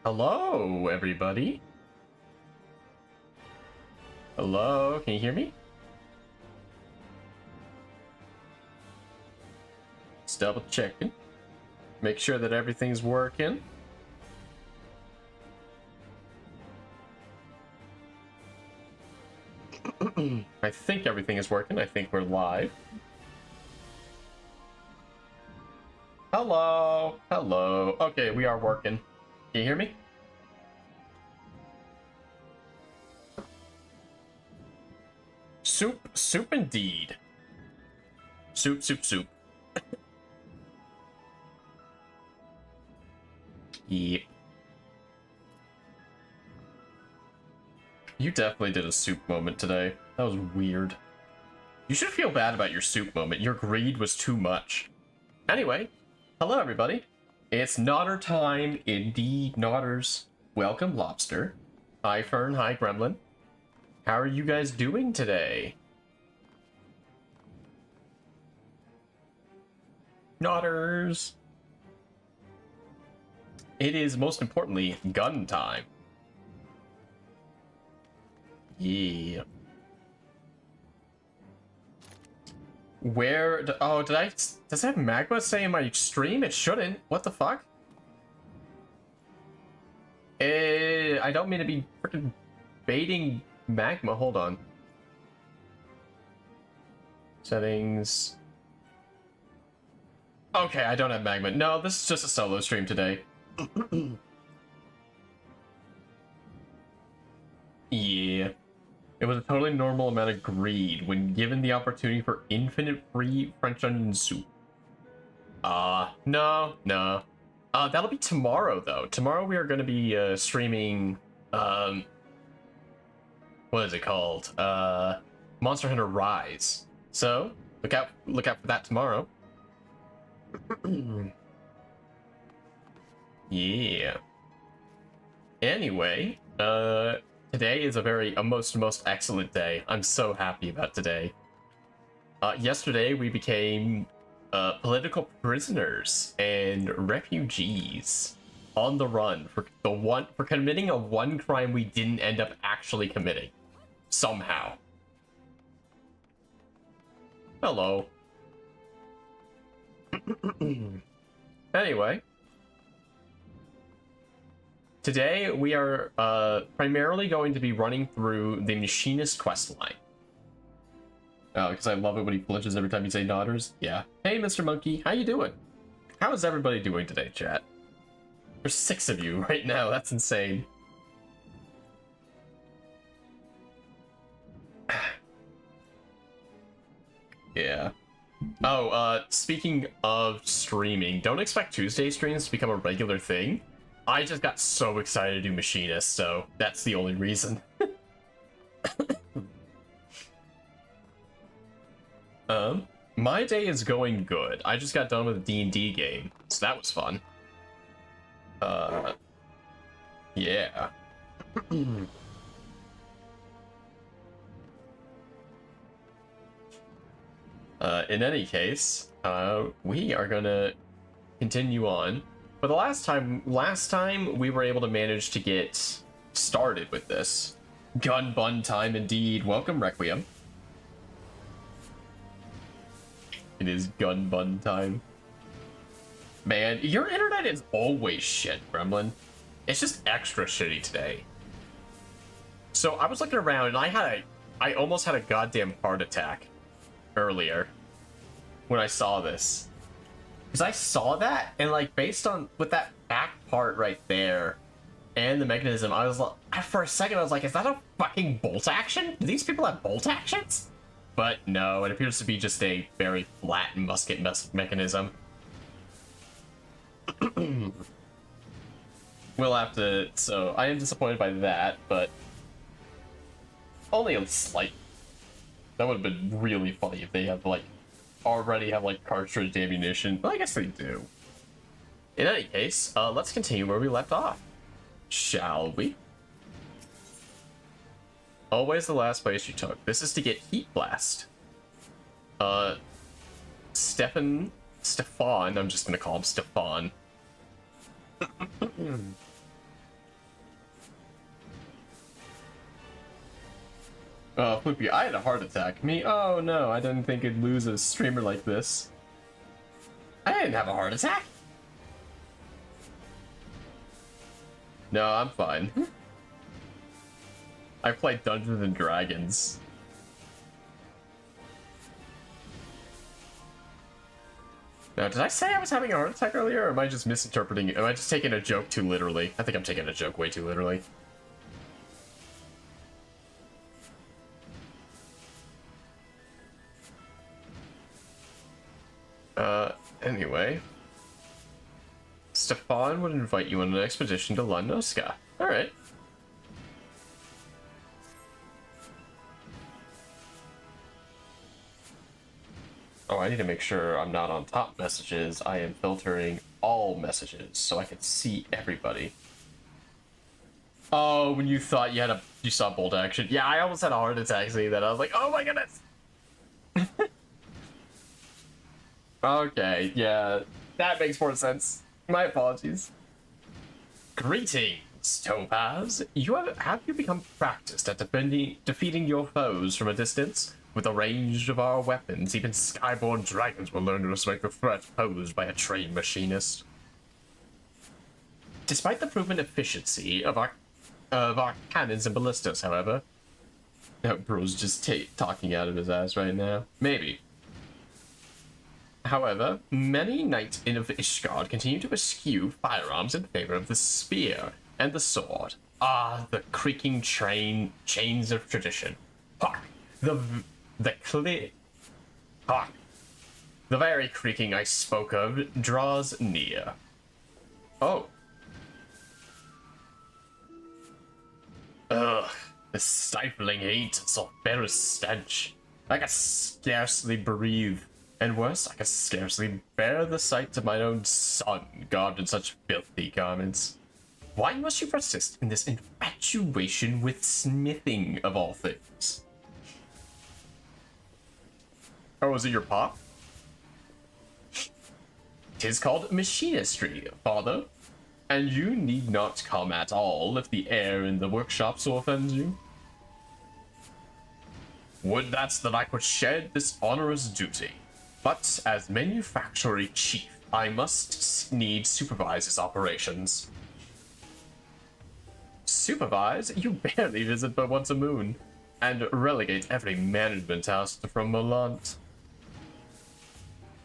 Hello, everybody. Hello, can you hear me? Just double checking. Make sure that everything's working. I think everything is working. I think we're live. Hello. Hello. Okay, we are working. Can you hear me? Soup indeed. Soup. Yep. You definitely did a soup moment today. That was weird. You should feel bad about your soup moment. Your greed was too much. Anyway, hello everybody. It's Nodder time indeed, Nodders. Welcome, Lobster. Hi, Fern. Hi, Gremlin. How are you guys doing today? Nodders. It is, most importantly, gun time. Yeah. Where? Oh, does it have magma say in my stream? It shouldn't. What the fuck? I don't mean to be freaking baiting magma. Hold on. Settings. Okay, I don't have magma. No, this is just a solo stream today. Yeah. It was a totally normal amount of greed when given the opportunity for infinite free French onion soup. No. That'll be tomorrow, though. Tomorrow we are going to be streaming, what is it called? Monster Hunter Rise. So, look out for that tomorrow. Yeah. Anyway, today is a most excellent day. I'm so happy about today. Yesterday we became political prisoners and refugees on the run for committing one crime we didn't end up actually committing somehow. Hello. Anyway, today we are primarily going to be running through the Machinist questline. Because I love it when he flinches every time you say Nodders. Yeah. Hey, Mr. Monkey, how you doing? How is everybody doing today, chat? There's 6 of you right now. That's insane. Yeah. Oh, speaking of streaming, don't expect Tuesday streams to become a regular thing. I just got so excited to do Machinist, so that's the only reason. My day is going good. I just got done with a D&D game, so that was fun. Yeah. In any case, we are gonna continue on. But the last time we were able to manage to get started with this. Gun bun time indeed. Welcome, Requiem. It is gun bun time. Man, your internet is always shit, Gremlin. It's just extra shitty today. So I was looking around and I almost had a goddamn heart attack earlier when I saw this. Because I saw that, and like based on with that back part right there and the mechanism, I was like, for a second I was like, is that a fucking bolt action? Do these people have bolt actions? But no, it appears to be just a very flat musket mechanism. We'll have to, so I am disappointed by that, but only a slight. That would have been really funny if they have like already have like cartridge ammunition. Well, I guess they do. In any case, let's continue where we left off, shall we? Always the last place you took. This is to get Heat Blast. Stefan, I'm just gonna call him Stefan. Flippy, I had a heart attack. Me? Oh no, I didn't think I'd lose a streamer like this. I didn't have a heart attack. No, I'm fine. I played Dungeons and Dragons. Now, did I say I was having a heart attack earlier, or am I just misinterpreting it? Am I just taking a joke too literally? I think I'm taking a joke way too literally. Anyway. Stefan would invite you on an expedition to Landoska. Alright. Oh, I need to make sure I'm not on top messages. I am filtering all messages so I can see everybody. Oh, when you thought you saw bolt action. Yeah, I almost had a heart attack seeing that. I was like, oh my goodness. Okay, yeah, that makes more sense. My apologies. Greetings, Topaz. Have you become practiced at defeating your foes from a distance? With the range of our weapons, even skyborn dragons will learn to respect the threat posed by a trained machinist. Despite the proven efficiency of our cannons and ballistas, however, bro's just talking out of his ass right now. Maybe. However, many knights of Ishgard continue to eschew firearms in favor of the spear and the sword. Ah, the creaking chains of tradition. Hark! The very creaking I spoke of draws near. Oh. Ugh, the stifling heat, sulphurous stench. I can scarcely breathe. And worse, I can scarcely bear the sight of my own son garbed in such filthy garments. Why must you persist in this infatuation with smithing, of all things? Oh, is it your pop? 'Tis called machinistry, father. And you need not come at all if the air in the workshop so offends you. Would that I could shed this onerous duty. But as manufactory chief, I must needs supervise his operations. Supervise? You barely visit but once a moon, and relegate every management task from Malant.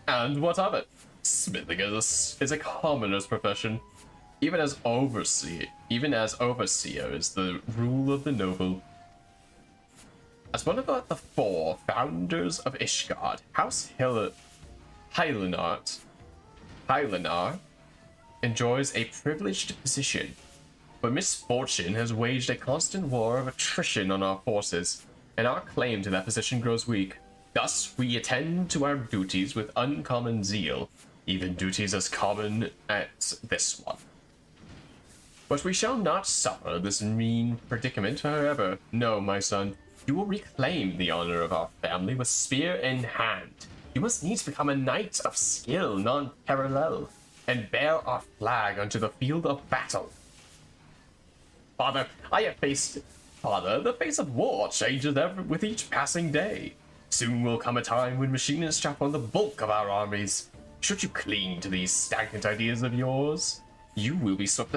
And what of it? Smithing is a commoner's profession. Even as overseer is the rule of the noble. As one of the four founders of Ishgard, House Hylenar enjoys a privileged position, but misfortune has waged a constant war of attrition on our forces, and our claim to that position grows weak. Thus, we attend to our duties with uncommon zeal, even duties as common as this one. But we shall not suffer this mean predicament forever. No, my son. You will reclaim the honor of our family with spear in hand. You must needs become a knight of skill non-parallel, and bear our flag onto the field of battle. Father, the face of war changes with each passing day. Soon will come a time when machinists strap on the bulk of our armies. Should you cling to these stagnant ideas of yours, you will be swept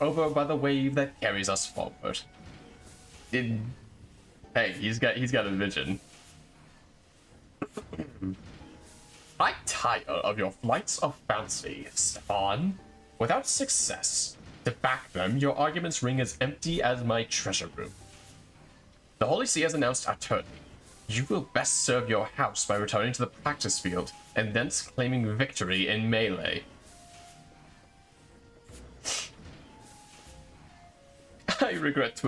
over by the wave that carries us forward. Hey, he's got a vision. I tire of your flights of fancy, Stefan. Without success, to back them, your arguments ring as empty as my treasure room. The Holy See has announced our tourney. You will best serve your house by returning to the practice field, and thence claiming victory in melee. I regret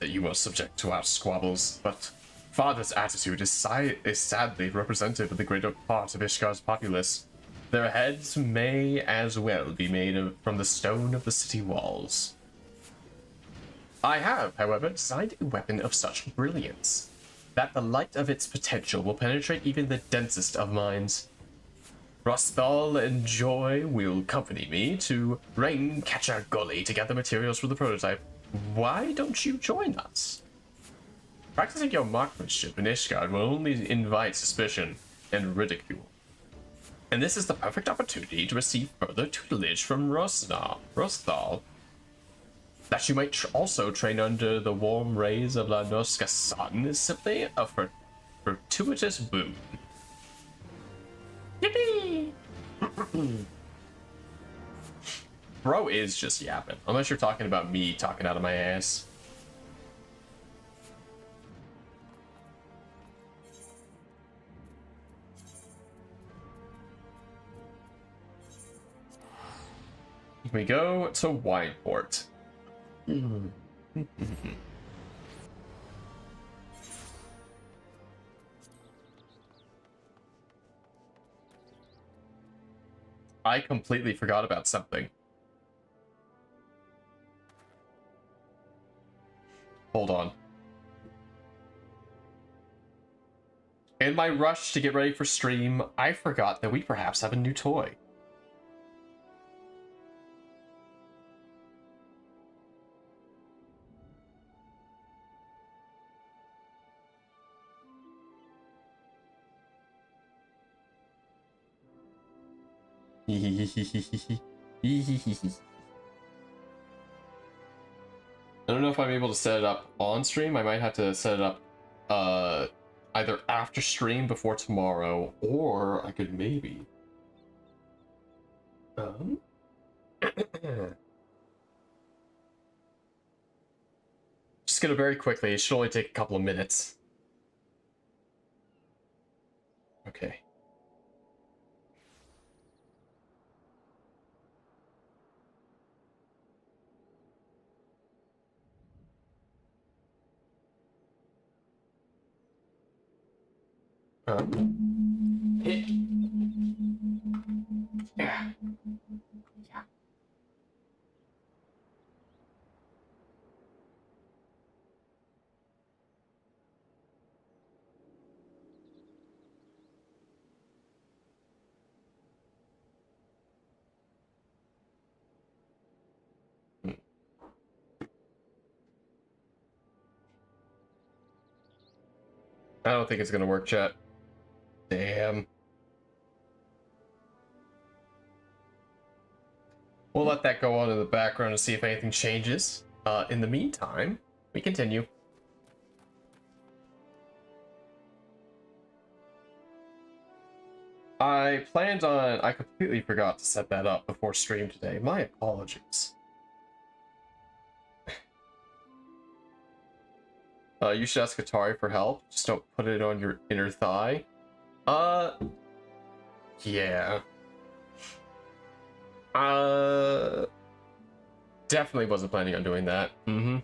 that you are subject to our squabbles, but Father's attitude is sadly representative of the greater part of Ishgar's populace. Their heads may as well be made from the stone of the city walls. I have, however, designed a weapon of such brilliance that the light of its potential will penetrate even the densest of minds. Rosthal and Joy will accompany me to Raincatcher Gully to gather materials for the prototype. Why don't you join us? Practicing your marksmanship in Ishgard will only invite suspicion and ridicule. And this is the perfect opportunity to receive further tutelage from Rosthal, that you might also train under the warm rays of La Noska sun is simply a fortuitous boon. Yippee! Bro is just yapping, unless you're talking about me talking out of my ass. We go to Wineport. I completely forgot about something. Hold on. In my rush to get ready for stream, I forgot that we perhaps have a new toy. I don't know if I'm able to set it up on stream. I might have to set it up either after stream before tomorrow, or I could maybe just gonna very quickly, it should only take a couple of minutes. Okay. Hit. Yeah. Yeah. I don't think it's gonna work, chat. Damn. We'll let that go on in the background and see if anything changes. In the meantime, we continue. I completely forgot to set that up before stream today. My apologies. You should ask Atari for help. Just don't put it on your inner thigh. Yeah. Definitely wasn't planning on doing that. Mm-hmm.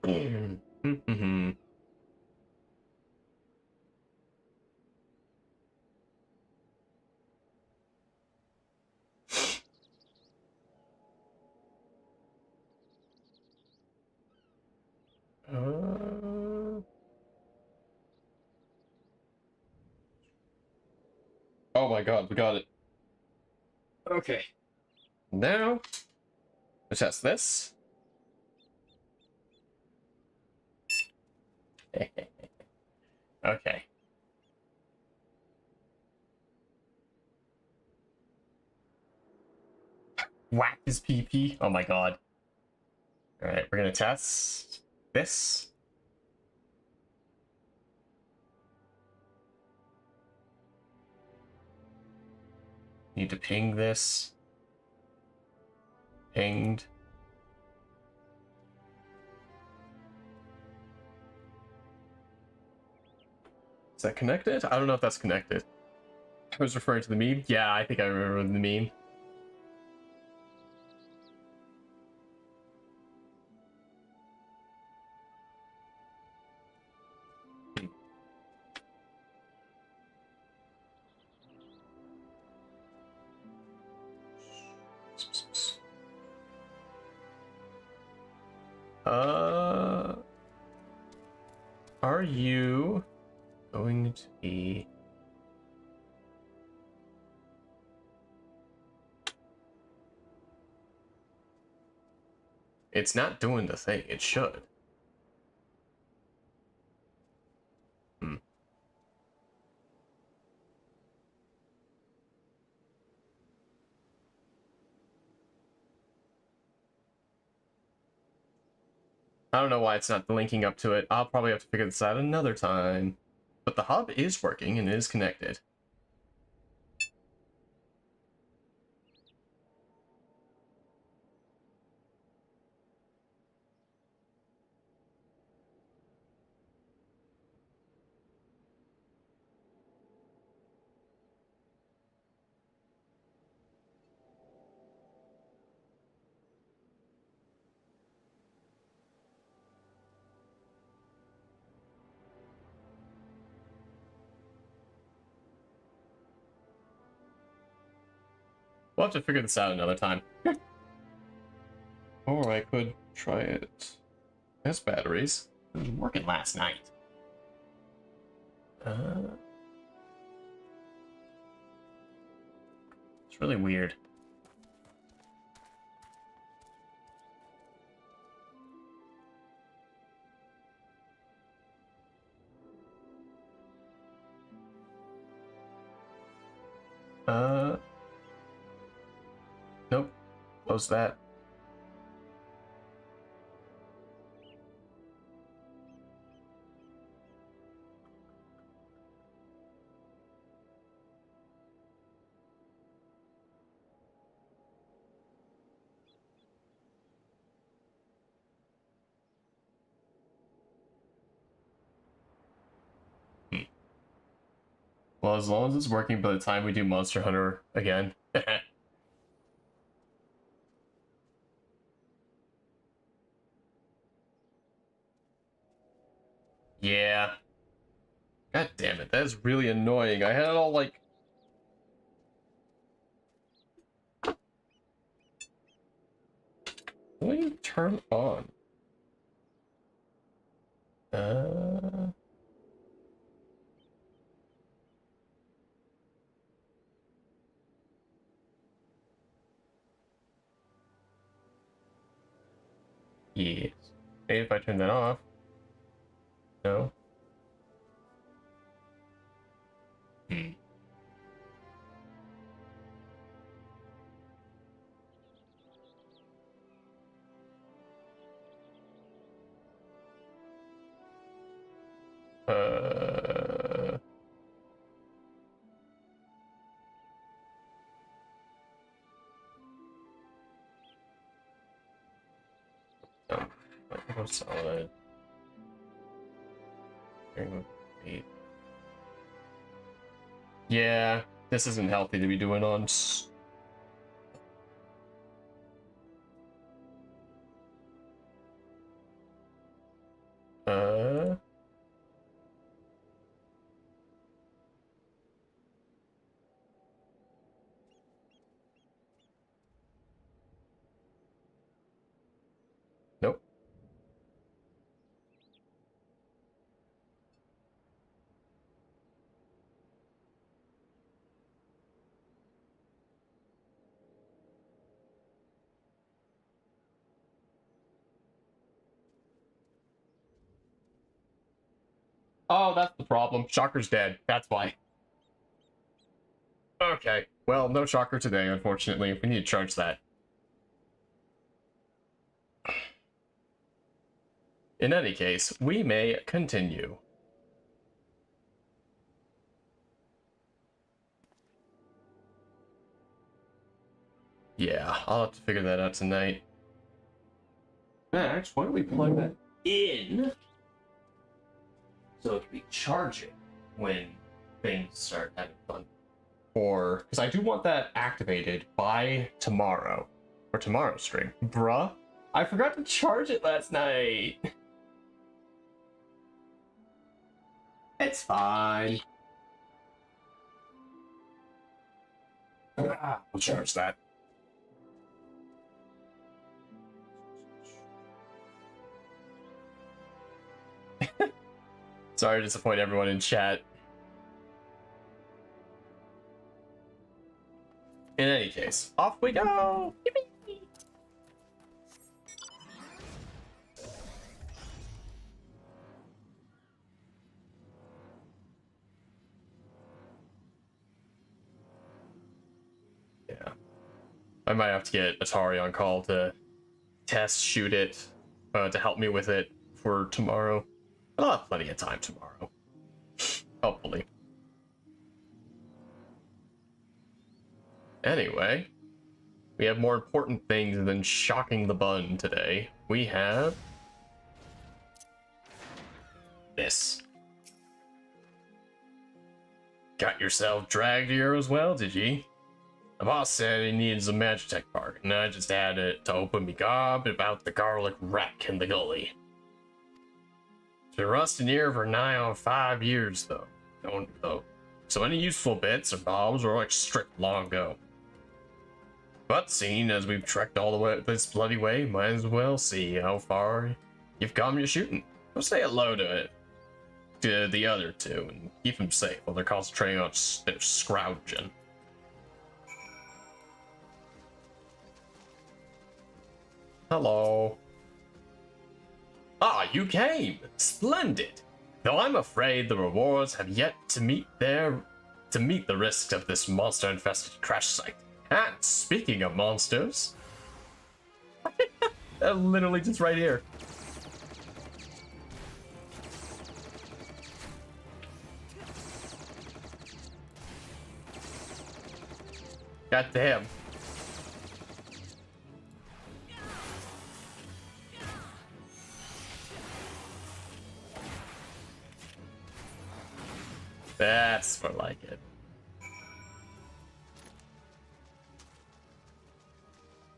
Mm-hmm. Oh my god, we got it. Okay. Now, let's test this. Okay. Whack his PP. Oh my god. Alright, we're gonna test this. Need to ping this. Pinged. Is that connected? I don't know if that's connected. I was referring to the meme. Yeah, I think I remember the meme. Are you going to be... It's not doing the thing it should. I don't know why it's not linking up to it. I'll probably have to figure this out another time. But the hub is working and is connected. We'll have to figure this out another time. Or I could try it. Has batteries. It was working last night. It's really weird. Nope. Close that. Well, as long as it's working by the time we do Monster Hunter again. Yeah. God damn it, that is really annoying. I had it all like... What do you turn on? Yes. Maybe if I turn that off. No. Uh... No. Solid. Yeah, this isn't healthy to be doing on. Nope. Oh, that's the problem. Shocker's dead. That's why. Okay. Well, no Shocker today, unfortunately. We need to charge that. In any case, we may continue. Yeah, I'll have to figure that out tonight. Max, why don't we plug that in so it can be charging when things start having fun? Or, because I do want that activated by tomorrow, or tomorrow's stream. Bruh, I forgot to charge it last night. It's fine. We'll charge that. Sorry to disappoint everyone in chat. In any case, off we go! Yippee! I might have to get Atari on call to shoot it, to help me with it for tomorrow. I'll have plenty of time tomorrow. Hopefully. Anyway, we have more important things than shocking the bun today. We have this. Got yourself dragged here as well, did ye? The boss said he needs a magitech part, and I just had it to open me gob about the garlic wreck in the gully. It's been rusting here for nigh on 5 years, though. So any useful bits or bobs were like stripped long ago. But seeing as we've trekked all the way this bloody way, might as well see how far you've come your shooting. Go say hello to the other two and keep them safe while they're concentrating on their scrounging. Hello. Ah, you came! Splendid! Though I'm afraid the rewards have yet to meet the risks of this monster-infested crash site. And speaking of monsters... They're literally just right here. God damn. That's more like it.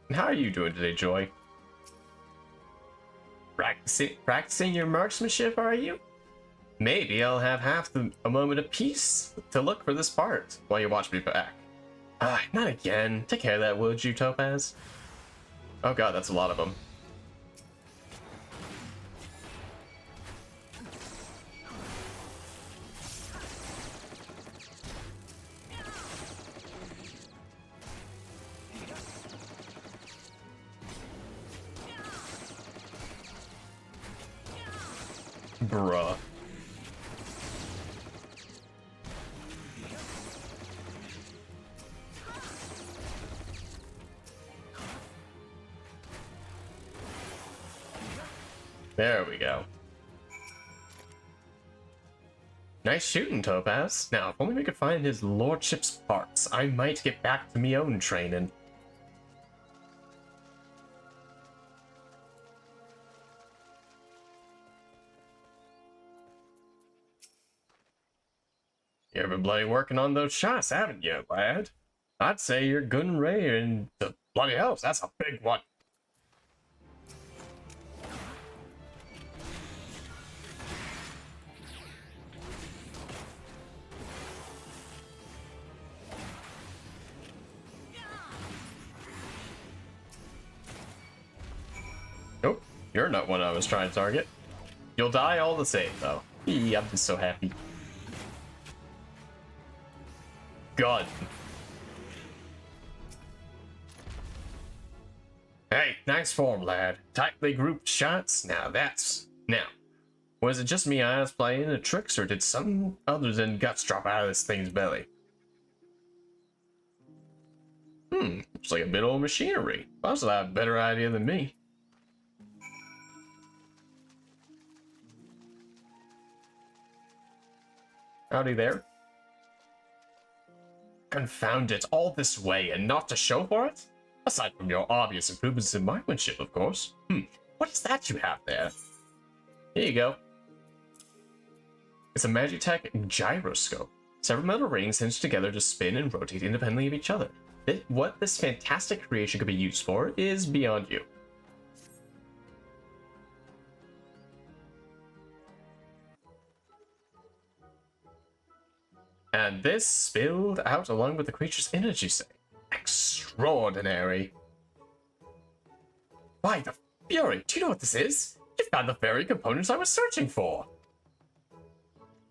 And how are you doing today, Joy? Practicing your marksmanship, are you? Maybe I'll have a moment of peace to look for this part while you watch me back. Not again. Take care of that, would you, Topaz? Oh god, that's a lot of them. Bruh. There we go. Nice shooting, Topaz. Now, if only we could find his lordship's parts, I might get back to me own training. You've been bloody working on those shots, haven't you, lad? I'd say your gun ray and the bloody helps. That's a big one. Nope, you're not one I was trying to target. You'll die all the same, though. I'm just so happy. God. Hey, nice form, lad. Tightly grouped shots. Now, was it just me eyes playing the tricks, or did some other than guts drop out of this thing's belly? Looks like a bit old machinery. Boss will have a better idea than me. Howdy there. Confound it, all this way and not to show for it? Aside from your obvious improvements in marksmanship, of course. What is that you have there? Here you go. It's a magitech gyroscope. Several metal rings hinged together to spin and rotate independently of each other. What this fantastic creation could be used for is beyond you. And this spilled out along with the creature's energy state. Extraordinary. By the Fury, do you know what this is? You found the very components I was searching for.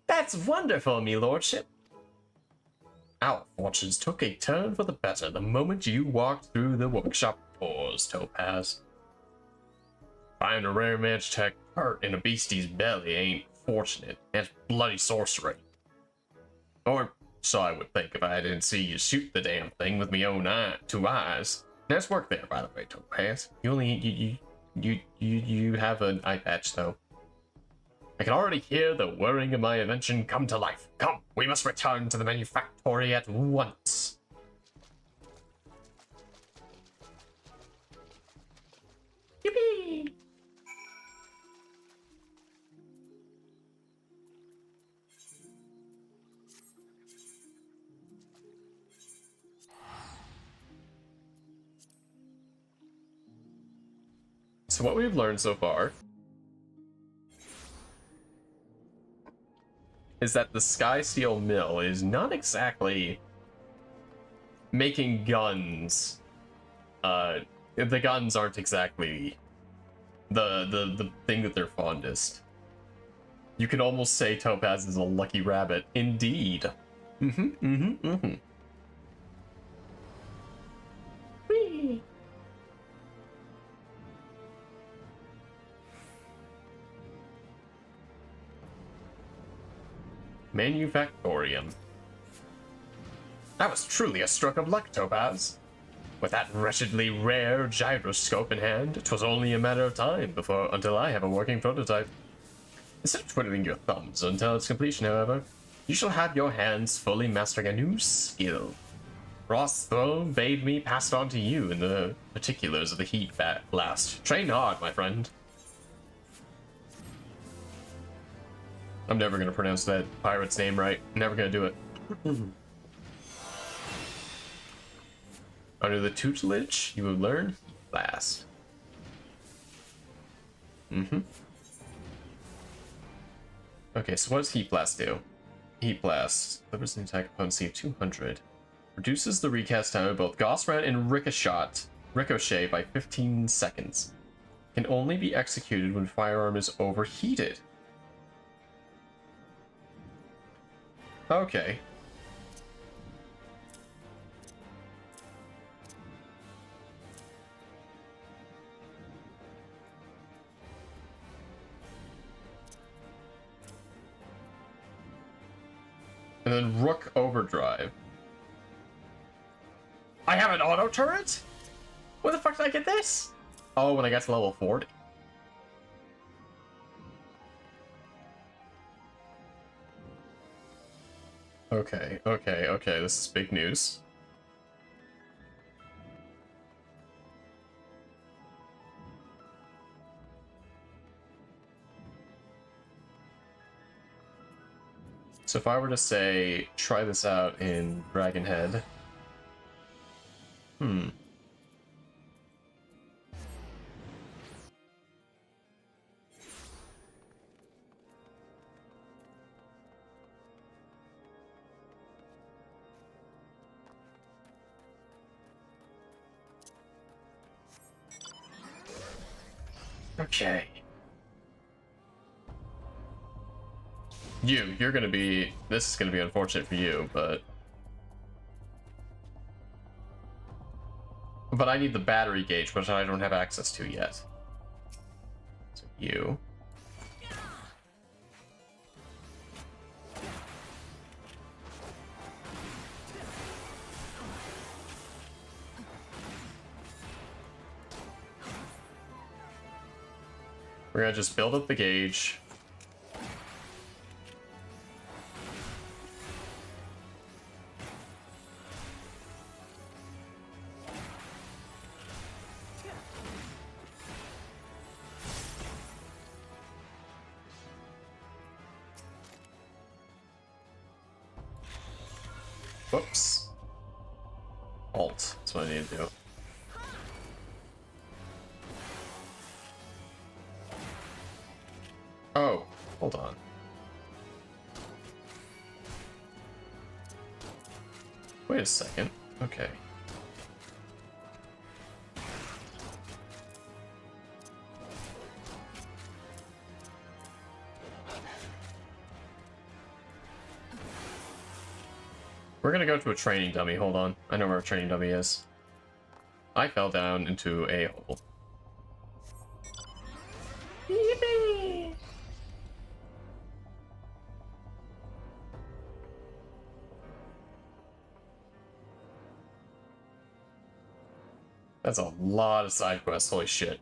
That's wonderful, me lordship. Our fortunes took a turn for the better the moment you walked through the workshop doors, Topaz. Find a rare magitech part in a beastie's belly ain't fortunate. That's bloody sorcery. Or so I would think if I didn't see you shoot the damn thing with me own two eyes. Nice work there, by the way, Topaz. You only you have an eye patch though. I can already hear the whirring of my invention come to life. Come, we must return to the manufactory at once. Yippee! So what we've learned so far is that the Sky Steel Mill is not exactly making guns. The guns aren't exactly the thing that they're fondest. You could almost say Topaz is a lucky rabbit. Indeed. Whee! Manufactorium. That was truly a stroke of luck, Topaz. With that wretchedly rare gyroscope in hand, 'twas only a matter of time until I have a working prototype. Instead of twiddling your thumbs until its completion, however, you shall have your hands fully mastering a new skill. Ross Throne bade me pass it on to you in the particulars of the heat blast. Train hard, my friend. I'm never gonna pronounce that pirate's name right. Never gonna do it. Under the tutelage, you will learn Heat Blast. Okay, so what does Heat Blast do? Heat Blast delivers an attack potency of 200. Reduces the recast time of both Gauss Round and Ricochet by 15 seconds. Can only be executed when firearm is overheated. Okay. And then Rook Overdrive. I have an auto turret? Where the fuck did I get this? Oh, when I got to level 40. Okay, this is big news. So if I were to say, try this out in Dragonhead. Okay. You're gonna be, this is gonna be unfortunate for you, but I need the battery gauge, which I don't have access to yet. So you. We're gonna just build up the gauge. Whoops. Alt. That's what I need to do. Oh, hold on. Wait a second. Okay. We're gonna go to a training dummy. Hold on. I know where a training dummy is. I fell down into a hole. Yippee! That's a lot of side quests, holy shit.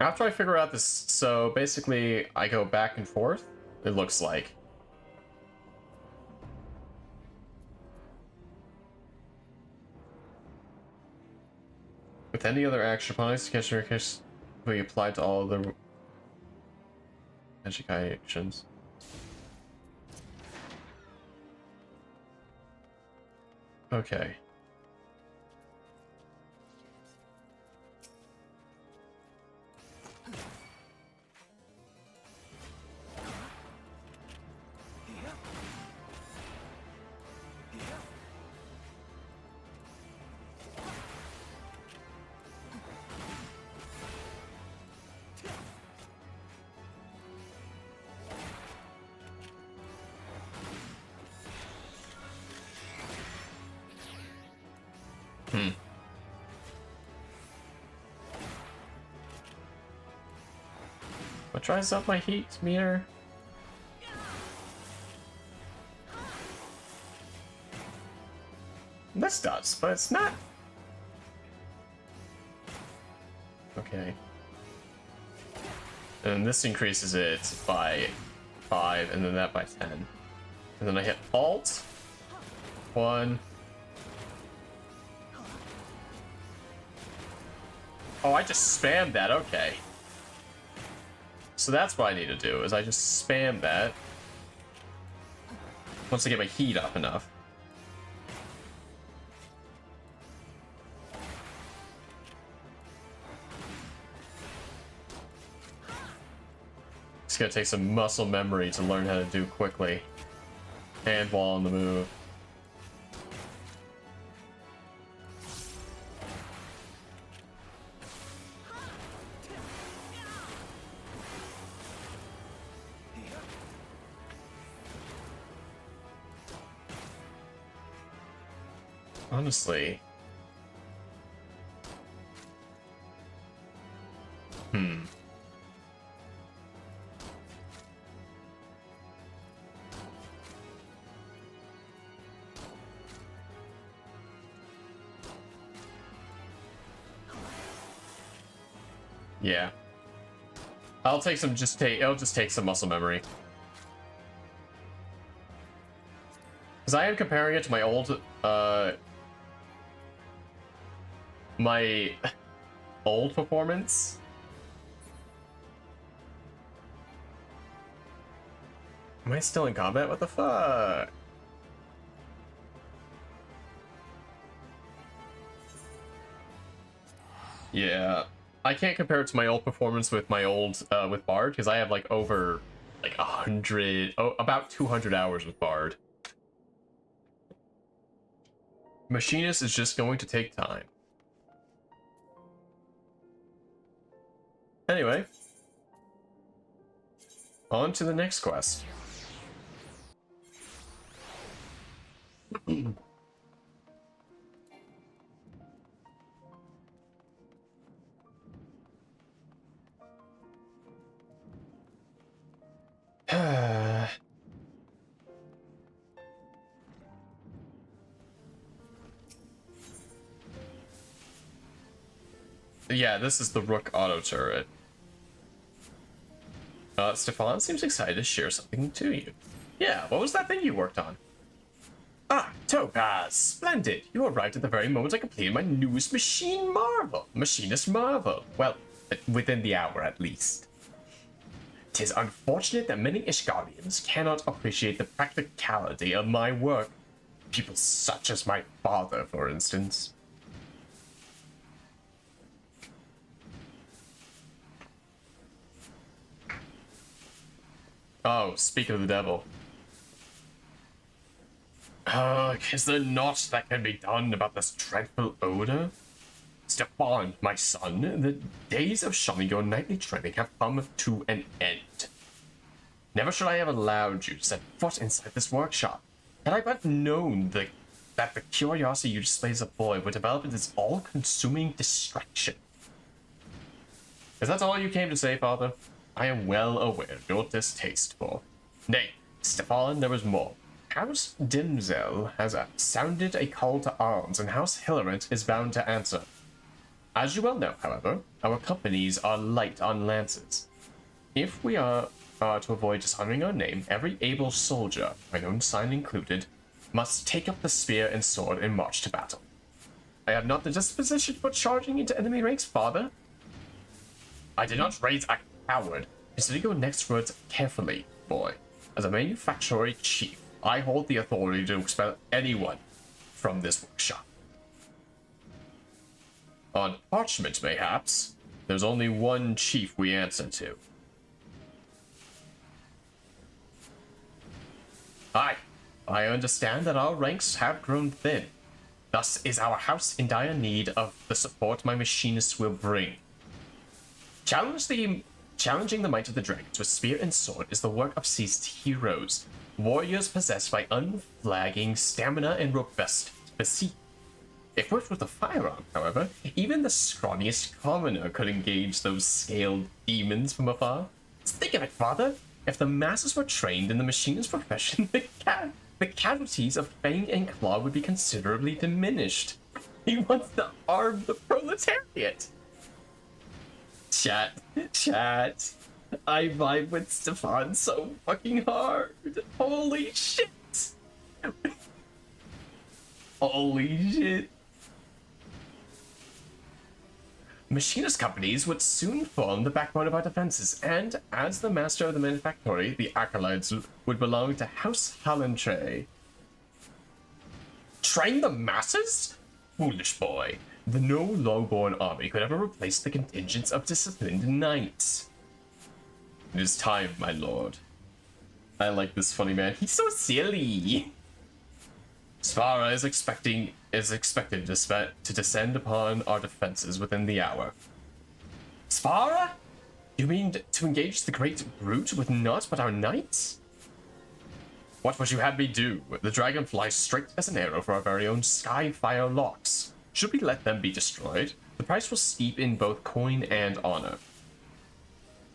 After I figure out this, so basically I go back and forth, it looks like. With any other action upon execution request will be applied to all other magic actions. Okay. What dries up my heat meter? This does, but it's not. Okay. And this increases it by 5, and then that by 10. And then I hit Alt. 1. Oh, I just spammed that, okay. So that's what I need to do, is I just spam that. Once I get my heat up enough. It's gonna take some muscle memory to learn how to do quickly. And while on the move. Honestly. Yeah. I'll take some, it'll just take some muscle memory. Because I am comparing it to my old, my old performance. Am I still in combat? What the fuck? Yeah. I can't compare it to my old performance with my old, with Bard, because I have like over, like 100, about 200 hours with Bard. Machinist is just going to take time. Anyway. On to the next quest. Yeah, this is the Rook auto turret. Stefan seems excited to share something to you. Yeah, what was that thing you worked on? Ah, Topaz, splendid. You arrived at the very moment I completed my newest Machinist marvel. Well, within the hour at least. 'Tis unfortunate that many Ishgarians cannot appreciate the practicality of my work. People such as my father, for instance. Oh, speak of the devil. Is there naught that can be done about this dreadful odor? Stefan, my son, the days of shunning your nightly training have come to an end. Never should I have allowed you to set foot inside this workshop. Had I but known that the curiosity you display as a boy would develop into this all-consuming distraction. Is that all you came to say, Father? I am well aware of your distaste for Nay, Stefan, there is more. House Dimzel has sounded a call to arms, and House Hillerant is bound to answer. As you well know, however, our companies are light on lances. If we are to avoid dishonoring our name, every able soldier, my own sign included, must take up the spear and sword and march to battle. I have not the disposition for charging into enemy ranks, father. I did not raise a coward. Consider your next words carefully, boy. As a manufacturer chief, I hold the authority to expel anyone from this workshop. On parchment, mayhaps, there's only one chief we answer to. I understand that our ranks have grown thin. Thus is our house in dire need of the support my machinists will bring. Challenging the might of the dragon with spear and sword is the work of seasoned heroes, warriors possessed by unflagging stamina and robust physique. If worked with a firearm, however, even the scrawniest commoner could engage those scaled demons from afar. Think of it, father. If the masses were trained in the machinist profession, the casualties of fang and claw would be considerably diminished. He wants to arm the proletariat. Chat. I vibe with Stefan so fucking hard. Holy shit. Holy shit. Machinist companies would soon form the backbone of our defenses, and as the master of the manufactory, the acolytes would belong to House Hallentre. Train the masses? Foolish boy. The no low-born army could ever replace the contingents of disciplined knights. It is time, my lord. I like this funny man. He's so silly. Svara is expected to descend upon our defenses within the hour. Svara? You mean to engage the great brute with naught but our knights? What would you have me do? The dragon flies straight as an arrow for our very own Skyfire locks. Should we let them be destroyed, the price will steep in both coin and honor.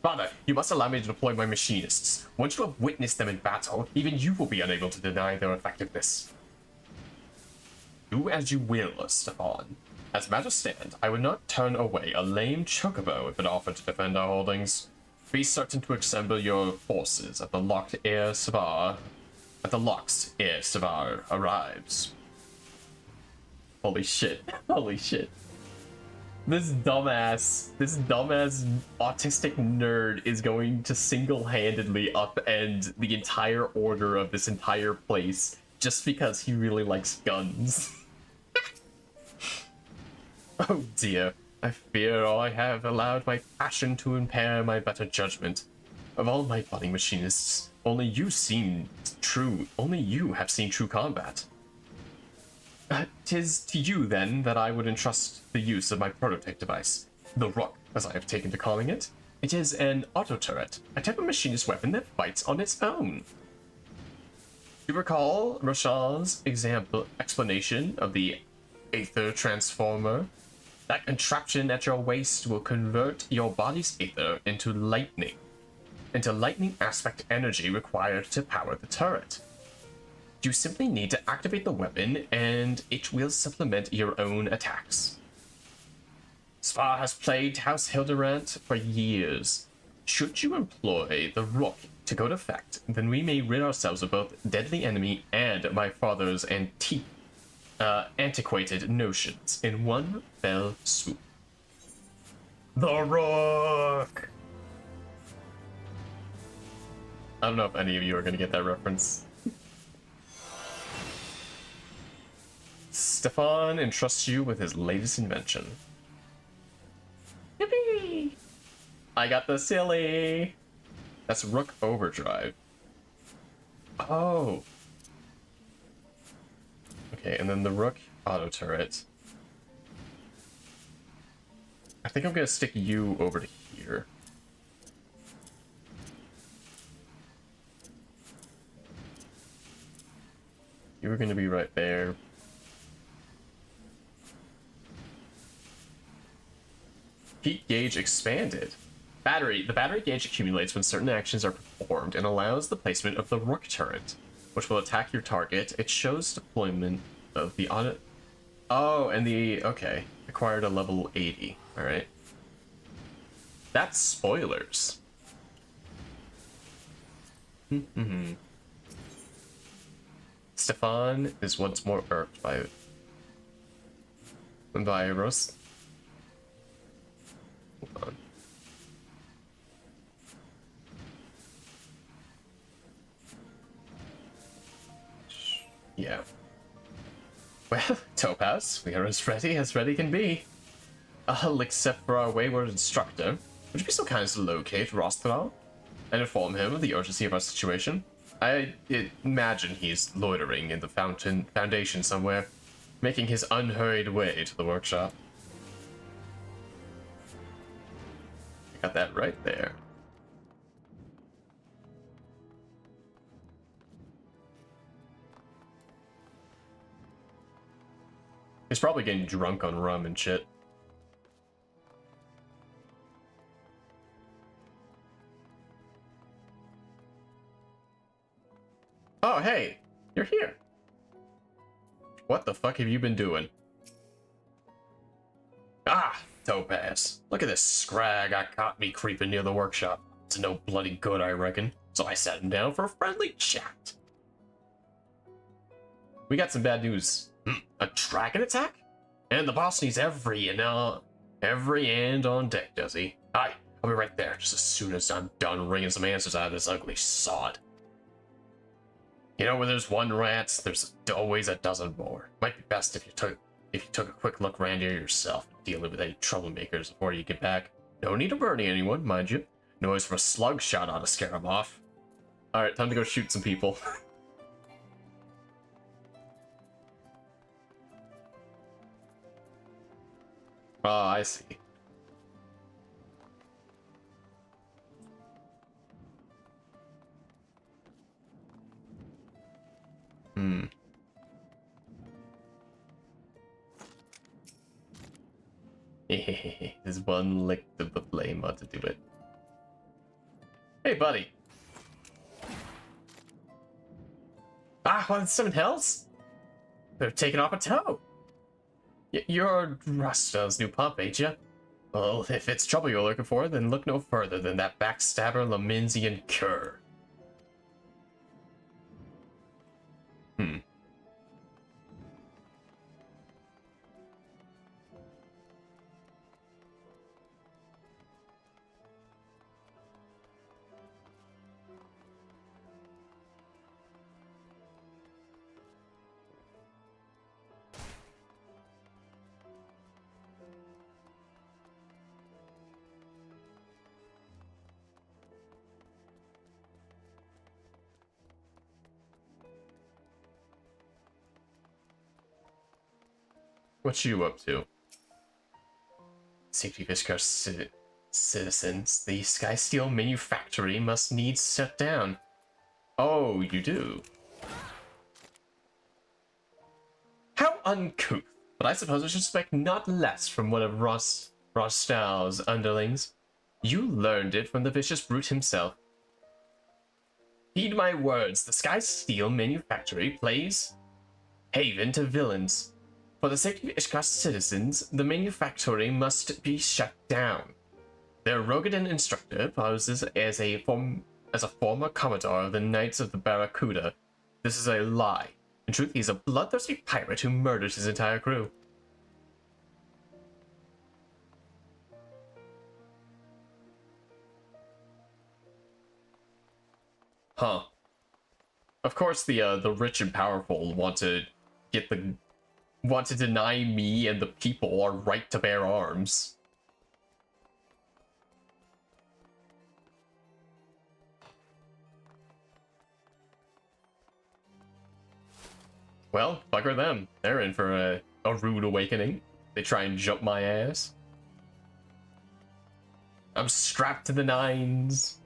Father, you must allow me to deploy my machinists. Once you have witnessed them in battle, even you will be unable to deny their effectiveness. Do as you will, Stefan. As matters stand, I would not turn away a lame chocobo if it offered to defend our holdings. Be certain to assemble your forces at the locks ere Svar arrives. Holy shit. Holy shit. This dumbass autistic nerd is going to single-handedly upend the entire order of this entire place just because he really likes guns. Oh dear, I fear I have allowed my passion to impair my better judgment. Of all my budding machinists, only you have seen true combat. 'Tis to you, then, that I would entrust the use of my prototype device, the Rook, as I have taken to calling it. It is an auto-turret, a type of machinist weapon that fights on its own. You recall Roshan's explanation of the Aether Transformer? That contraption at your waist will convert your body's ether into lightning aspect energy required to power the turret. You simply need to activate the weapon, and it will supplement your own attacks. Svar has plagued House Hilderant for years. Should you employ the Rook to good effect, then we may rid ourselves of both deadly enemy and my father's antiquated notions in one fell swoop. The Rook! I don't know if any of you are going to get that reference. Stefan entrusts you with his latest invention. Yippee! I got the silly! That's Rook Overdrive. Oh! Okay, and then the Rook Auto Turret. I think I'm gonna stick you over to here. You were gonna be right there. Peak gauge expanded. Battery. The battery gauge accumulates when certain actions are performed and allows the placement of the rook turret, which will attack your target. It shows deployment of the audit. Oh, and the... Okay. Acquired a level 80. Alright. That's spoilers. Stefan is once more irked by virus. Hold on. Yeah. Well, Topaz, we are as ready can be. Except for our wayward instructor. Would you be so kind as to locate Rostral and inform him of the urgency of our situation? I imagine he's loitering in the foundation somewhere, making his unhurried way to the workshop. I got that right there. He's probably getting drunk on rum and shit. Oh, hey, you're here. What the fuck have you been doing? Ah, Topaz. Look at this scrag I caught me creeping near the workshop. It's no bloody good, I reckon. So I sat him down for a friendly chat. We got some bad news. A dragon attack? And the boss needs every hand on deck, does he? Aye, I'll be right there just as soon as I'm done wringing some answers out of this ugly sod. You know, when there's one rat, there's always a dozen more. Might be best if you took a quick look around here yourself, dealing with any troublemakers before you get back. No need to burn anyone, mind you. Noise from a slug shot ought to scare them off. Alright, time to go shoot some people. Oh, I see. There's one lick of the flame ought to do it. Hey, buddy. Ah, what, Seven Hells? They're taking off a toe. You're Rusta's new pup, ain't ya? Well, if it's trouble you're looking for, then look no further than that backstabber Laminsian cur. What you up to? Safety Fisker citizens, the Sky Steel manufactory must needs shut down. Oh, you do? How uncouth, but I suppose I should expect not less from one of Rostal's underlings. You learned it from the vicious brute himself. Heed my words, the Sky Steel manufactory plays haven to villains. For the sake of Ishkar's citizens, the manufactory must be shut down. Their Rogadan instructor poses as a former commodore of the Knights of the Barracuda. This is a lie. In truth, he's a bloodthirsty pirate who murdered his entire crew. Huh. Of course, the rich and powerful want to deny me and the people our right to bear arms. Well, bugger them. They're in for a rude awakening. They try and jump my ass. I'm strapped to the nines.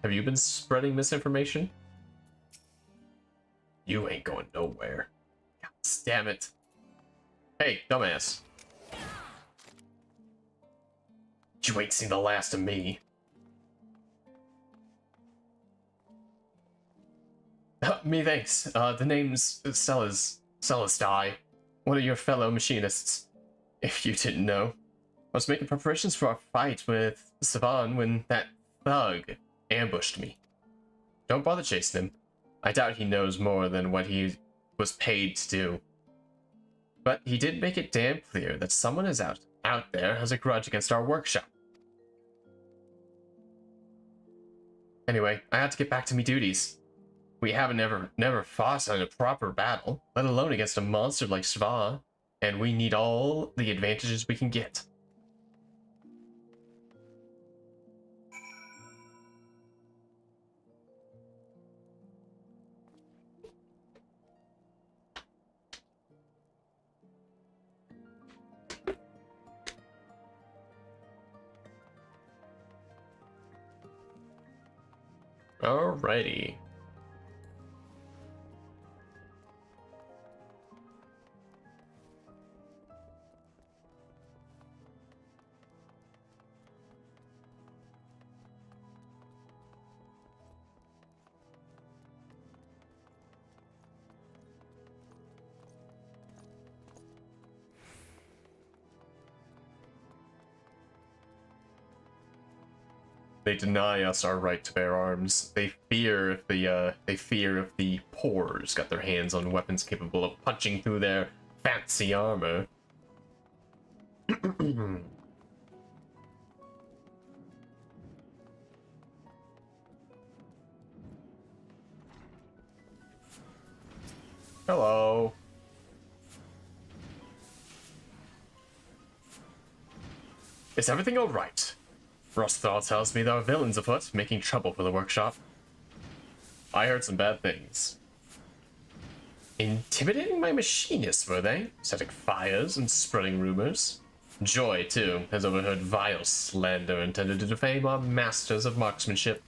Have you been spreading misinformation? You ain't going nowhere. God damn it. Hey, dumbass. You ain't seen the last of me. Methinks, the name's Celestai, one of your fellow machinists. If you didn't know, I was making preparations for a fight with Savan when that thug ambushed me. Don't bother chasing him. I doubt he knows more than what he was paid to do. But he did make it damn clear that someone is out there has a grudge against our workshop. Anyway, I had to get back to me duties. We haven't never fought in a proper battle, let alone against a monster like Sva, and we need all the advantages we can get. Alrighty. They deny us our right to bear arms. They fear if the poors got their hands on weapons capable of punching through their fancy armor. Hello. Is everything all right? Rosthal tells me there are villains afoot, making trouble for the workshop. I heard some bad things. Intimidating my machinists, were they? Setting fires and spreading rumors. Joy, too, has overheard vile slander intended to defame our masters of marksmanship.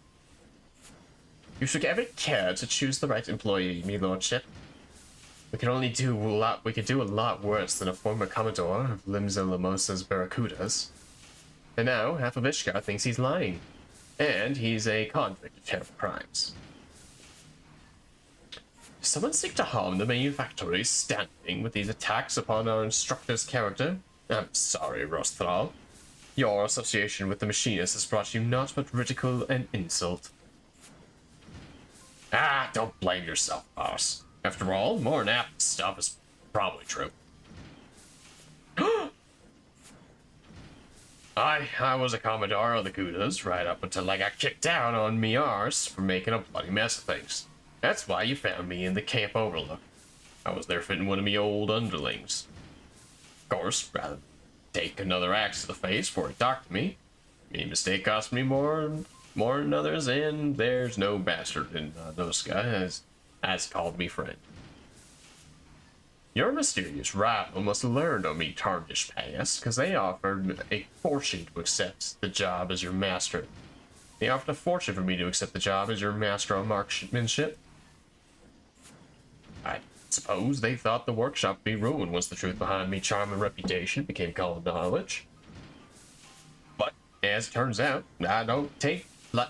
You should ever care to choose the right employee, me lordship. We could do a lot worse than a former commodore of Limsa Lamosa's Barracudas. And now, half of Ishgar thinks he's lying. And he's a convict of terrible crimes. Does someone seek to harm the manufactory's standing with these attacks upon our instructor's character? I'm sorry, Rosthal. Your association with the Machinist has brought you naught but ridicule and insult. Ah, don't blame yourself, boss. After all, more than half the stuff is probably true. I was a Commodore of the Kudas right up until I got kicked out on me arse for making a bloody mess of things. That's why you found me in the camp overlook. I was there fitting one of me old underlings. Of course, rather than take another axe to the face before it docked me, me mistake cost me more than others, and there's no bastard in Noska has called me friend. Your mysterious rival must have learned on me tarnished past, because they offered a fortune to accept the job as your master. They offered a fortune for me to accept the job as your master of marksmanship. I suppose they thought the workshop would be ruined once the truth behind me charm and reputation became common knowledge. But, as it turns out, I don't take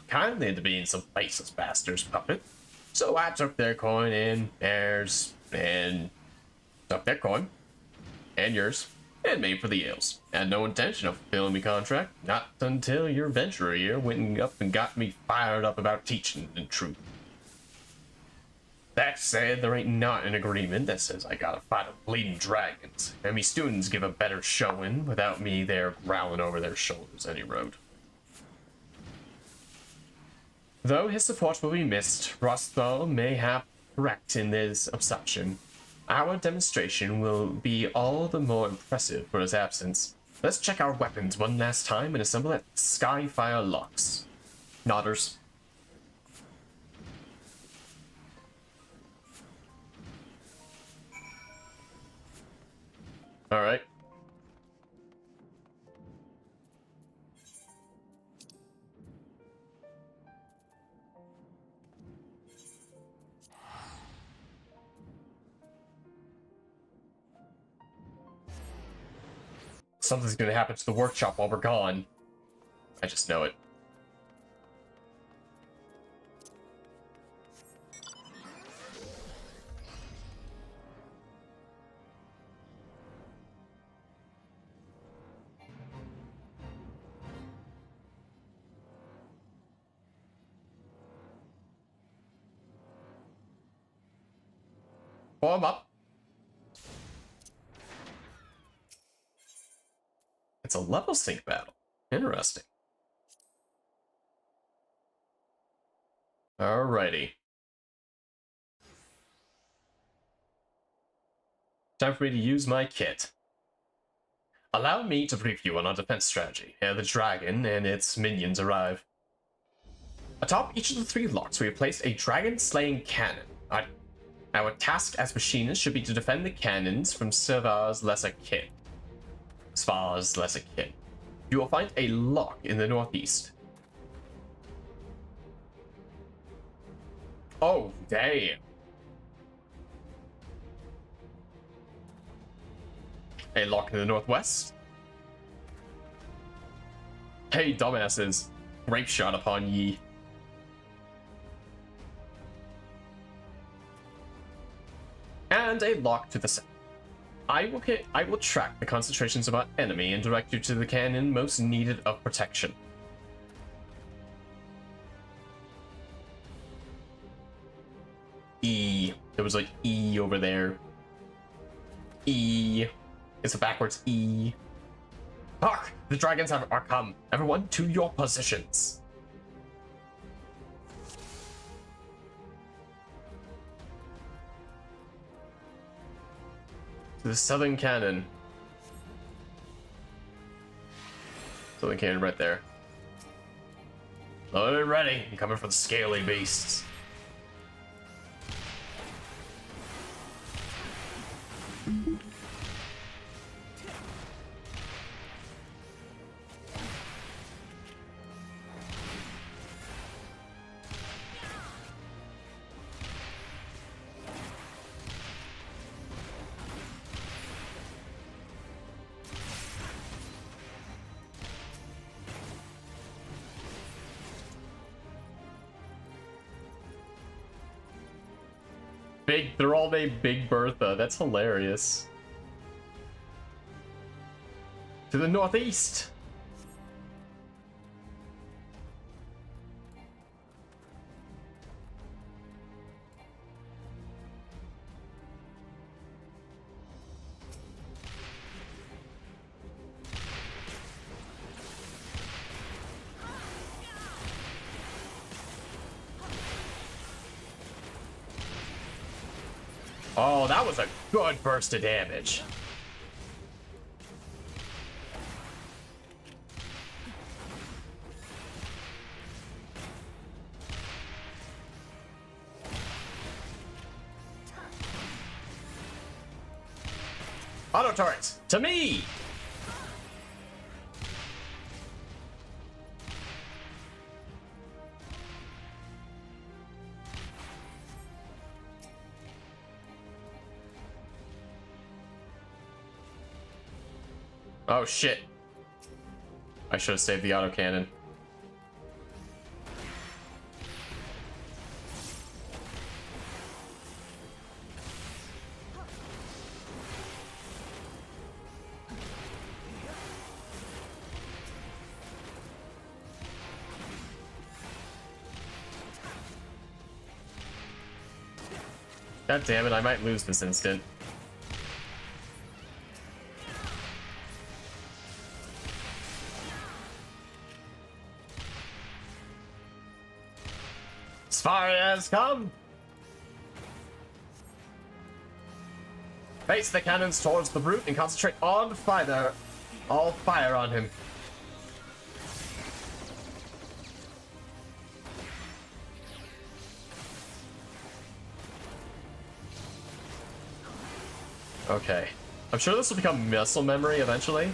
kindly to being some faceless bastard's puppet. So I took their coin and theirs, and took their coin, and yours, and made for the ales. Had no intention of fulfilling me contract, not until your venturer here went up and got me fired up about teaching and truth. That said, there ain't not an agreement that says I gotta fight a bleeding dragons, and me students give a better showing without me there growling over their shoulders any road. Though his support will be missed, Rosthal may have correct in this assumption. Our demonstration will be all the more impressive for his absence. Let's check our weapons one last time and assemble at Skyfire locks. Nodders. Alright. Something's gonna happen to the workshop while we're gone. I just know it. Form up. It's a level sync battle. Interesting. Alrighty. Time for me to use my kit. Allow me to brief you on our defense strategy ere the dragon and its minions arrive. Atop each of the 3 locks, we have placed a dragon-slaying cannon. Our task as machinists should be to defend the cannons from Svar's lesser kin. You will find a lock in the northeast. Oh, damn. A lock in the northwest. Hey, dumbasses. Rape shot upon ye. And a lock to the south. I will track the concentrations of our enemy and direct you to the cannon most needed of protection. E. There was like E over there. E. It's a backwards E. Hark! The dragons are come. Everyone to your positions. To the southern cannon. Southern cannon right there. Loaded and ready. I'm coming for the scaly beasts. They're all named Big Bertha. That's hilarious. To the northeast. Oh, that was a good burst of damage. Auto turrets, to me! Oh shit. I should have saved the autocannon. God damn it, I might lose this instant. Fire has come! Face the cannons towards the brute and concentrate on fire. All fire on him. Okay. I'm sure this will become muscle memory eventually.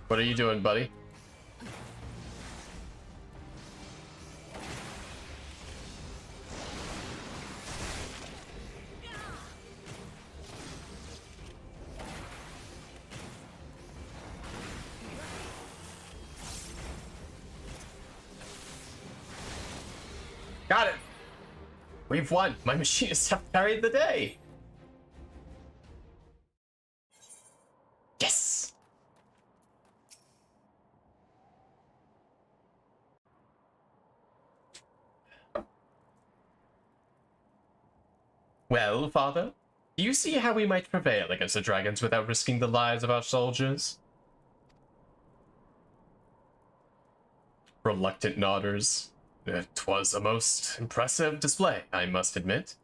What are you doing, buddy? Got it! We've won! My machinists have carried the day! Yes! Well, father, do you see how we might prevail against the dragons without risking the lives of our soldiers? Reluctant nodders. 'Twas a most impressive display, I must admit.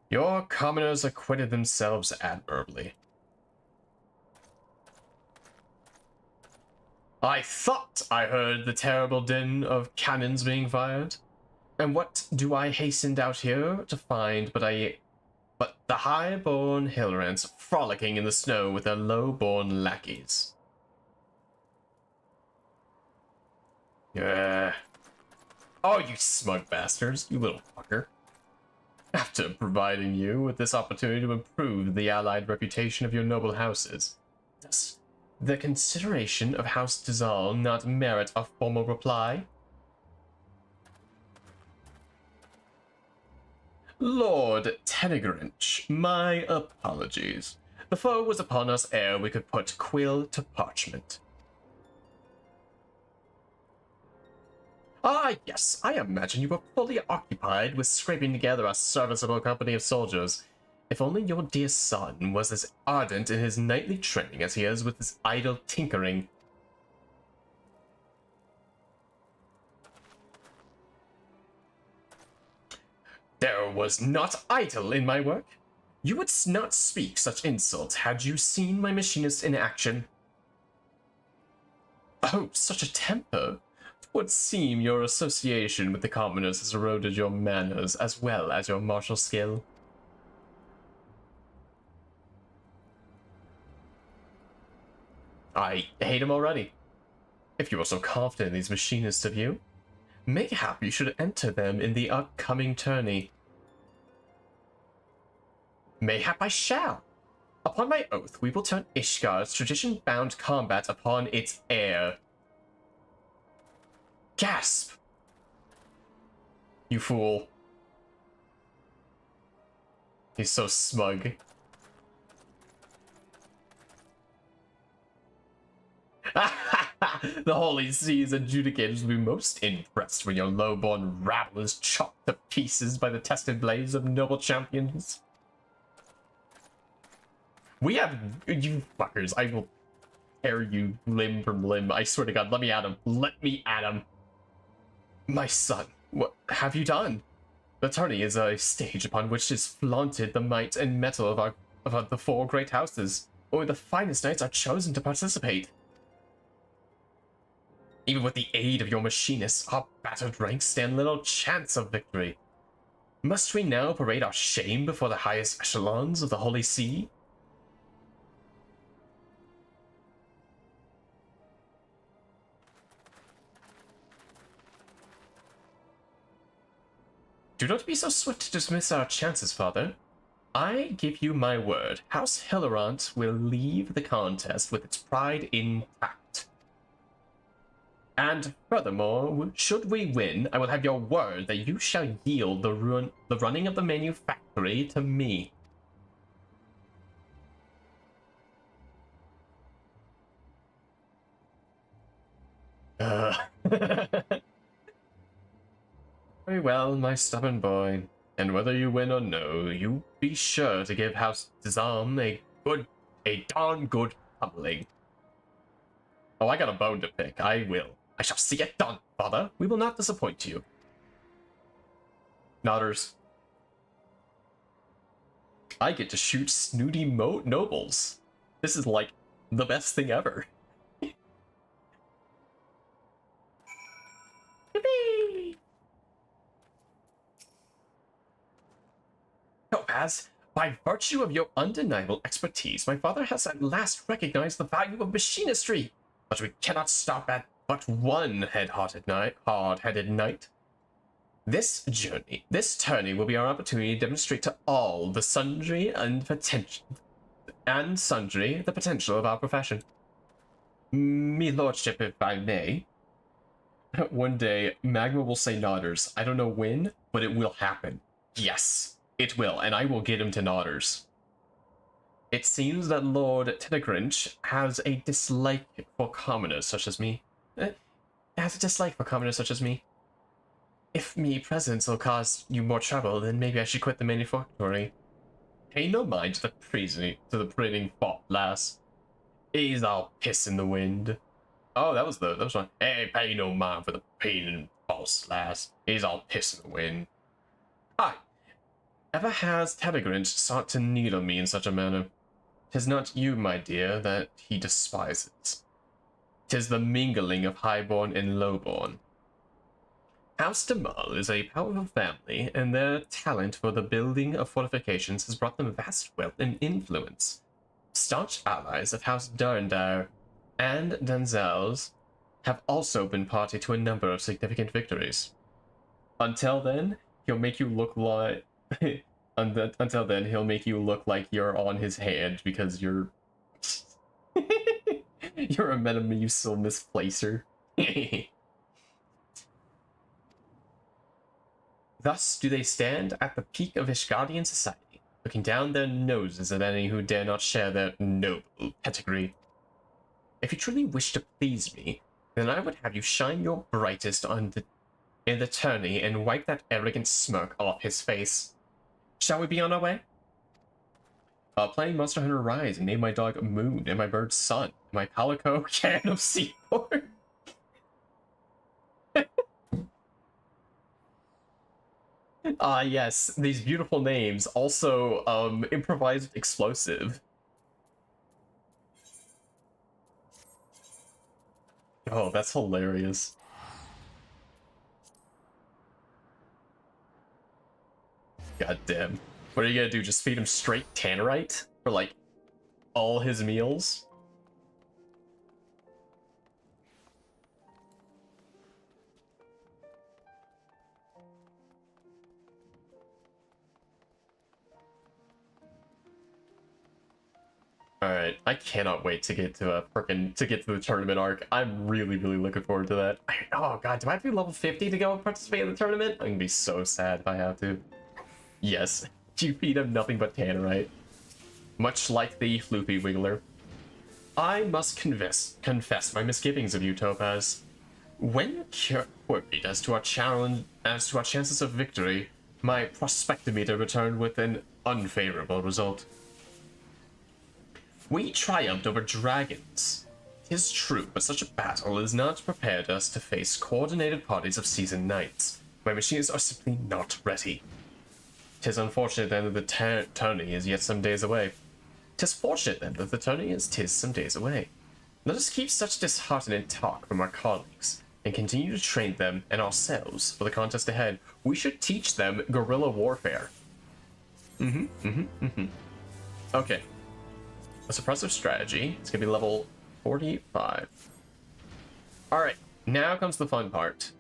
Your commoners acquitted themselves admirably. I thought I heard the terrible din of cannons being fired. And what do I hastened out here to find but the high-born Hillrants frolicking in the snow with their low-born lackeys? Oh, you smug bastards, you little fucker. After providing you with this opportunity to improve the allied reputation of your noble houses, does the consideration of House Dizal not merit a formal reply? Lord Tenegrinch, my apologies. The foe was upon us ere we could put quill to parchment. Ah, yes, I imagine you were fully occupied with scraping together a serviceable company of soldiers. If only your dear son was as ardent in his knightly training as he is with his idle tinkering. There was not idle in my work. You would not speak such insults had you seen my machinist in action. Oh, such a temper! It would seem your association with the commoners has eroded your manners as well as your martial skill. I hate him already. If you are so confident in these machinists of you, mayhap you should enter them in the upcoming tourney. Mayhap I shall. Upon my oath, we will turn Ishgar's tradition-bound combat upon its heir. Gasp! You fool. He's so smug. The Holy Sea's adjudicators will be most impressed when your low-born rabble is chopped to pieces by the tested blades of noble champions. We have... You fuckers, I will tear you limb from limb. I swear to God, let me at him. Let me at him. My son, what have you done? The tourney is a stage upon which is flaunted the might and mettle of the four great houses. Only the finest knights are chosen to participate. Even with the aid of your machinists, our battered ranks stand little chance of victory. Must we now parade our shame before the highest echelons of the Holy See? Do not be so swift to dismiss our chances, father. I give you my word, House Hillerant will leave the contest with its pride intact. And furthermore, should we win, I will have your word that you shall yield the running of the manufactory to me. Very well, my stubborn boy. And whether you win or no, you be sure to give House Dizam a darn good pummeling. Oh, I got a bone to pick. I will. I shall see it done, father. We will not disappoint you. Nodders. I get to shoot snooty nobles. This is like the best thing ever. Yippee! Topaz, by virtue of your undeniable expertise, my father has at last recognized the value of machinistry. But we cannot stop at but one hard-headed knight. This tourney will be our opportunity to demonstrate to all the sundry the potential of our profession. Me lordship, if I may. One day, Magma will say Nodders. I don't know when, but it will happen. Yes, it will, and I will get him to Nodders. It seems that Lord Tedegrinch has a dislike for commoners such as me. Has a dislike for commoners such as me. If me presence will cause you more trouble, then maybe I should quit the manufactory. Pay no mind to the prating fop, lass. He's all piss in the wind. Oh, that was one. Hey, pay no mind for the prating false lass. He's all piss in the wind. Aye. Ever has Tedegrinch sought to needle me in such a manner? 'Tis not you, my dear, that he despises. 'Tis the mingling of highborn and lowborn. House de Mull is a powerful family, and their talent for the building of fortifications has brought them vast wealth and influence. Staunch allies of House Durndar and Danzels have also been party to a number of significant victories. Until then, he'll make you look like... Until then, he'll make you look like you're on his hand because you're... you're a metamucil misplacer. Thus do they stand at the peak of Ishgardian society, looking down their noses at any who dare not share their noble pedigree. If you truly wish to please me, then I would have you shine your brightest in the tourney and wipe that arrogant smirk off his face. Shall we be on our way? Playing Monster Hunter Rise and name my dog Moon and my bird Sun, and my calico can of Seaboard. Yes, these beautiful names. Also, improvised explosive. Oh, that's hilarious. God damn. What are you gonna do? Just feed him straight tannerite for like all his meals? Alright, I cannot wait to get to the tournament arc. I'm really looking forward to that. Oh god, do I have to be level 50 to go participate in the tournament? I'm gonna be so sad if I have to. Yes, you feed him nothing but tannerite. Much like the Floopy Wiggler. I must confess my misgivings of you, Topaz. When worried as to our chances of victory, my prospectometer returned with an unfavorable result. We triumphed over dragons. 'Tis true, but such a battle has not prepared us to face coordinated parties of seasoned knights. My machines are simply not ready. 'Tis unfortunate then that the tourney is yet some days away. 'Tis fortunate then that the tourney is some days away. Let us keep such disheartening talk from our colleagues, and continue to train them and ourselves for the contest ahead. We should teach them guerrilla warfare. Okay. A suppressive strategy. It's gonna be level 45. Alright, now comes the fun part.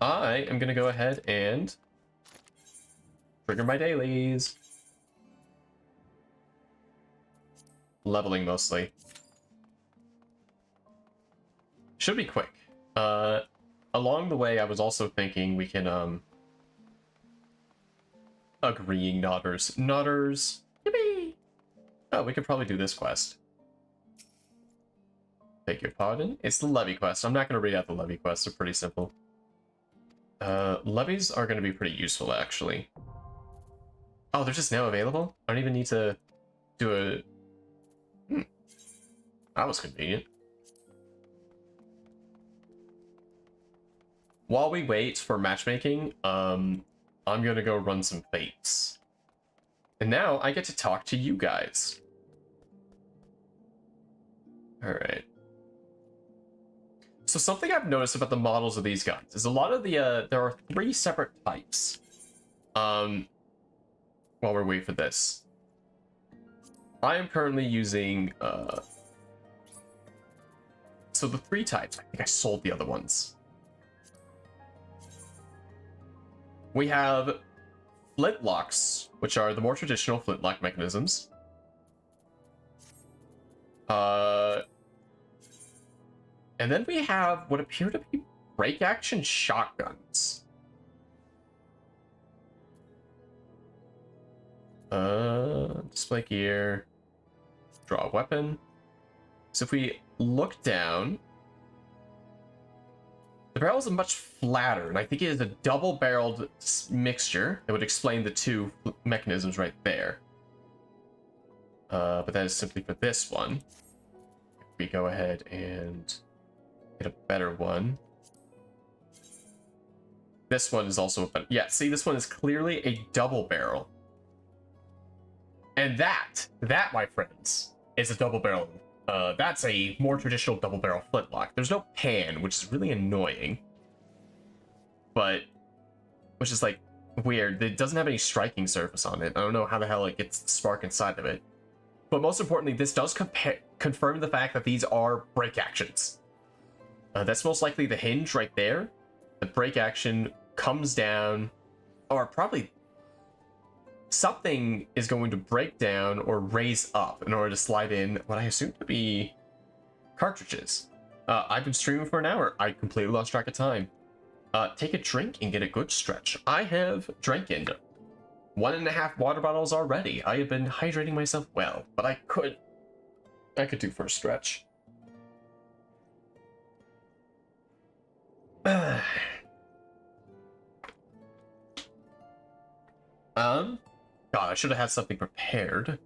I am gonna go ahead and trigger my dailies. Leveling mostly. Should be quick. Along the way, I was also thinking we can, agreeing Nodders. Nodders! Yippee! Oh, we could probably do this quest. Beg your pardon? It's the levy quest. I'm not going to read out the levy quests. They're pretty simple. Levies are going to be pretty useful, actually. Oh, they're just now available? I don't even need to do a... That was convenient. While we wait for matchmaking, I'm going to go run some fates. And now I get to talk to you guys. Alright. So something I've noticed about the models of these guns is a lot of the, there are 3 separate types. While we're waiting for this. I am currently using, so the 3 types, I think I sold the other ones. We have flintlocks, which are the more traditional flintlock mechanisms. And then we have what appear to be break action shotguns. Display gear. Draw a weapon. So if we look down, the barrel is much flatter, and I think it is a double-barreled mixture that would explain the two mechanisms right there. But that is simply for this one. If we go ahead and get a better one. This one is also a better... Yeah, see, this one is clearly a double barrel. And that, my friends, is a double barrel. That's a more traditional double barrel flintlock. There's no pan, which is really annoying. But, which is like weird. It doesn't have any striking surface on it. I don't know how the hell it gets the spark inside of it. But most importantly, this does confirm the fact that these are break actions. That's most likely the hinge right there. The break action comes down, or probably something is going to break down or raise up in order to slide in what I assume to be cartridges. I've been streaming for an hour. I completely lost track of time. Take a drink and get a good stretch. I have drinking 1.5 water bottles already. I have been hydrating myself well, but I could do for a stretch. God, I should have had something prepared.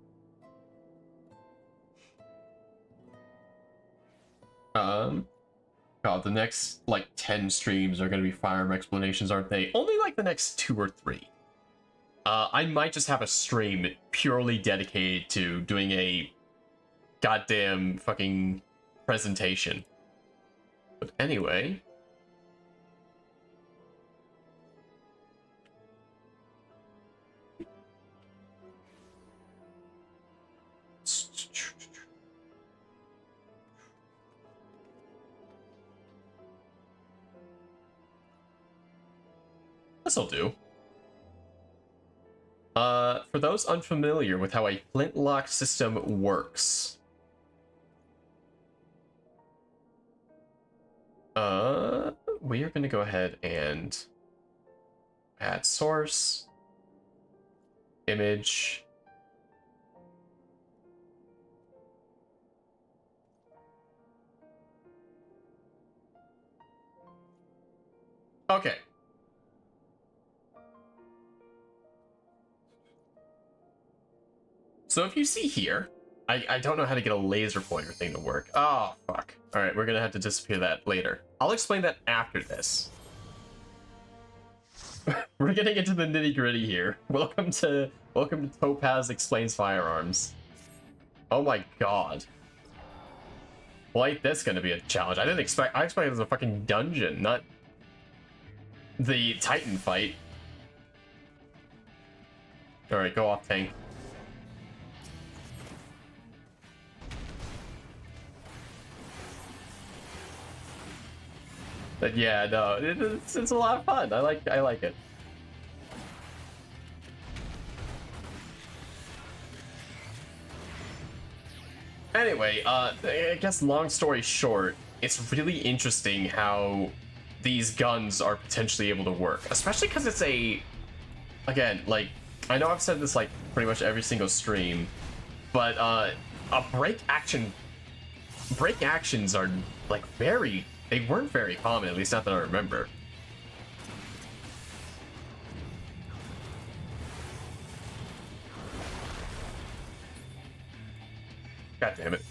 God, the next, like, 10 streams are gonna be firearm explanations, aren't they? Only, like, the next 2 or 3. I might just have a stream purely dedicated to doing a goddamn fucking presentation. But anyway... This'll do. For those unfamiliar with how a flintlock system works, we are going to go ahead and add source, image, okay. So if you see here, I don't know how to get a laser pointer thing to work. Oh, fuck. All right, we're going to have to disappear that later. I'll explain that after this. We're getting into the nitty gritty here. Welcome to Topaz Explains Firearms. Oh my god. Well, ain't this going to be a challenge? I expected it was a fucking dungeon, not the Titan fight. All right, go off, tank. But yeah, no, it's a lot of fun. I like it. Anyway, I guess long story short, it's really interesting how these guns are potentially able to work, especially because it's again, like, I know I've said this like pretty much every single stream, but a break actions are like they weren't very common, at least not that I remember. God damn it.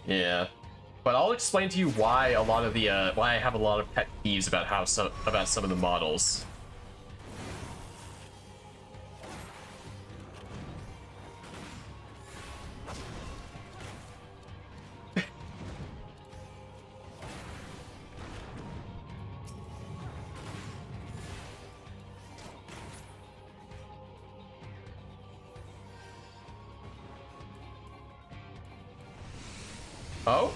Yeah. But I'll explain to you why a lot of the why I have a lot of pet peeves about some of the models. Oh?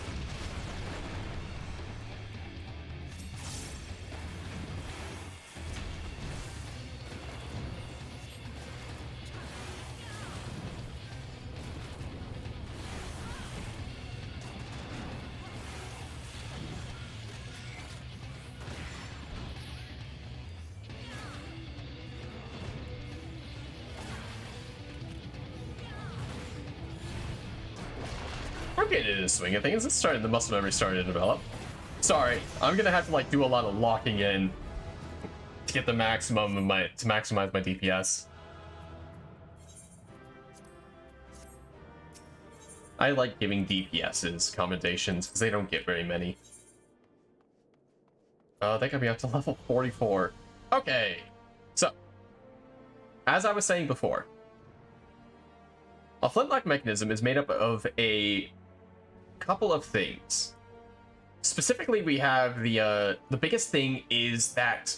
getting into the swing of things. It's starting, the muscle memory starting to develop. Sorry, I'm gonna have to like do a lot of locking in to get the maximum of my, to maximize my DPS. I like giving DPS's commendations because they don't get very many. They got me up to level 44. Okay, so as I was saying before, a flintlock mechanism is made up of a couple of things. Specifically, we have the biggest thing is that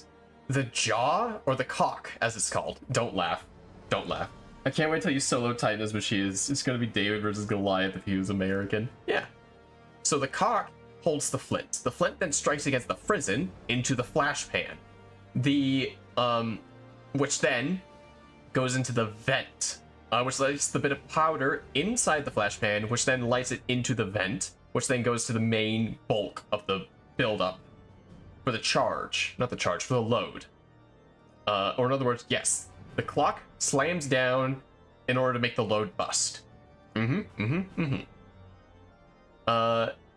the jaw, or the cock, as it's called. Don't laugh. Don't laugh. I can't wait till you solo Titan as Machinist. It's gonna be David versus Goliath if he was American. Yeah. So the cock holds the flint. The flint then strikes against the frizzen into the flash pan. The, which then goes into the vent, which lights the bit of powder inside the flash pan, which then lights it into the vent, which then goes to the main bulk of the buildup for the charge. Not the charge, for the load. Or in other words, yes, the clock slams down in order to make the load bust.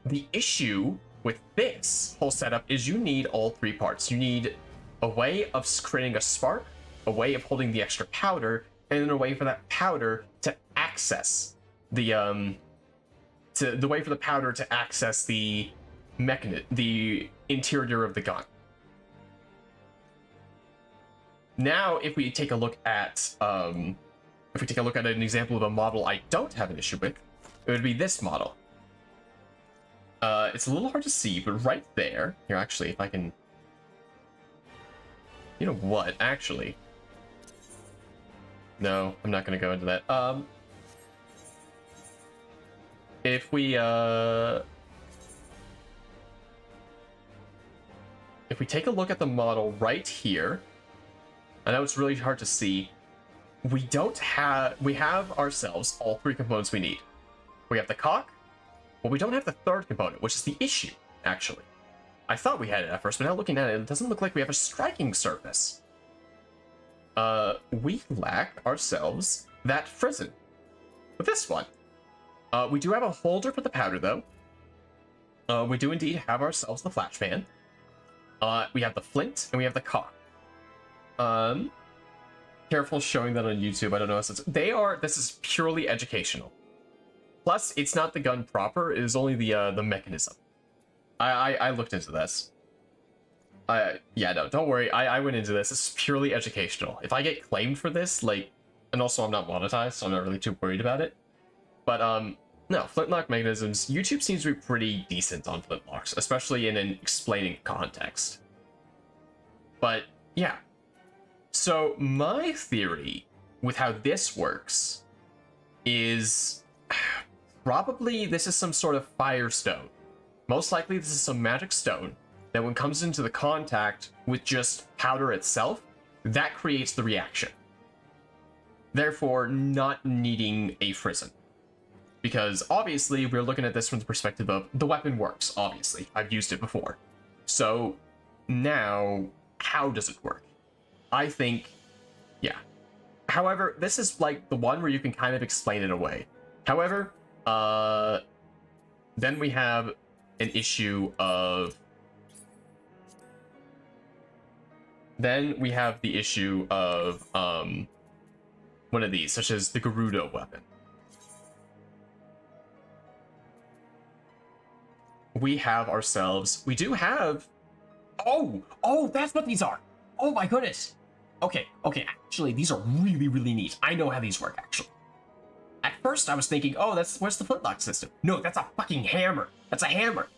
The issue with this whole setup is you need all three parts. You need a way of creating a spark, a way of holding the extra powder, and then a way for that powder to access the way for the powder to access the the interior of the gun. Now, if we take a look at an example of a model I don't have an issue with, it would be this model. It's a little hard to see, but right there, here, actually, if I can, you know what, actually, no, I'm not going to go into that. If we take a look at the model right here, I know it's really hard to see, we have ourselves all three components we need. We have the cock, but we don't have the third component, which is the issue, actually. I thought we had it at first, but now looking at it, it doesn't look like we have a striking surface. We lack ourselves that frizzen with this one. We do have a holder for the powder, though. We do indeed have ourselves the flash pan. We have the flint, and we have the cock. Careful showing that on YouTube. I don't know. This is purely educational. Plus, it's not the gun proper. It is only the mechanism. I looked into this. Yeah, no, don't worry. I went into this. This is purely educational. If I get claimed for this, like, and also I'm not monetized, so I'm not really too worried about it. But, no, flintlock mechanisms, YouTube seems to be pretty decent on flintlocks, especially in an explaining context. But, yeah. So, my theory with how this works is probably this is some sort of firestone. Most likely this is some magic stone that when it comes into the contact with just powder itself, that creates the reaction. Therefore, not needing a frizzen. Because obviously we're looking at this from the perspective of the weapon works, obviously. I've used it before. So now, how does it work? I think, yeah. However, this is like the one where you can kind of explain it away. However, then we have an issue of... Then we have the issue of one of these, such as the Gerudo weapon. We do have... Oh, that's what these are. Oh my goodness. Okay, actually, these are really, really neat. I know how these work, actually. At first, I was thinking, oh, where's the flintlock system? No, that's a fucking hammer. That's a hammer.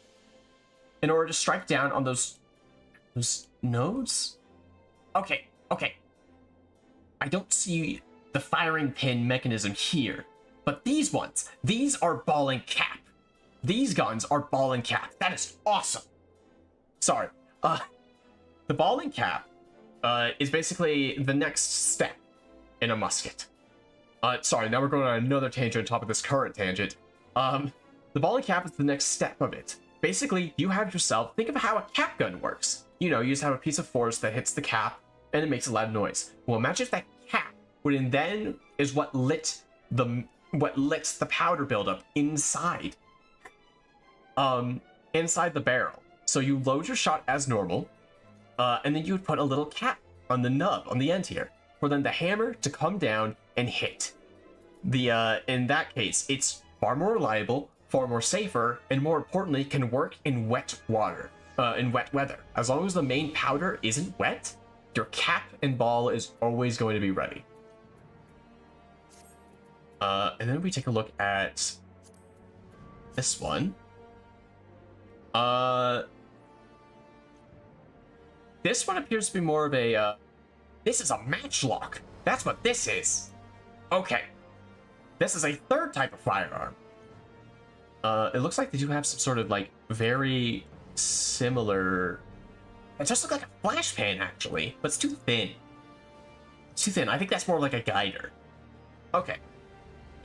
In order to strike down on those nodes? Okay. I don't see the firing pin mechanism here, but these ones, these are ball and cap. These guns are ball and cap. That is awesome. Sorry. The ball and cap is basically the next step in a musket. Sorry, now we're going on another tangent on top of this current tangent. The ball and cap is the next step of it. Basically, you have yourself, think of how a cap gun works. You know, you just have a piece of force that hits the cap, and it makes a loud noise. Well, imagine if that cap would then is what lets the powder buildup inside. inside the barrel. So you load your shot as normal, and then you would put a little cap on the nub on the end here for then the hammer to come down and hit. In that case, it's far more reliable, far more safer, and more importantly, can work in wet water, in wet weather. As long as the main powder isn't wet, your cap and ball is always going to be ready. And then we take a look at this one. This one appears to be more of a, this is a matchlock. That's what this is. Okay. This is a third type of firearm. It looks like they do have some sort of, like, very similar... It just looks like a flash pan, actually, but it's too thin. It's too thin. I think that's more like a guider. Okay.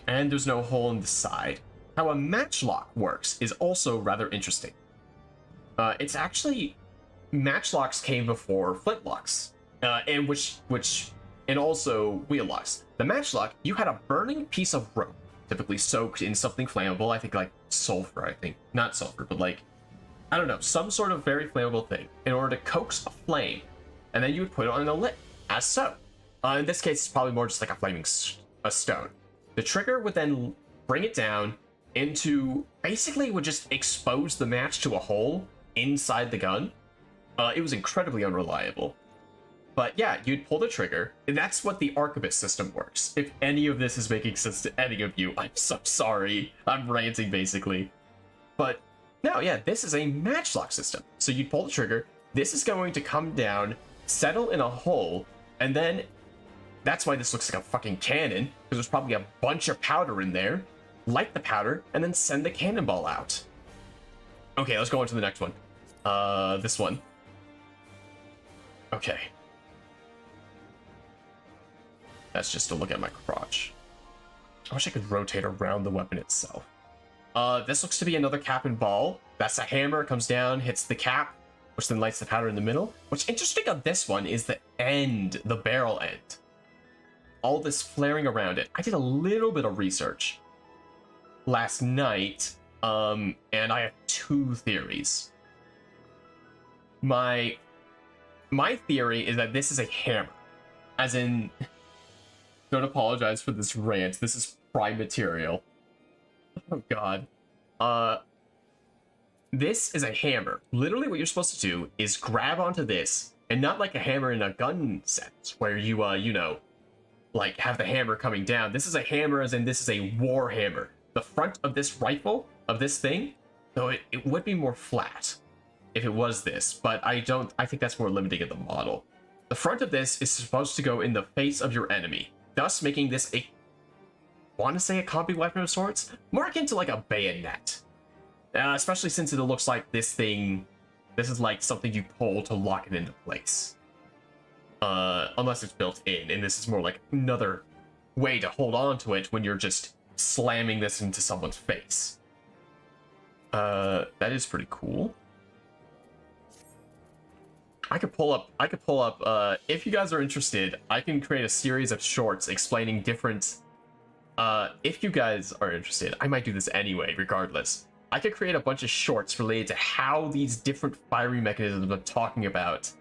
And there's no hole in the side. How a matchlock works is also rather interesting. It's actually... Matchlocks came before flintlocks, and and also wheel locks. The matchlock, you had a burning piece of rope, typically soaked in something flammable. I think like sulfur. I think not sulfur, but like I don't know, some sort of very flammable thing, in order to coax a flame, and then you would put it on a lid, as so. In this case, it's probably more just like a flaming stone. The trigger would then bring it down into basically would just expose the match to a hole inside the gun. It was incredibly unreliable. But yeah, you'd pull the trigger, and that's what the arquebus system works. If any of this is making sense to any of you, I'm so sorry. I'm ranting, basically. But no, yeah, this is a matchlock system. So you'd pull the trigger, this is going to come down, settle in a hole, and then that's why this looks like a fucking cannon, because there's probably a bunch of powder in there. Light the powder, and then send the cannonball out. Okay, let's go on to the next one. This one. Okay. That's just to look at my crotch. I wish I could rotate around the weapon itself. This looks to be another cap and ball. That's a hammer, comes down, hits the cap, which then lights the powder in the middle. What's interesting of this one is the end, the barrel end. All this flaring around it. I did a little bit of research last night, and I have two theories. My theory is that this is a hammer. As in, don't apologize for this rant. This is prime material. Oh god. This is a hammer. Literally what you're supposed to do is grab onto this, and not like a hammer in a gun sense, where you, you know, like have the hammer coming down. This is a hammer as in this is a war hammer. The front of this rifle, of this thing, though it would be more flat if it was this, but I think that's more limiting of the model. The front of this is supposed to go in the face of your enemy, thus making this a, want to say a combi weapon of sorts? More akin to like a bayonet. Especially since it looks like this is like something you pull to lock it into place. Unless it's built in, and this is more like another way to hold on to it when you're just slamming this into someone's face. That is pretty cool. I could pull up, if you guys are interested, I can create a series of shorts explaining different, if you guys are interested, I might do this anyway, regardless. I could create a bunch of shorts related to how these different firing mechanisms I'm talking about,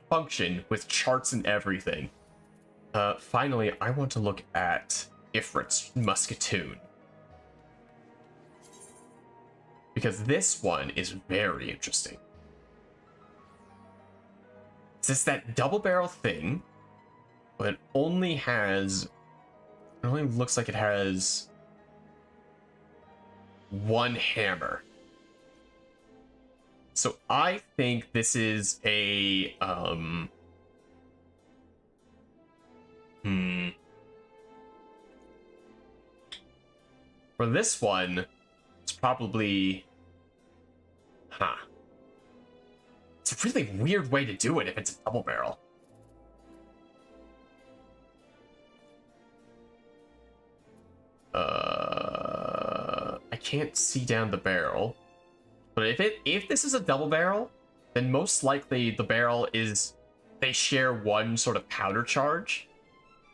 function with charts and everything. Finally, I want to look at Ifrit's musketoon. Because this one is very interesting. It's just that double barrel thing, but it only looks like it has one hammer. So I think this is a, for this one, it's probably, It's a really weird way to do it if it's a double barrel. I can't see down the barrel. But if this is a double barrel, then most likely the barrel is, they share one sort of powder charge,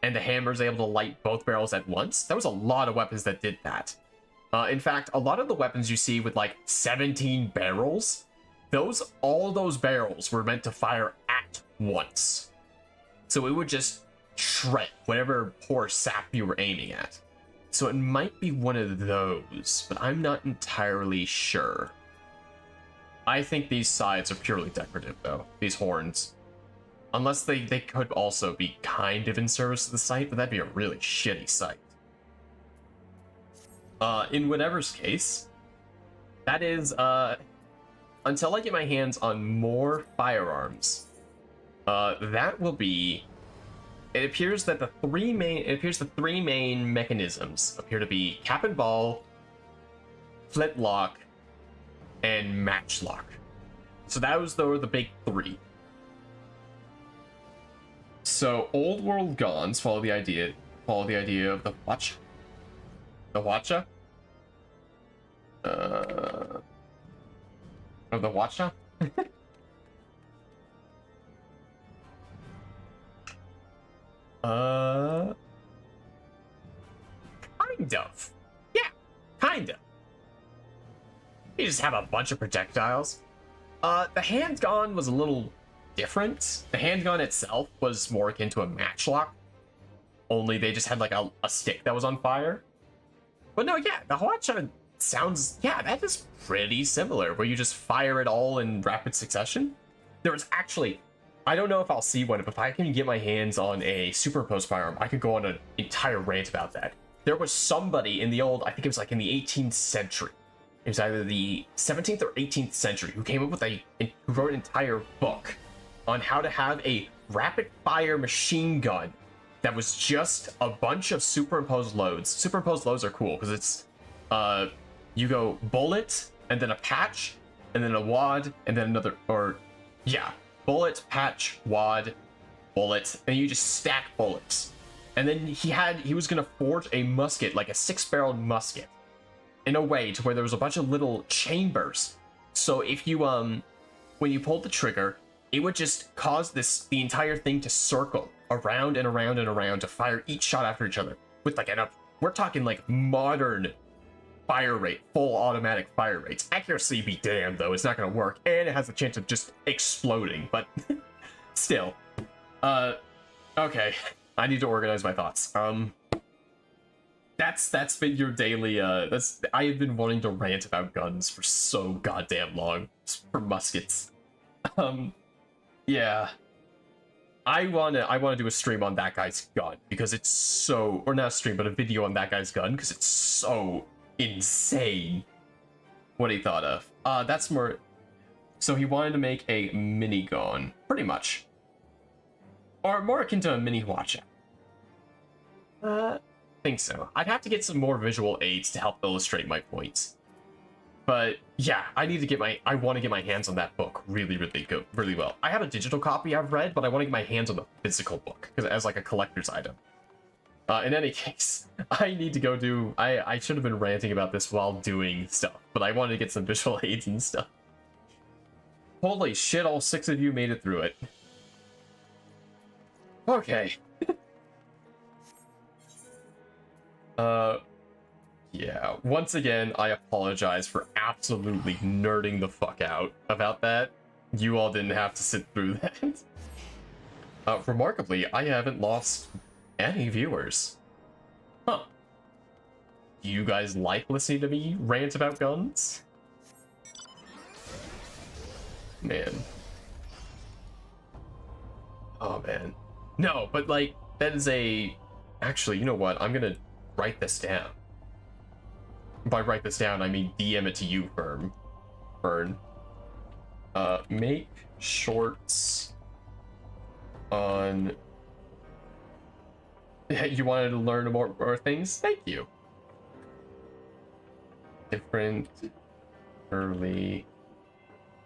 and the hammer is able to light both barrels at once. There was a lot of weapons that did that. In fact, a lot of the weapons you see with like 17 barrels, all those barrels were meant to fire at once. So it would just shred whatever poor sap you were aiming at. So it might be one of those, but I'm not entirely sure. I think these sides are purely decorative, though. These horns. Unless they could also be kind of in service to the site, but that'd be a really shitty site. In whatever's case, that is, until I get my hands on more firearms, that will be... It appears that the three main mechanisms appear to be cap and ball, flintlock, and matchlock. So those were the big three. So old world guns follow the idea of the watch. The watcha? Of the watcha? Kind of. Yeah, kind of. You just have a bunch of projectiles. The handgun was a little different. The handgun itself was more akin to a matchlock. Only they just had like a stick that was on fire. But no, yeah, the Hwacha sounds, yeah, that is pretty similar, where you just fire it all in rapid succession. There was actually, I don't know if I'll see one, but if I can get my hands on a superimposed firearm, I could go on an entire rant about that. There was somebody in the old, I think it was like in the 18th century. It was either the 17th or 18th century who came up with who wrote an entire book on how to have a rapid fire machine gun that was just a bunch of superimposed loads. Superimposed loads are cool because it's, you go bullet and then a patch and then a wad and then another, or yeah, bullet, patch, wad, bullet, and you just stack bullets. And then he was gonna forge a musket, like a 6-barreled musket, in a way to where there was a bunch of little chambers. So if you when you pulled the trigger, it would just cause the entire thing to circle around and around and around to fire each shot after each other with like we're talking like modern fire rate, full automatic fire rates. Accuracy be damned though, it's not gonna work, and it has a chance of just exploding, but still. Okay, I need to organize my thoughts. That's been your daily, I have been wanting to rant about guns for so goddamn long, for muskets. Yeah. I wanna do a stream on that guy's gun, because it's so, or not a stream, but a video on that guy's gun, because it's so insane what he thought of. That's more, so he wanted to make a minigun, pretty much. Or more akin to a mini Hwacha. Think so. I'd have to get some more visual aids to help illustrate my points. But yeah, I want to get my hands on that book really well. I have a digital copy I've read, but I want to get my hands on the physical book because as like a collector's item. In any case, I need to go do, I should have been ranting about this while doing stuff, but I wanted to get some visual aids and stuff. Holy shit, all 6 of you made it through it. Okay. Yeah, once again, I apologize for absolutely nerding the fuck out about that. You all didn't have to sit through that. Remarkably, I haven't lost any viewers. Huh. Do you guys like listening to me rant about guns? Man. Oh, man. No, but like, that is a... Actually, you know what? I'm gonna write this down. By write this down, I mean DM it to you, Fern. Make shorts on... You wanted to learn more things? Thank you. Different early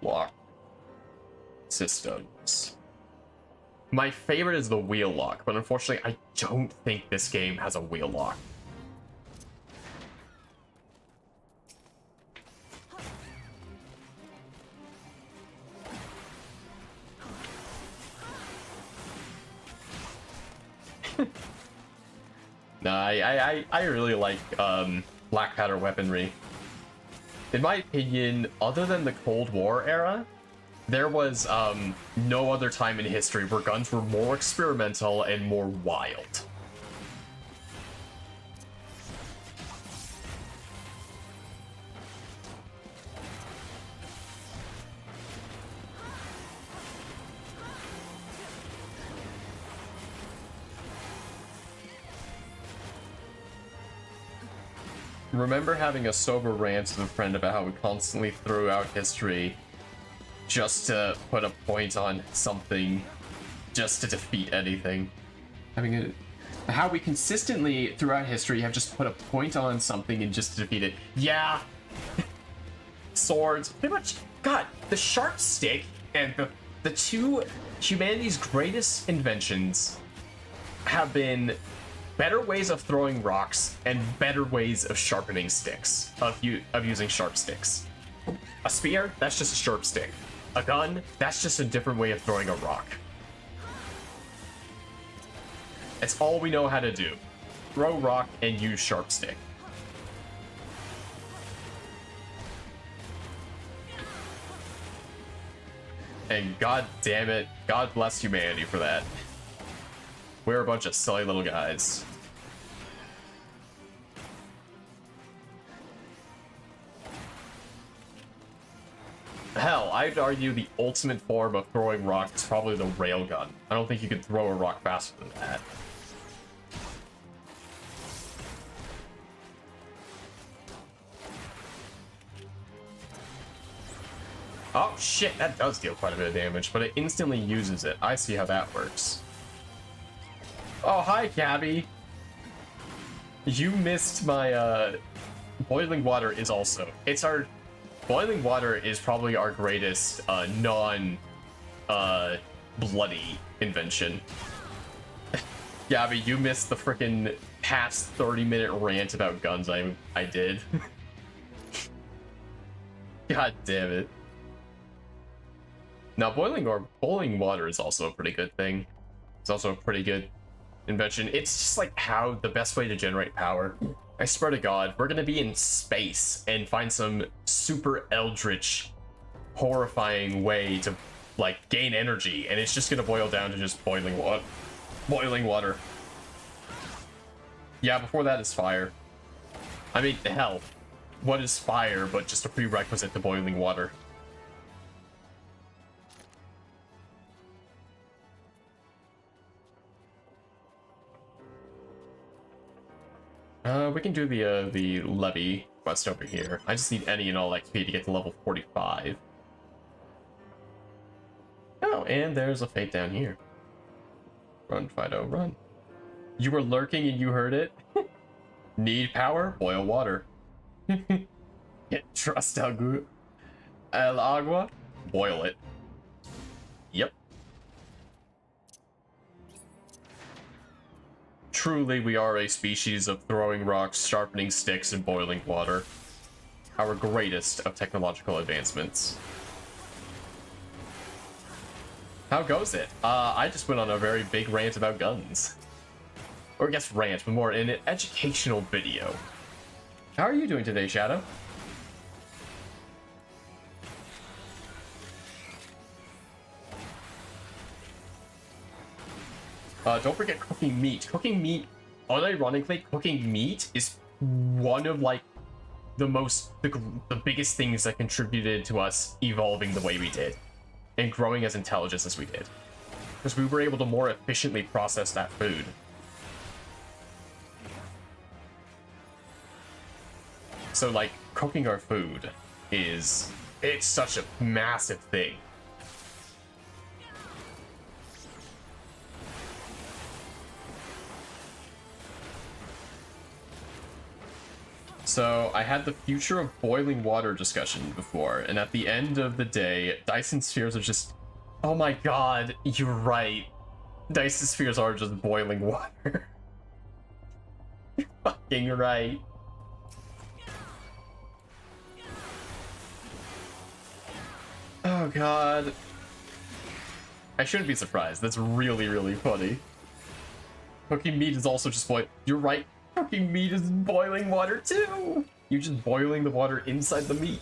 lock systems. My favorite is the wheel lock, but unfortunately I don't think this game has a wheel lock. No, I really like black powder weaponry. In my opinion, other than the Cold War era, there was no other time in history where guns were more experimental and more wild. Remember having a sober rant with a friend about how we constantly threw out history just to put a point on something, just to defeat anything. How we consistently throughout history have just put a point on something and just to defeat it. Yeah. Swords. Pretty much. God, the sharp stick and the two humanity's greatest inventions have been better ways of throwing rocks and better ways of sharpening sticks, of using sharp sticks. A spear, that's just a sharp stick. A gun, that's just a different way of throwing a rock. It's all we know how to do. Throw rock and use sharp stick. And god damn it, God bless humanity for that. We're a bunch of silly little guys. Hell, I'd argue the ultimate form of throwing rocks is probably the railgun. I don't think you could throw a rock faster than that. Oh shit, that does deal quite a bit of damage, but it instantly uses it. I see how that works. Oh, hi, Gabby. You missed my, boiling water is also... Boiling water is probably our greatest, bloody invention. Gabby, you missed the frickin' past 30-minute rant about guns I did. God damn it. Now, boiling water is also a pretty good thing. It's also a pretty good invention. It's just like how the best way to generate power. I swear to God, we're gonna be in space and find some super eldritch, horrifying way to like gain energy, and it's just gonna boil down to just boiling water. Yeah, before that is fire. I mean, hell, what is fire but just a prerequisite to boiling water? We can do the levy quest over here. I just need any and all XP to get to level 45. Oh, and there's a fate down here. Run, Fido, run. You were lurking and you heard it? Need power? Boil water. Trust el agua? Boil it. Yep. Truly, we are a species of throwing rocks, sharpening sticks, and boiling water. Our greatest of technological advancements. How goes it? I just went on a very big rant about guns. Or I guess rant, but more in an educational video. How are you doing today, Shadow? Don't forget cooking meat. Cooking meat, unironically, cooking meat is one of like the biggest things that contributed to us evolving the way we did and growing as intelligent as we did, because we were able to more efficiently process that food. So like cooking our food it's such a massive thing. So I had the future of boiling water discussion before, and at the end of the day, Dyson spheres are just, oh my god, you're right. Dyson spheres are just boiling water. You're fucking right. Oh god. I shouldn't be surprised. That's really, really funny. Cooking meat is also just boiled. You're right. Fucking meat is boiling water too! You're just boiling the water inside the meat.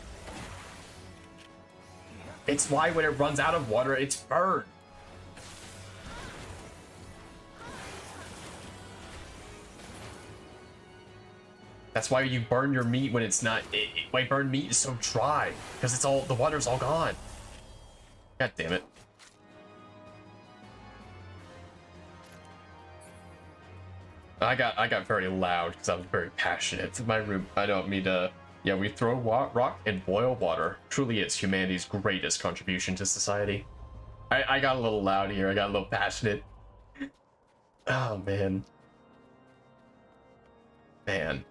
It's why when it runs out of water, it's burned. That's why you burn your meat when it's not. Why burn meat is so dry, because it's all the water's all gone. God damn it. I got very loud because I was very passionate. My room, I don't mean to. Yeah, we throw rock and boil water. Truly is humanity's greatest contribution to society. I got a little loud here. I got a little passionate. Oh, man. Man.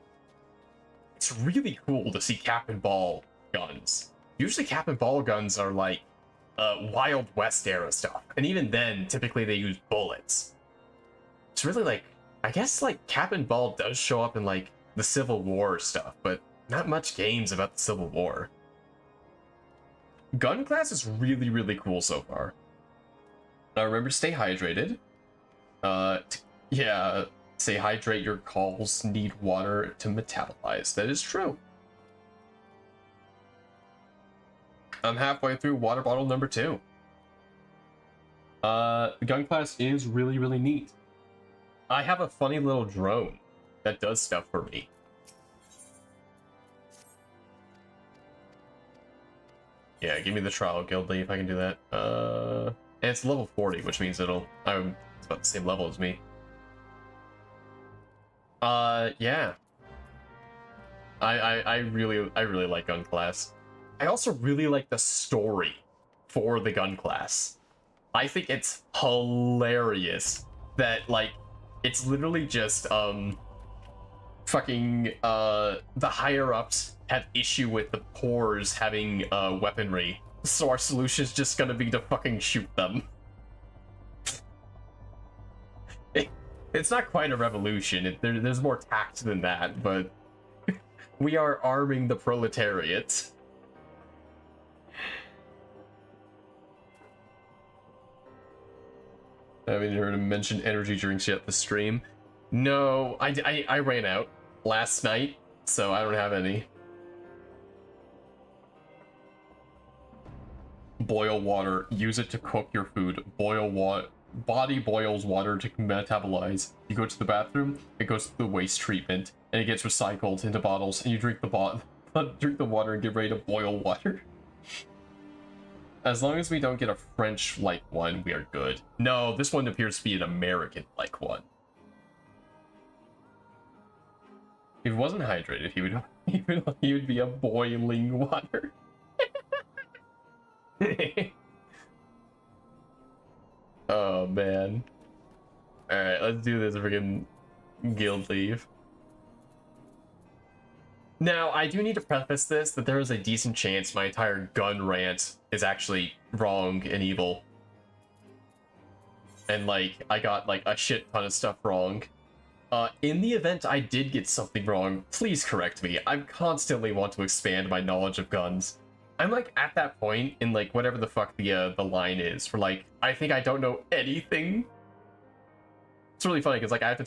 It's really cool to see cap and ball guns. Usually cap and ball guns are like Wild West era stuff. And even then, typically they use bullets. It's really like, I guess like cap and ball does show up in like the Civil War stuff, but not much games about the Civil War. Gun class is really, really cool so far. Remember to stay hydrated. Yeah, say hydrate, your calls need water to metabolize. That is true. I'm halfway through water bottle number 2. The gun class is really, really neat. I have a funny little drone that does stuff for me. Yeah, give me the trial guild lead if I can do that. And it's level 40, which means it's about the same level as me. Yeah. I really like gun class. I also really like the story for the gun class. I think it's hilarious that like it's literally just fucking the higher ups have issue with the poors having weaponry, so our solution is just gonna be to fucking shoot them. It's not quite a revolution. There's more tact than that, but we are arming the proletariat. I haven't heard him mention energy drinks yet this stream. No, I ran out last night, so I don't have any. Boil water. Use it to cook your food. Boil water. Body boils water to metabolize. You go to the bathroom, it goes through the waste treatment, and it gets recycled into bottles, and you drink the drink the water and get ready to boil water. As long as we don't get a French-like one, we are good. No, this one appears to be an American-like one. If he wasn't hydrated, he would be a boiling water. Oh, man. Alright, let's do this freaking guild leave. Now, I do need to preface this that there is a decent chance my entire gun rant is actually wrong and evil. And, like, I got, like, a shit ton of stuff wrong. In the event I did get something wrong, please correct me. I constantly want to expand my knowledge of guns. I'm like at that point in like whatever the fuck the line is for like I think I don't know anything. It's really funny because like I have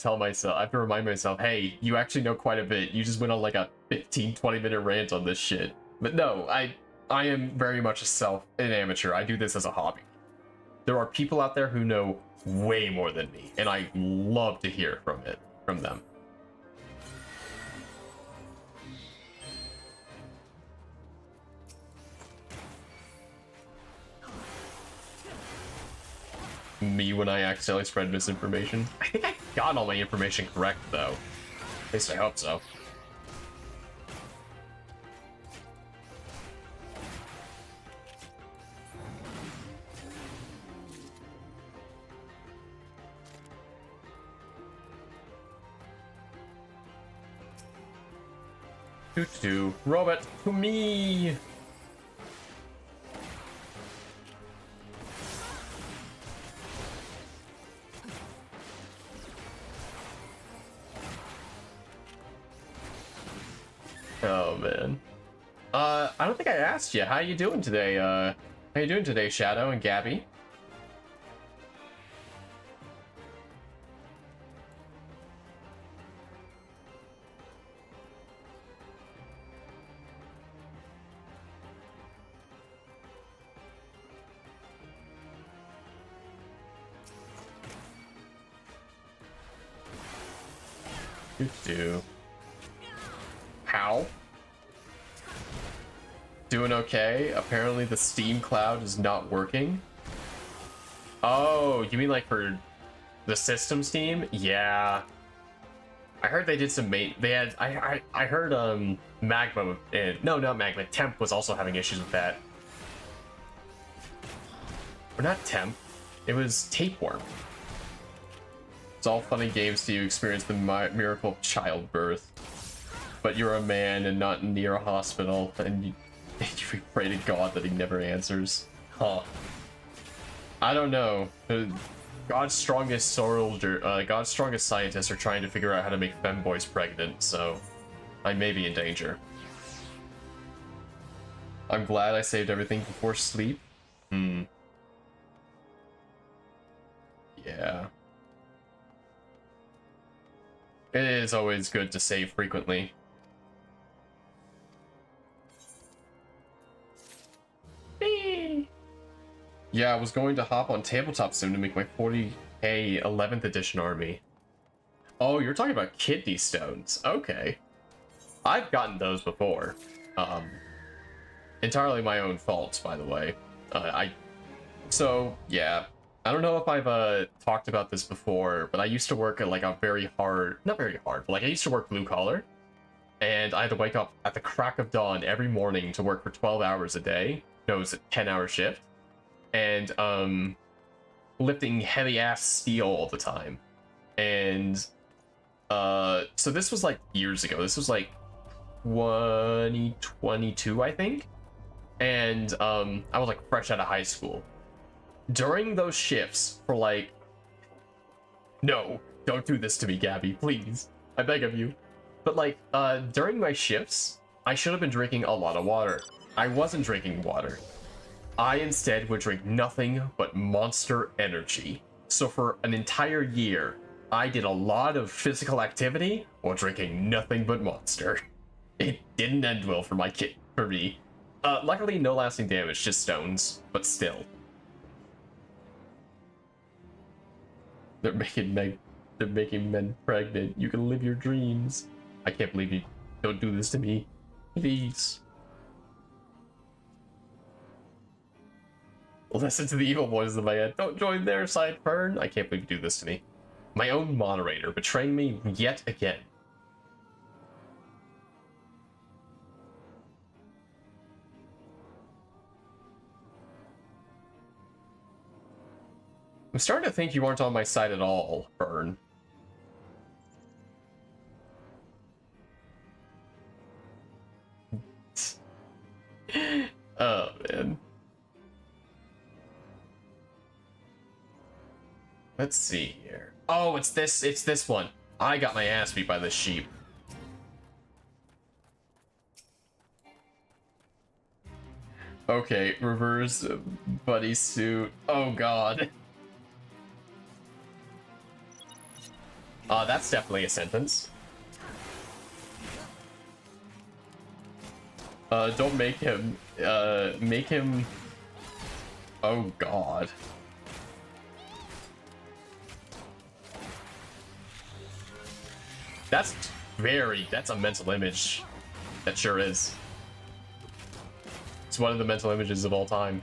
to remind myself, hey, you actually know quite a bit. You just went on like a 15-20 minute rant on this shit. But no, I am very much an amateur. I do this as a hobby. There are people out there who know way more than me, and I love to hear from them. Me when I accidentally spread misinformation. I think I got all my information correct, though. At least I hope so. Toot robot to me. Oh man. I don't think I asked you. How you doing today? How you doing today, Shadow and Gabby? Do. How? Doing okay. Apparently the Steam cloud is not working. Oh, you mean like for the system Steam? Yeah. I heard they did some they had I heard Magma no, not Magma, Temp was also having issues with that. Or not Temp. It was Tapeworm. It's all funny games till you experience the miracle of childbirth. But you're a man and not near a hospital, and you pray to God that he never answers. Huh. I don't know. God's strongest soldier, God's strongest scientists are trying to figure out how to make femboys pregnant, so I may be in danger. I'm glad I saved everything before sleep. Yeah. It is always good to save frequently. Yeah, I was going to hop on tabletop sim to make my 40k 11th edition army. Oh, you're talking about kidney stones. Okay. I've gotten those before. Entirely my own fault, by the way. So, yeah. I don't know if I've talked about this before, but I used to work at like a very hard, not very hard, but like I used to work blue collar. And I had to wake up at the crack of dawn every morning to work for 12 hours a day. No, it was a 10-hour shift. And lifting heavy ass steel all the time. And so this was like years ago. This was like 2022, I think. And I was like fresh out of high school. During those shifts for like, no, don't do this to me, Gabby, please. I beg of you. But like during my shifts, I should have been drinking a lot of water. I wasn't drinking water. I instead would drink nothing but Monster Energy. So for an entire year, I did a lot of physical activity while drinking nothing but Monster. It didn't end well for me. Luckily, no lasting damage, just stones, but still. They're making men pregnant. You can live your dreams. I can't believe you don't do this to me. Please. Listen to the evil voices in my head. Don't join their side, Fern. I can't believe you do this to me. My own moderator betraying me yet again. I'm starting to think you aren't on my side at all, Fern. Oh, man. Let's see here. Oh, it's this one. I got my ass beat by this sheep. Okay, reverse buddy suit. Oh god. That's definitely a sentence. Don't make him, oh god. That's a mental image. That sure is. It's one of the mental images of all time.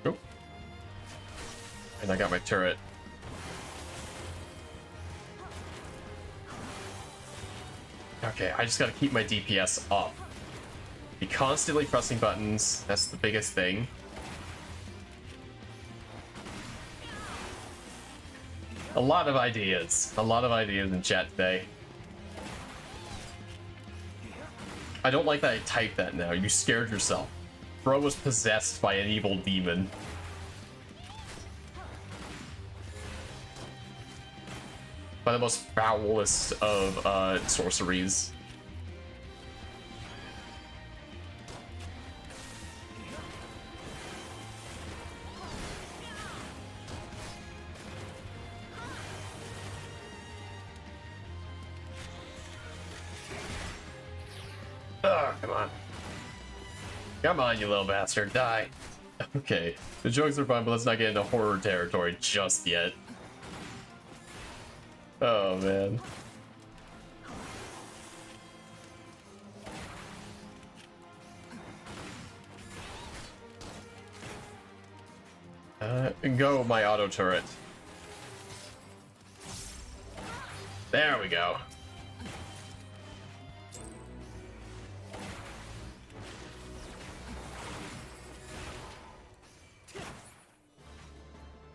Oh. And I got my turret. Okay, I just gotta keep my DPS up. Be constantly pressing buttons, that's the biggest thing. A lot of ideas in chat today. I don't like that I typed that now. You scared yourself. Bro was possessed by an evil demon. By the most foulest of sorceries. Come on, you little bastard, die. Okay, the jokes are fun, but let's not get into horror territory just yet. Oh, man. Go, my auto turret. There we go.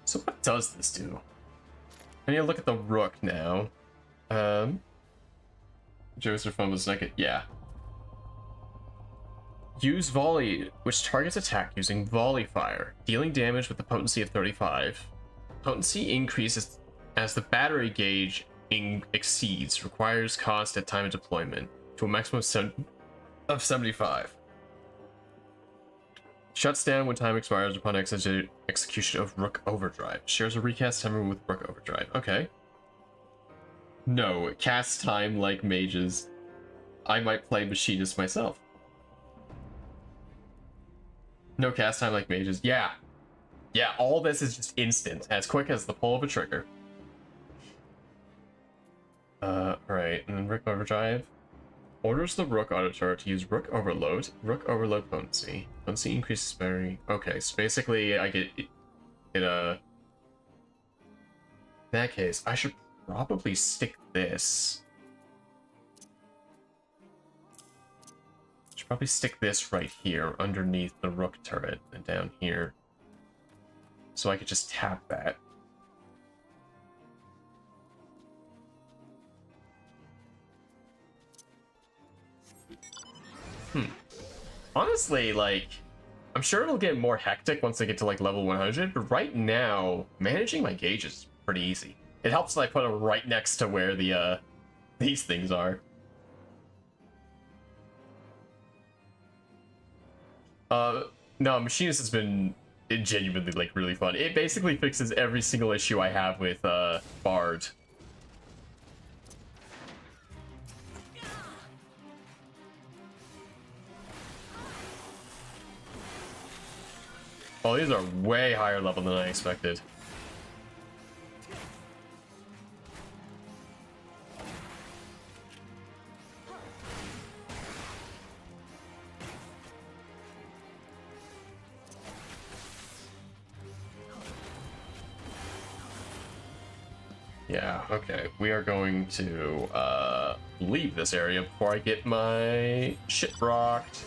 So what does this do? I need to look at the rook now. Joseph fun was naked. Yeah. Use volley, which targets attack using volley fire, dealing damage with a potency of 35. Potency increases as the battery gauge exceeds. Requires cost at time of deployment to a maximum of 75. Shuts down when time expires upon execution of Rook Overdrive. Shares a recast timer with Rook Overdrive. Okay. No, cast time like mages. I might play Machinist myself. No cast time like mages. Yeah. Yeah, all this is just instant, as quick as the pull of a trigger. Right, and then Rook Overdrive. Orders the Rook auto turret to use Rook Overload. Rook Overload potency. Potency increases battery. Okay, so basically I get it, in that case, I should probably stick this. Should probably stick this right here underneath the Rook turret and down here. So I could just tap that. Honestly, like, I'm sure it'll get more hectic once I get to like level 100, but right now, managing my gauge is pretty easy. It helps that I put them right next to where the these things are. No, Machinist has been genuinely like really fun. It basically fixes every single issue I have with Bard. Oh, these are way higher level than I expected. Yeah, okay. We are going to leave this area before I get my shit rocked.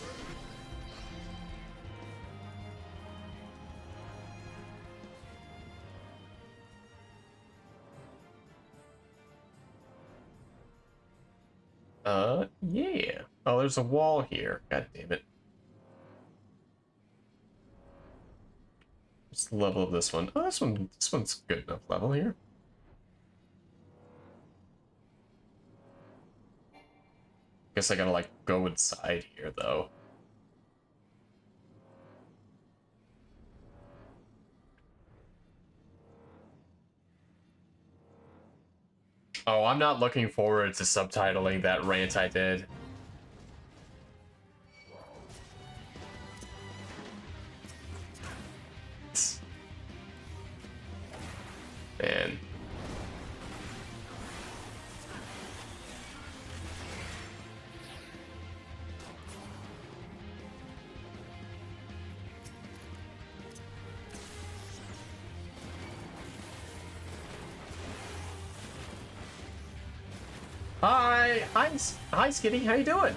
Yeah. Oh, there's a wall here. God damn it. What's the level of this one? Oh, this one's good enough level here. Guess I gotta, like, go inside here, though. Oh, I'm not looking forward to subtitling that rant I did. Man. Hi, Skitty. How you doing?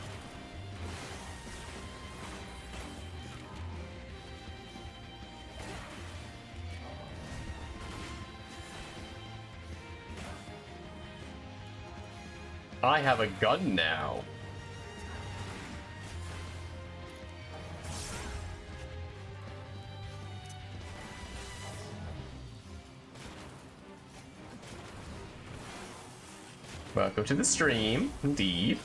I have a gun now. Welcome to the stream, indeed.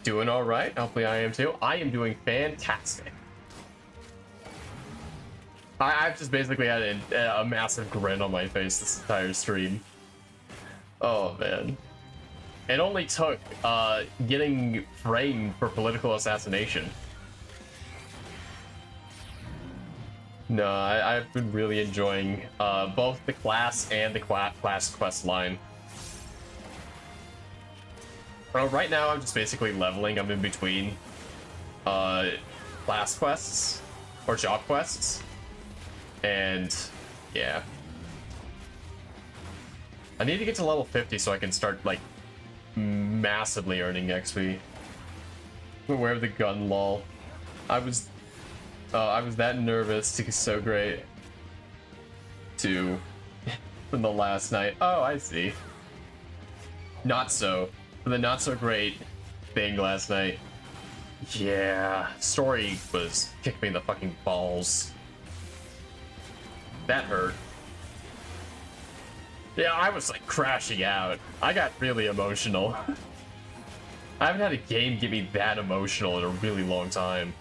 Doing all right. Hopefully I am too. I am doing fantastic. I've just basically had a massive grin on my face this entire stream. Oh, man. It only took getting framed for political assassination. No, I've been really enjoying both the class and the class quest line. Right now, I'm just basically leveling. I'm in between class quests or job quests, and yeah, I need to get to level 50 so I can start like massively earning XP. Beware of the gun, lol. I was that nervous. It's so great to from the last night. Oh, I see. Not so. For the not so great thing last night. Yeah, story was kicked me in the fucking balls. That hurt. Yeah, I was like crashing out. I got really emotional. I haven't had a game get me that emotional in a really long time.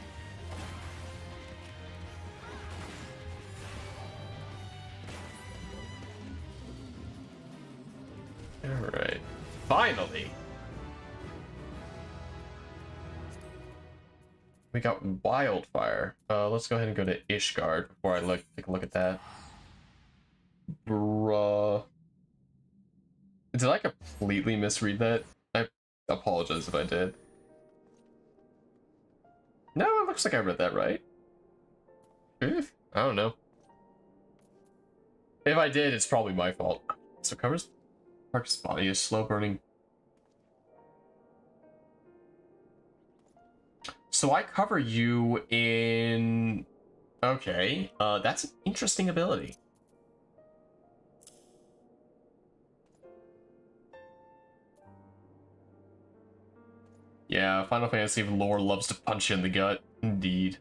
Alright. Finally! We got Wildfire. Let's go ahead and go to Ishgard before I take a look at that. Bruh. Did I completely misread that? I apologize if I did. No, it looks like I read that right. I don't know. If I did, it's probably my fault. So covers Park's body is slow burning. So I cover you in... Okay, that's an interesting ability. Yeah, Final Fantasy lore loves to punch you in the gut. Indeed.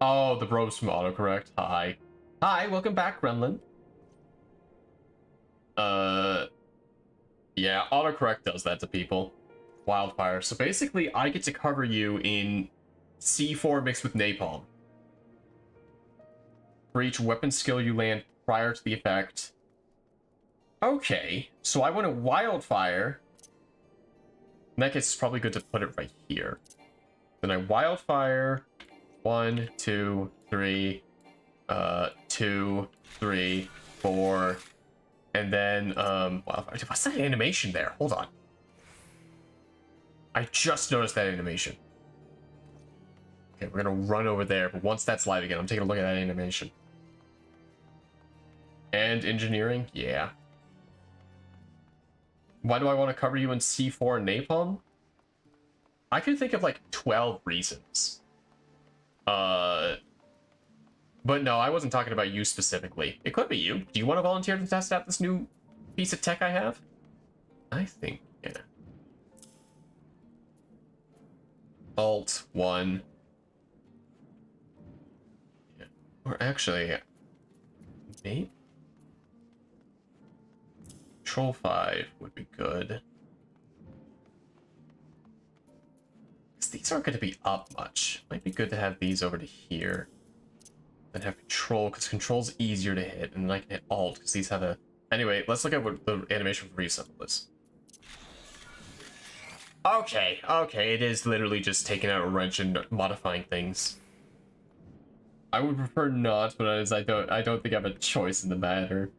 Oh, the robes from autocorrect. Hi. Hi, welcome back, Gremlin. Yeah, autocorrect does that to people. Wildfire. So basically, I get to cover you in C4 mixed with napalm. For each weapon skill you land prior to the effect. Okay, so I want a Wildfire. In that case, it's probably good to put it right here. Then I Wildfire. 1, 2, 3. 2, 3, 4. And then, Wildfire. What's that animation there? Hold on. I just noticed that animation. Okay, we're gonna run over there, but once that's live again, I'm taking a look at that animation. And engineering? Yeah. Why do I want to cover you in C4 and napalm? I could think of like 12 reasons. But no, I wasn't talking about you specifically. It could be you. Do you want to volunteer to test out this new piece of tech I have? I think, yeah. Alt 1. Yeah. Or actually, maybe Control 5 would be good. Because these aren't going to be up much. Might be good to have these over to here. Then have Control, because Control's easier to hit, and then I can hit Alt, because these have a... Anyway, let's look at what the animation for reassemble is. Okay, it is literally just taking out a wrench and modifying things. I would prefer not, but as I don't think I have a choice in the matter,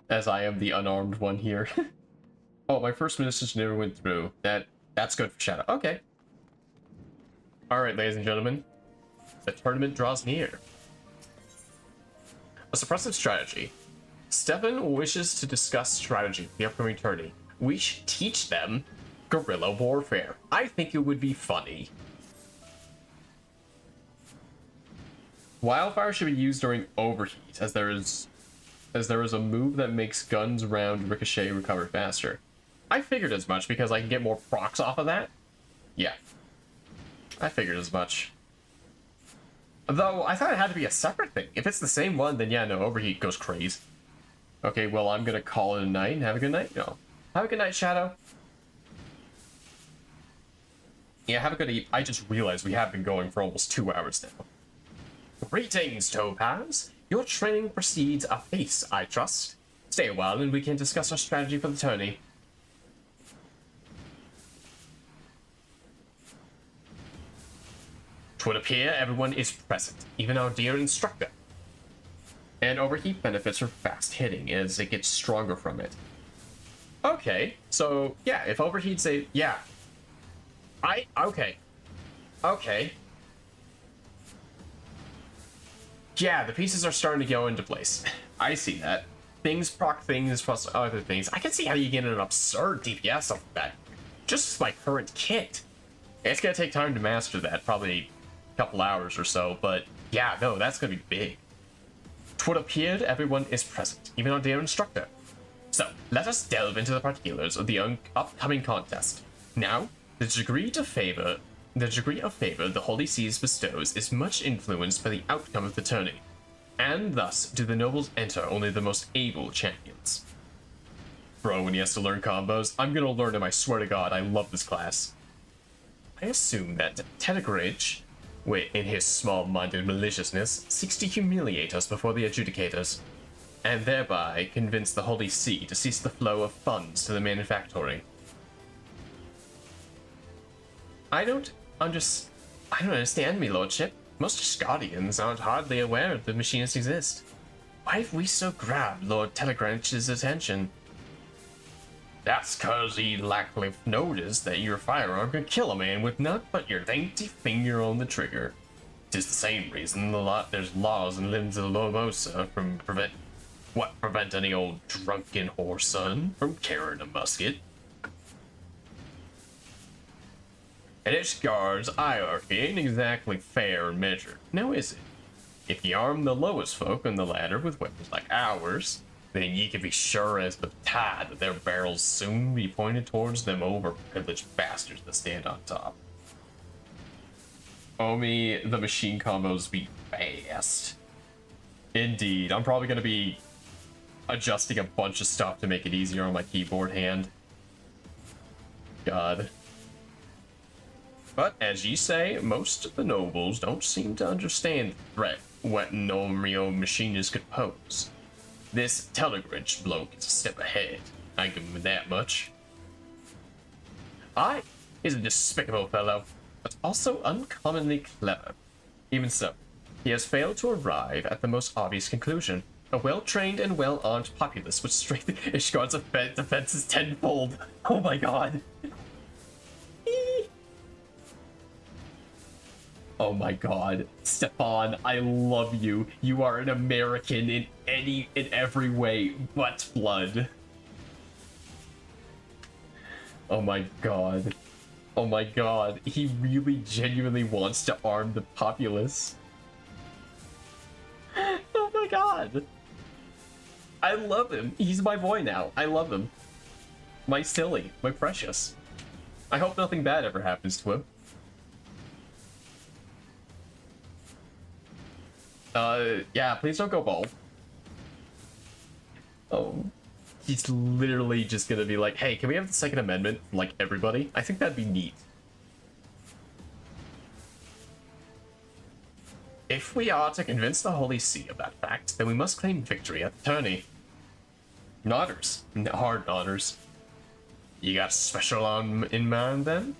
as I am the unarmed one here. Oh, my first message never went through. That's good for Shadow. Okay. All right, ladies and gentlemen, the tournament draws near. A suppressive strategy. Stefan wishes to discuss strategy for the upcoming tourney. We should teach them guerrilla warfare. I think it would be funny. Wildfire should be used during overheat, as there is a move that makes guns round ricochet recover faster. I figured as much because I can get more procs off of that. Yeah, I figured as much. Though I thought it had to be a separate thing. If it's the same one, then yeah, no, overheat goes crazy. Okay, well, I'm gonna call it a night and have a good night. No, have a good night, Shadow. Yeah, have a good eat. I just realized we have been going for almost 2 hours now. Greetings, Topaz. Your training proceeds apace, I trust. Stay a while and we can discuss our strategy for the tourney. 'Twould appear everyone is present, even our dear instructor. And overheat benefits from fast hitting as it gets stronger from it. Okay, so yeah, if overheat's a yeah. Okay. Okay. Yeah, the pieces are starting to go into place. I see that. Things proc things plus other things. I can see how you get an absurd DPS off of that. Just my current kit. It's gonna take time to master that, probably a couple hours or so, but yeah, no, that's gonna be big. 'Twould appear everyone is present, even our dear instructor. So, let us delve into the particulars of the upcoming contest. Now, the degree of favor the Holy Seas bestows is much influenced by the outcome of the tourney, and thus do the nobles enter only the most able champions. Bro, when he has to learn combos, I'm gonna learn him, I swear to God, I love this class. I assume that Telegridge, in his small-minded maliciousness, seeks to humiliate us before the adjudicators, and thereby convince the Holy See to cease the flow of funds to the manufactory. I don't understand, me lordship. Most Scotians aren't hardly aware that the Machinists exist. Why have we so grabbed Lord Telegranch's attention? That's cause he likely noticed that your firearm can kill a man with naught but your dainty finger on the trigger. 'Tis the same reason there's laws in Limbs of Lomosa prevent any old drunken whoreson from carrying a musket. And Ishgar's hierarchy ain't exactly fair and measured, now is it? If ye arm the lowest folk on the ladder with weapons like ours, then ye can be sure as the tide that their barrels soon be pointed towards them overprivileged bastards that stand on top. Oh me, the machine combos be fast. Indeed, I'm probably gonna be adjusting a bunch of stuff to make it easier on my keyboard hand. God. But, as ye say, most of the nobles don't seem to understand the threat what Nomrio Machinist could pose. This Telegridge bloke is a step ahead, I give him that much. Aye, he's a despicable fellow, but also uncommonly clever. Even so, he has failed to arrive at the most obvious conclusion. A well-trained and well-armed populace would strengthen Ishgard's defenses tenfold. Oh my god. Oh my god. Stefan, I love you. You are an American in every way but blood. Oh my god. Oh my god. He really genuinely wants to arm the populace. Oh my god. I love him. He's my boy now. I love him. My silly. My precious. I hope nothing bad ever happens to him. Yeah, please don't go bald. Oh, he's literally just gonna be like, hey, can we have the Second Amendment from, like, everybody? I think that'd be neat. If we are to convince the Holy See of that fact, then we must claim victory at the tourney. Nodders. Hard nodders. You got special in mind, then?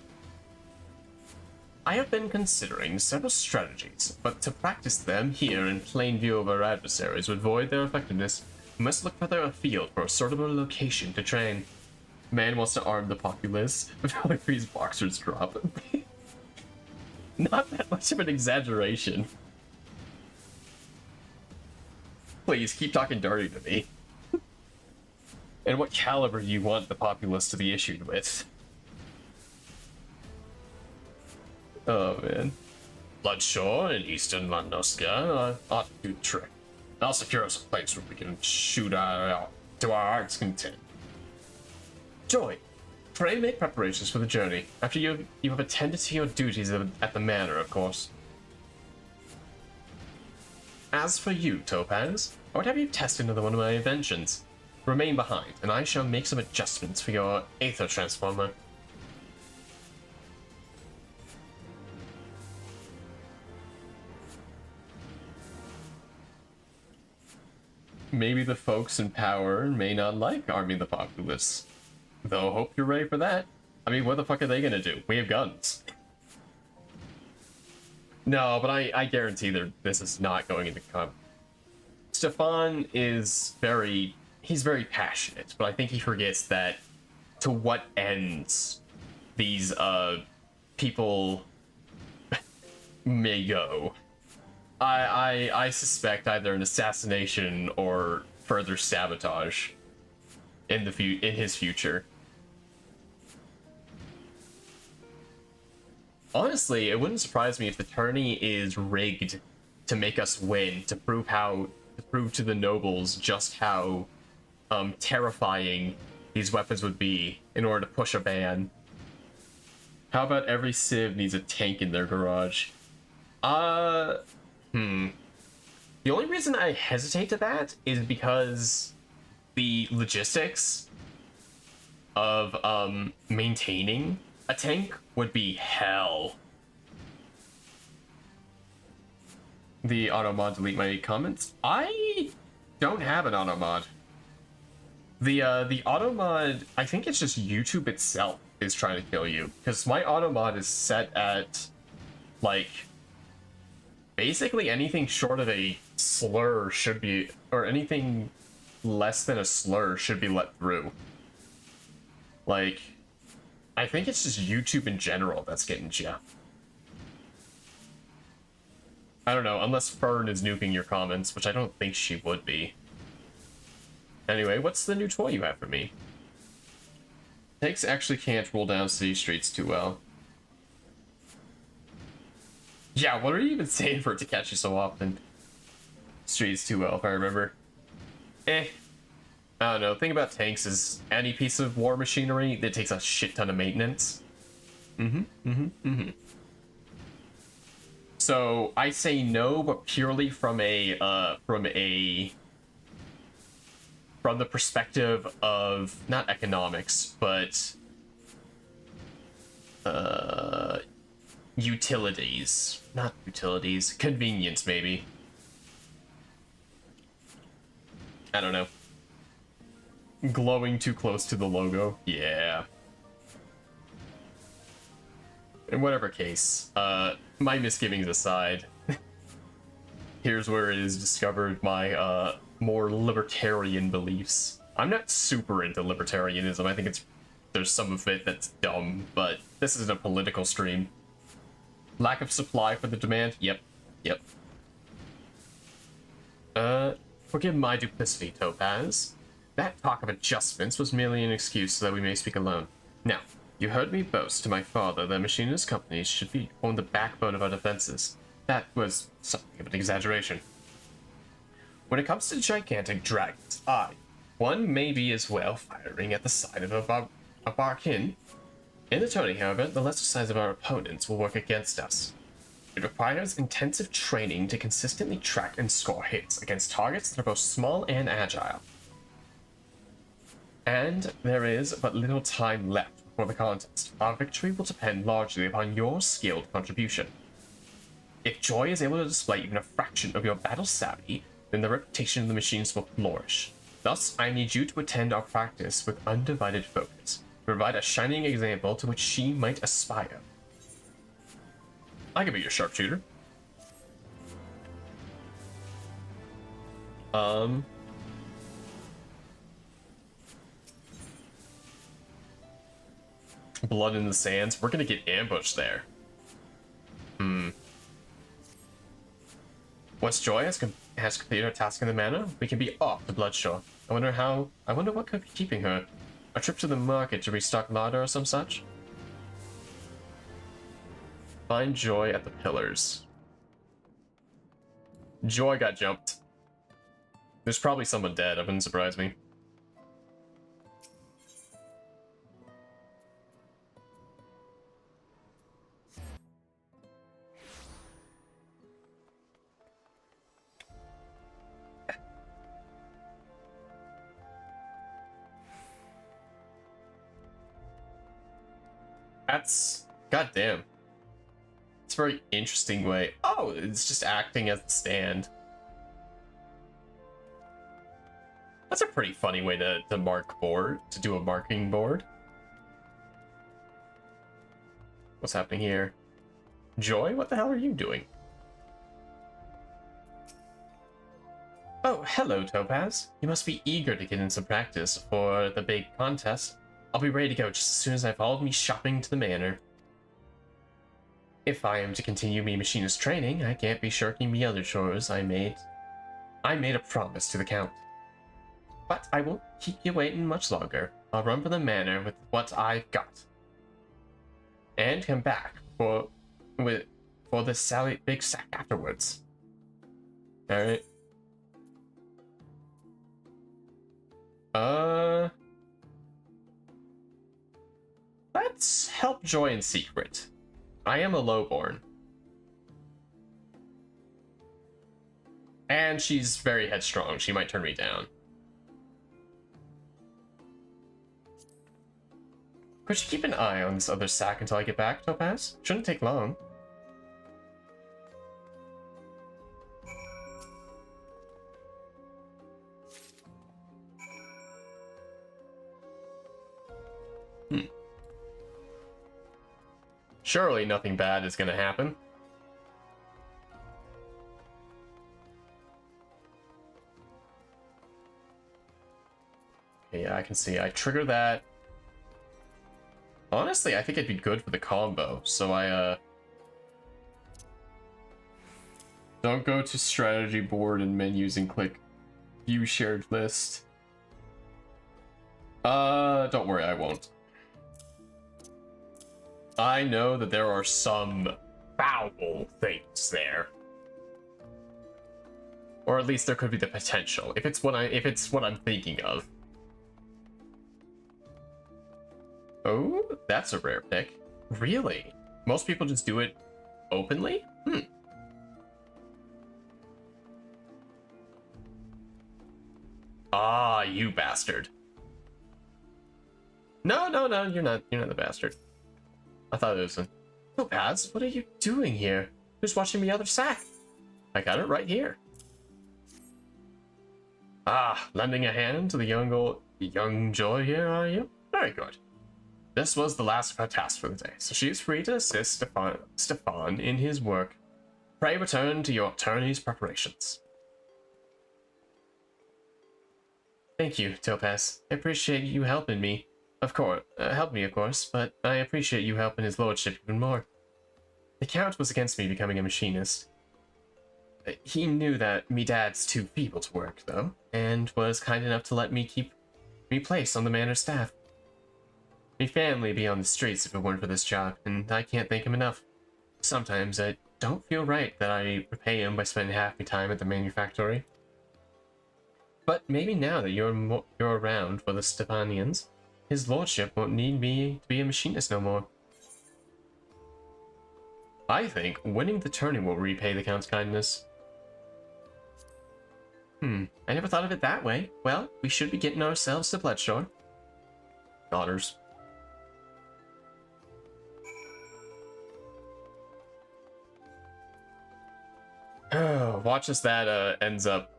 I have been considering several strategies, but to practice them here in plain view of our adversaries would void their effectiveness. We must look further afield for a suitable location to train. Man wants to arm the populace before these boxers drop. Not that much of an exaggeration. Please, keep talking dirty to me. And what caliber do you want the populace to be issued with? Oh man. Bloodshore and Eastern Landoska ought to do trick. I'll secure us a place where we can shoot to our heart's content. Joy, pray make preparations for the journey, after you have attended to your duties at the manor, of course. As for you, Topaz, I would have you test another one of my inventions. Remain behind, and I shall make some adjustments for your Aether Transformer. Maybe the folks in power may not like arming the populace. Though, hope you're ready for that. I mean, what the fuck are they gonna do? We have guns. No, but I guarantee this is not going into comp. Stefan is he's very passionate, but I think he forgets that to what ends these people may go. I suspect either an assassination or further sabotage in his future. Honestly, it wouldn't surprise me if the tourney is rigged to make us win, to prove to the nobles just how terrifying these weapons would be in order to push a ban. How about every civ needs a tank in their garage? The only reason I hesitate to that is because the logistics of maintaining a tank would be hell. The auto mod delete my comments. I don't have an auto mod. The auto mod, I think it's just YouTube itself is trying to kill you, because my auto mod is set at like basically anything short of a slur should be, or anything less than a slur should be let through. Like, I think it's just YouTube in general that's getting you. I don't know, unless Fern is nuking your comments, which I don't think she would be. Anyway, what's the new toy you have for me? Tanks actually can't roll down city streets too well. Yeah, what are you even saying for it to catch you so often? Streets too well, if I remember. I don't know. The thing about tanks is any piece of war machinery that takes a shit ton of maintenance. So I say no, but purely from the perspective of not economics, but utilities. Not utilities. Convenience, maybe. I don't know. Glowing too close to the logo? Yeah. In whatever case, my misgivings aside, here's where it is discovered my more libertarian beliefs. I'm not super into libertarianism. I think there's some of it that's dumb, but this isn't a political stream. Lack of supply for the demand? Yep. Forgive my duplicity, Topaz. That talk of adjustments was merely an excuse so that we may speak alone. Now, you heard me boast to my father that machinist companies should form the backbone of our defenses. That was something of an exaggeration. When it comes to gigantic dragons, one may be as well firing at the side of a barkin. In the tourney, however, the lesser size of our opponents will work against us. It requires intensive training to consistently track and score hits against targets that are both small and agile. And there is but little time left before the contest. Our victory will depend largely upon your skilled contribution. If Joy is able to display even a fraction of your battle savvy, then the reputation of the machines will flourish. Thus, I need you to attend our practice with undivided focus, to provide a shining example to which she might aspire. I can be your sharpshooter. Blood in the sands. We're gonna get ambushed there. Once Joy has completed her task in the manor, we can be off to Bloodshore. I wonder what could be keeping her. A trip to the market to restock larder or some such? Find Joy at the pillars. Joy got jumped. There's probably someone dead, it wouldn't surprise me. That's... goddamn. It's a very interesting way. Oh, it's just acting as the stand. That's a pretty funny way to mark board, to do a marking board. What's happening here? Joy, what the hell are you doing? Oh, hello, Topaz. You must be eager to get in some practice for the big contest. I'll be ready to go just as soon as I followed me shopping to the manor. If I am to continue me machinist training, I can't be shirking the other chores I made a promise to the Count. But I won't keep you waiting much longer. I'll run for the manor with what I've got. And come back for the big sack afterwards. Alright. Let's help Joy in secret. I am a lowborn. And she's very headstrong. She might turn me down. Could you keep an eye on this other sack until I get back, Topaz? Shouldn't take long. Surely nothing bad is going to happen. Okay, yeah, I can see. I trigger that. Honestly, I think it'd be good for the combo. So I, don't go to strategy board and menus and click view shared list. Don't worry, I won't. I know that there are some foul things there. Or at least there could be the potential, if it's what I'm thinking of. Oh, that's a rare pick. Really? Most people just do it openly? Ah, you bastard. No, you're not the bastard. I thought it was a... Topaz, what are you doing here? Who's watching the other sack? I got it right here. Ah, lending a hand to the young Joy here, are you? Very good. This was the last of her tasks for the day, so she is free to assist Stefan in his work. Pray return to your attorney's preparations. Thank you, Topaz. I appreciate you helping me. Of course, but I appreciate you helping his lordship even more. The Count was against me becoming a machinist. He knew that me dad's too feeble to work, though, and was kind enough to let me keep me placed on the manor staff. Me family be on the streets if it weren't for this job, and I can't thank him enough. Sometimes I don't feel right that I repay him by spending half my time at the manufactory. But maybe now that you're around for the Stephanians, his lordship won't need me to be a machinist no more. I think winning the tourney will repay the Count's kindness. I never thought of it that way. Well, we should be getting ourselves to Bloodshore. Daughters. Oh, watch as that ends up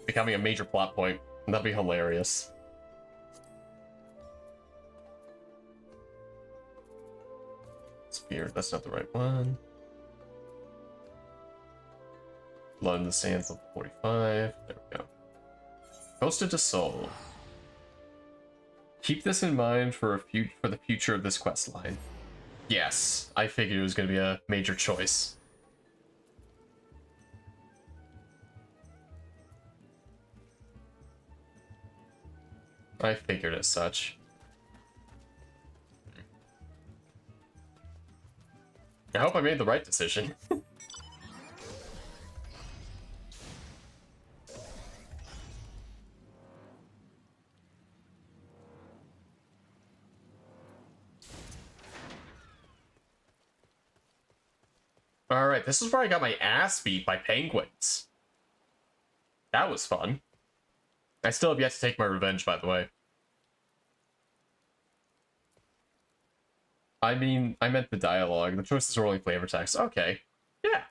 becoming a major plot point. That'd be hilarious. Spear, that's not the right one. Blood in the Sands, level 45. There we go. Posted to Soul. Keep this in mind for the future of this quest line. Yes, I figured it was going to be a major choice. I figured as such. I hope I made the right decision. Alright, this is where I got my ass beat by penguins. That was fun. I still have yet to take my revenge, by the way. I mean, I meant the dialogue. The choices are only flavor text. Okay. Yeah.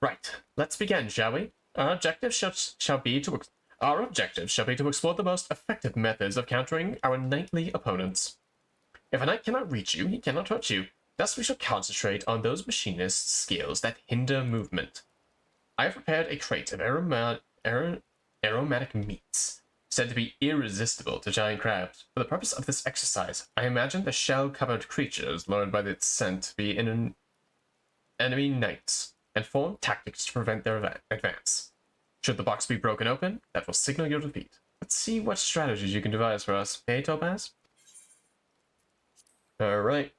Right. Let's begin, shall we? Our objective shall be to explore the most effective methods of countering our knightly opponents. If a knight cannot reach you, he cannot hurt you. Thus we shall concentrate on those machinist skills that hinder movement. I have prepared a crate of aromatic meats, said to be irresistible to giant crabs. For the purpose of this exercise, I imagine the shell-covered creatures lured by its scent to be in enemy knights, and form tactics to prevent their advance. Should the box be broken open, that will signal your defeat. Let's see what strategies you can devise for us, hey Topaz? Alright.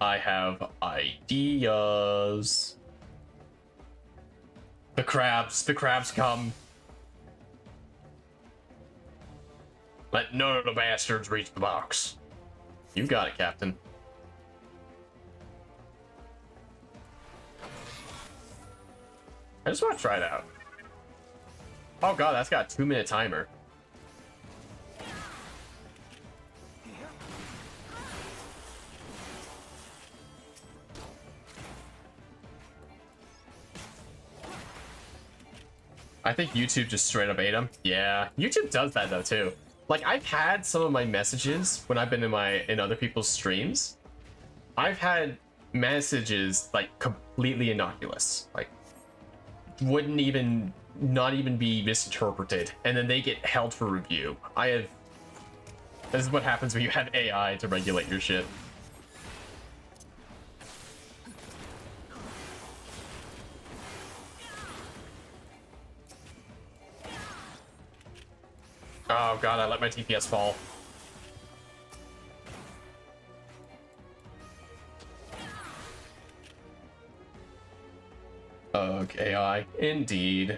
I have ideas. The crabs come. Let none of the bastards reach the box. You got it, Captain. I just want to try it out. Oh god, that's got a 2-minute timer. I think YouTube just straight up ate him. Yeah, YouTube does that though too. Like, I've had some of my messages when I've been in other people's streams. I've had messages like completely innocuous, like wouldn't even not even be misinterpreted, and then they get held for review. This is what happens when you have AI to regulate your shit. Oh god, I let my TPS fall. Ugh, AI. Indeed.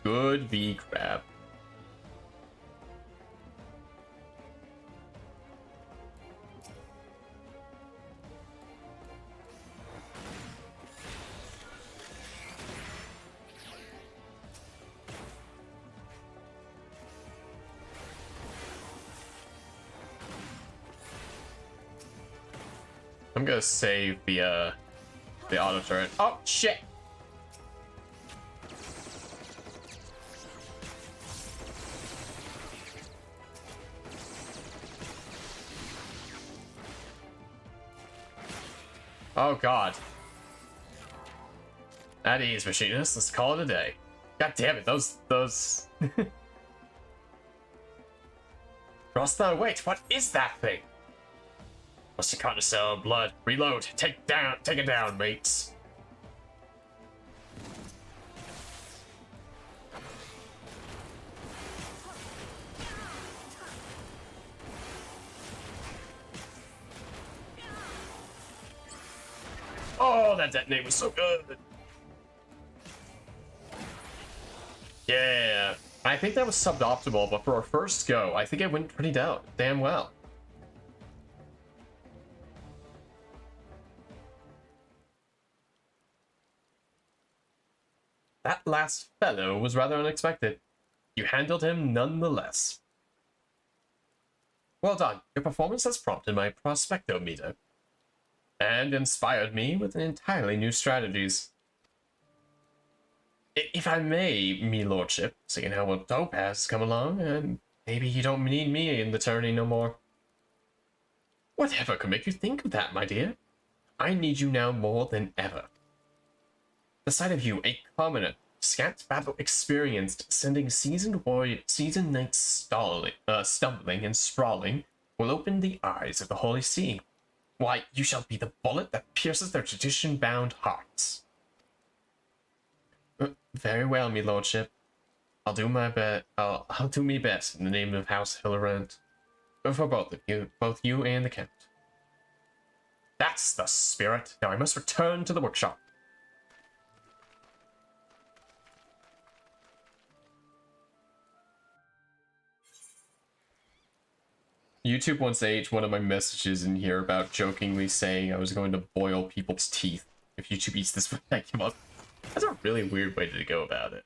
Good V crap. I'm gonna save the auto turret. Oh shit! Oh god. At ease, Machinist. Let's call it a day. God damn it, those Rostna, wait, what is that thing? Must have caught a cell of blood. Reload. Take it down, mates. Oh, that detonate was so good. Yeah. I think that was suboptimal, but for our first go, I think it went pretty damn well. That last fellow was rather unexpected. You handled him nonetheless. Well done. Your performance has prompted my prospectometer and inspired me with entirely new strategies. If I may, me lordship, seeing how well Topaz has come along, and maybe you don't need me in the tourney no more. Whatever could make you think of that, my dear? I need you now more than ever. The sight of you, a commoner, scant battle experienced, sending seasoned knights stumbling and sprawling, will open the eyes of the Holy See. Why, you shall be the bullet that pierces their tradition-bound hearts. Very well, me lordship. I'll do my best. I'll do me best in the name of House Hillerant. For both you and the Count. That's the spirit. Now I must return to the workshop. YouTube once ate one of my messages in here about jokingly saying I was going to boil people's teeth if YouTube eats this when I give up. That's a really weird way to go about it.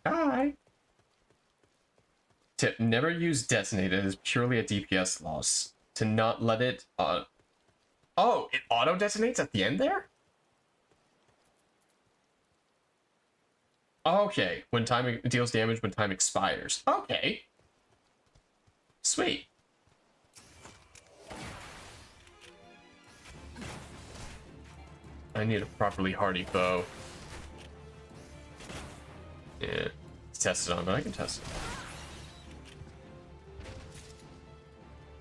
Hi! Tip, never use detonated as purely a DPS loss. To not let it... Oh, it auto-detonates at the end there? Okay, when time deals damage when time expires. Okay. Sweet. I need a properly hardy bow. Yeah. Let's test it on, but I can test it.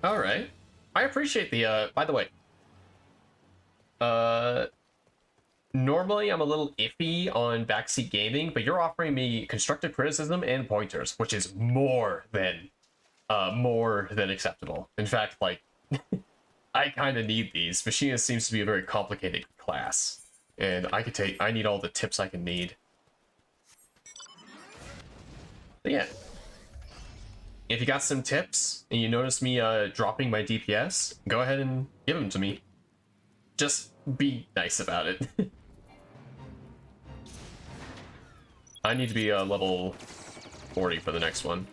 Alright. I appreciate the, by the way. Normally I'm a little iffy on backseat gaming, but you're offering me constructive criticism and pointers, which is more than acceptable. In fact, like, I kind of need these. Machinist seems to be a very complicated class, and I need all the tips I can need. But yeah. If you got some tips and you notice me dropping my DPS, go ahead and give them to me. Just be nice about it. I need to be level 40 for the next one.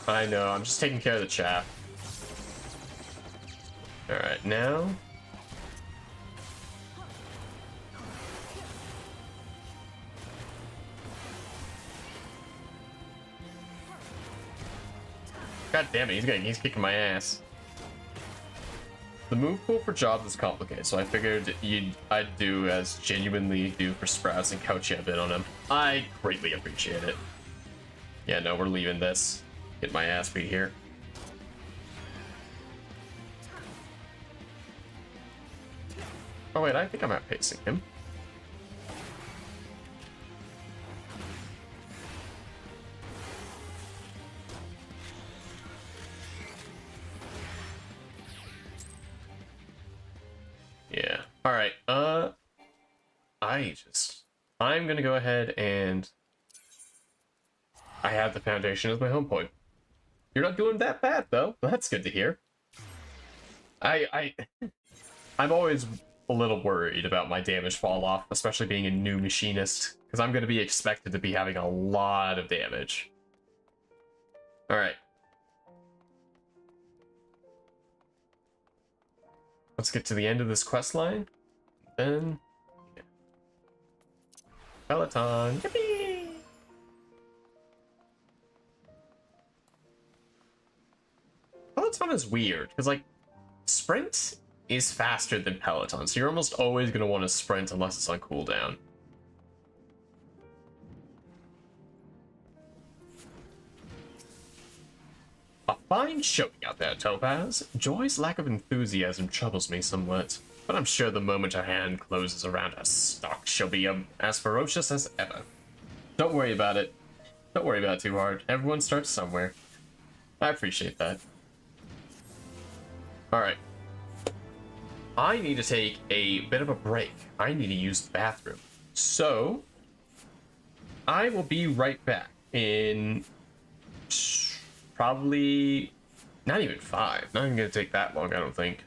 I know, I'm just taking care of the chaff. Alright, now... God damn it, he's kicking my ass. The move pool for jobs is complicated, so I figured I'd do as genuinely do for Sprouts and coach you a bit on him. I greatly appreciate it. Yeah, no, we're leaving this. Get my ass beat here. Oh wait, I think I'm outpacing him. Yeah. Alright, I'm gonna go ahead and I have the foundation as my home point. You're not doing that bad though. That's good to hear. I'm always a little worried about my damage fall off, especially being a new machinist, because I'm gonna be expected to be having a lot of damage. Alright. Let's get to the end of this quest line. Then yeah. Peloton. Yippee! Peloton is weird, because like sprint is faster than Peloton, so you're almost always going to want to sprint unless it's on cooldown. A fine showing out there, Topaz. Joy's lack of enthusiasm troubles me somewhat, but I'm sure the moment her hand closes around her stock, she'll be as ferocious as ever. Don't worry about it. Don't worry about it too hard. Everyone starts somewhere. I appreciate that. Alright. I need to take a bit of a break. I need to use the bathroom. So, I will be right back in probably not even 5. Not even gonna take that long, I don't think.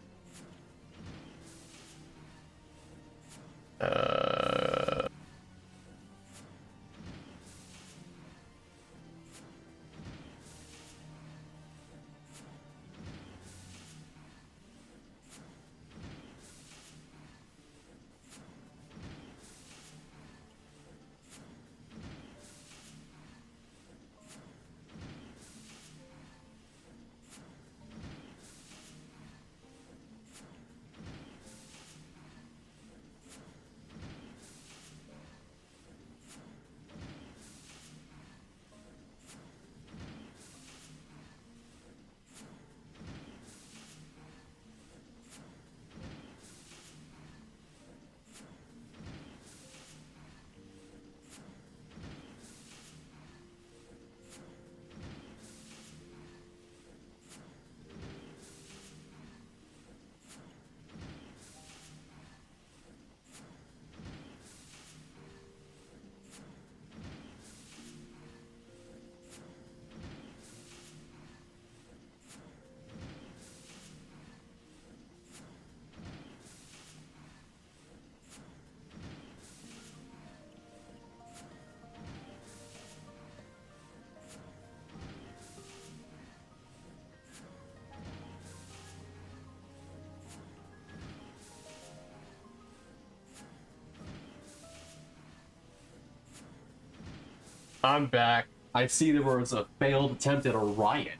I'm back. I see there was a failed attempt at a riot.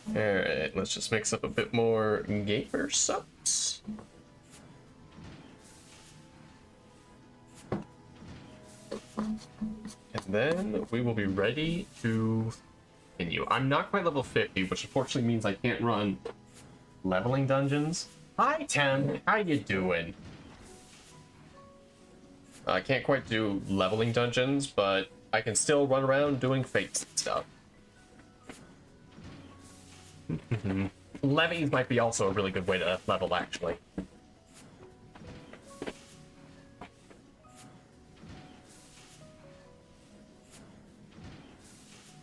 Alright, let's just mix up a bit more gamer subs. And then we will be ready to continue. I'm not quite level 50, which unfortunately means I can't run leveling dungeons. Hi, Tim. How you doing? I can't quite do leveling dungeons, but I can still run around doing fates and stuff. Levies might be also a really good way to level, actually.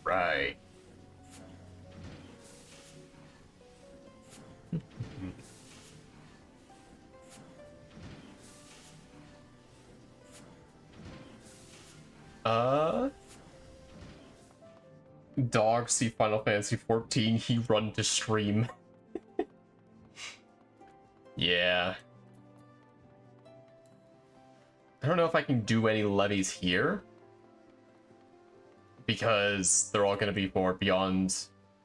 Right. Dog see Final Fantasy 14, he run to stream. Yeah. I don't know if I can do any levies here, because they're all going to be for beyond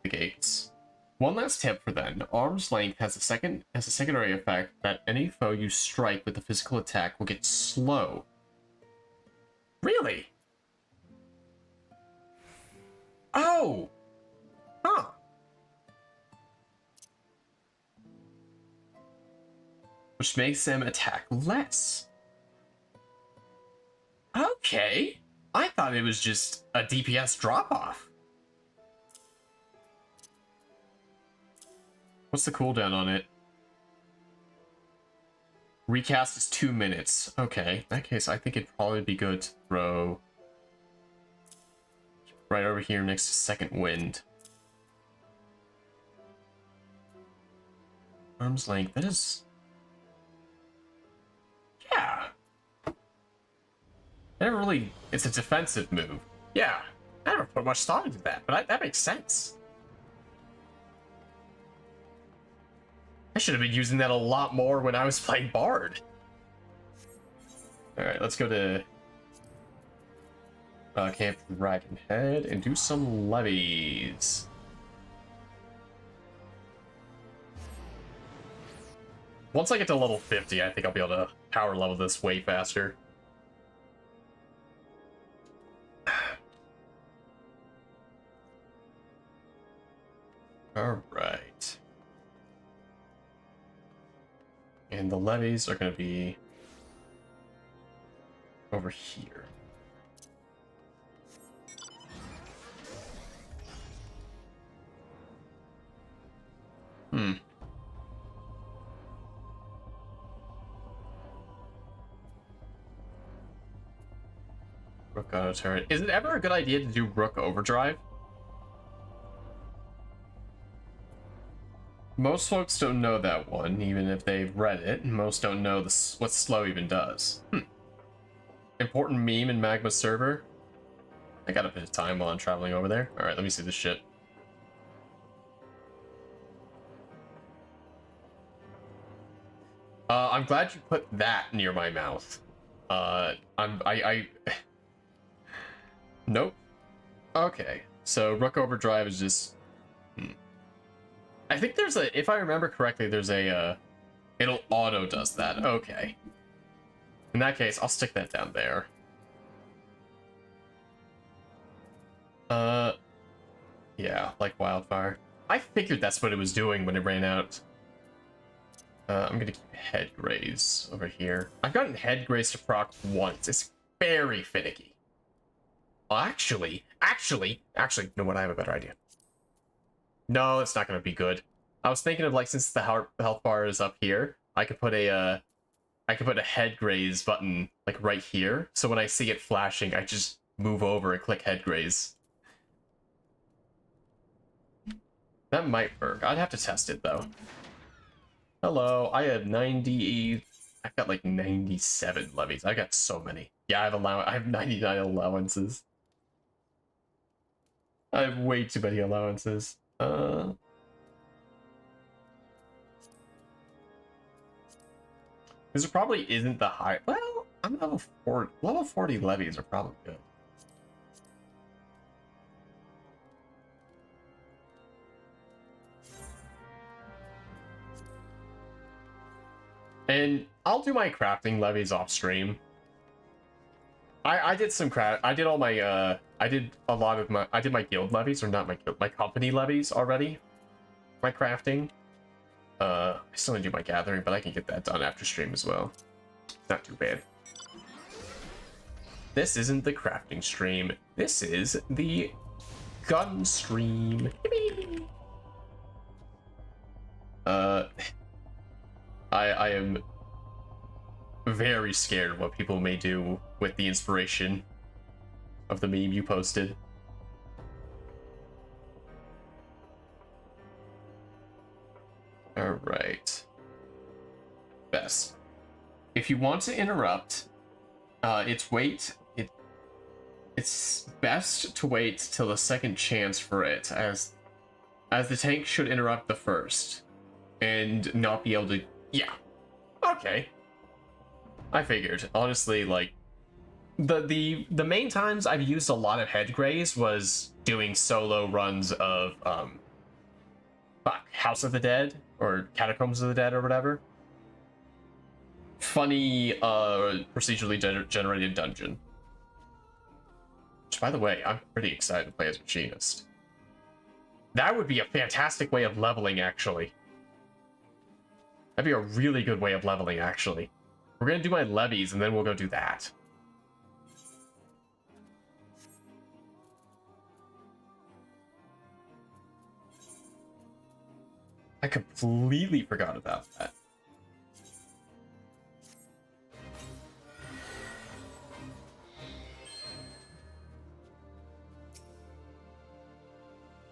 the gates. One last tip for then. Arm's length has a secondary effect that any foe you strike with a physical attack will get slow. Really? Oh! Huh. Which makes them attack less. Okay. I thought it was just a DPS drop-off. What's the cooldown on it? Recast is 2 minutes. Okay, in that case, I think it'd probably be good to throw right over here next to Second Wind. Arm's length, that is... Yeah. I never really... It's a defensive move. Yeah. I never put much thought into that, but that makes sense. I should have been using that a lot more when I was playing Bard. Alright, let's go to... Camp Dragonhead and do some levies. Once I get to level 50, I think I'll be able to power level this way faster. Alright. And the levies are going to be over here. Rook auto turret. Is it ever a good idea to do Rook overdrive? Most folks don't know that one, even if they've read it. Most don't know what slow even does. Important meme in Magma server. I got a bit of time while I'm traveling over there. Alright, let me see this shit. I'm glad you put that near my mouth. Nope. Okay, so Rook Overdrive is just... I think there's a... If I remember correctly, there's a... It'll auto does that. Okay. In that case, I'll stick that down there. Yeah, like wildfire. I figured that's what it was doing when it ran out. I'm gonna keep head graze over here. I've gotten head graze to proc once. It's very finicky. Well, actually, you know what? I have a better idea. No, it's not gonna be good. I was thinking of, like, since the health bar is up here, I could put a head graze button like right here. So when I see it flashing, I just move over and click head graze. That might work. I'd have to test it though. Hello, I had 90. I've got like 97 levies. I got so many. Yeah, I have 99 allowances. I have way too many allowances. Because it probably isn't the high. Well, I'm level 40. Level 40 levies are probably good. And I'll do my crafting levies off stream. I did some craft. I did all my I did a lot of my. I did my guild levies, or not my guild, my company levies already. My crafting. I still need to do my gathering, but I can get that done after stream as well. Not too bad. This isn't the crafting stream. This is the gun stream. I am very scared of what people may do with the inspiration of the meme you posted. All right. Best. If you want to interrupt, it's best to wait till the second chance for it, as the tank should interrupt the first and not be able to. Yeah. Okay. I figured. Honestly, like the main times I've used a lot of head grays was doing solo runs of House of the Dead or Catacombs of the Dead or whatever. Funny procedurally generated dungeon. Which, by the way, I'm pretty excited to play as Machinist. That would be a fantastic way of leveling, actually. That'd be a really good way of leveling, actually. We're gonna do my levies, and then we'll go do that. I completely forgot about that.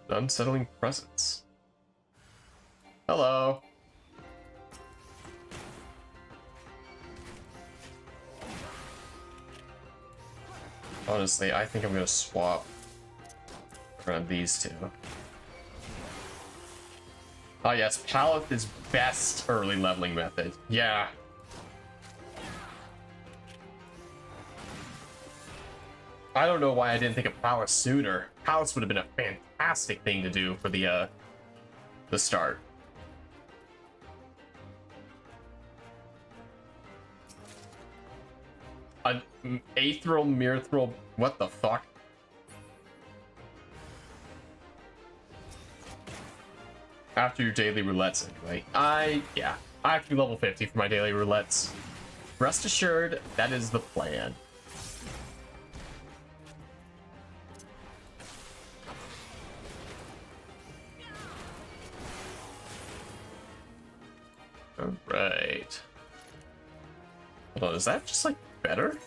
Unsettling presence. Hello. Honestly, I think I'm gonna swap around these two. Oh yes, Paleth is best early leveling method. Yeah. I don't know why I didn't think of Paleth sooner. Paleth would have been a fantastic thing to do for the start. An Aetheral Mirthral, what the fuck? After your daily roulettes, anyway. Yeah. I have to be level 50 for my daily roulettes. Rest assured, that is the plan. Alright. Hold on, is that just like better?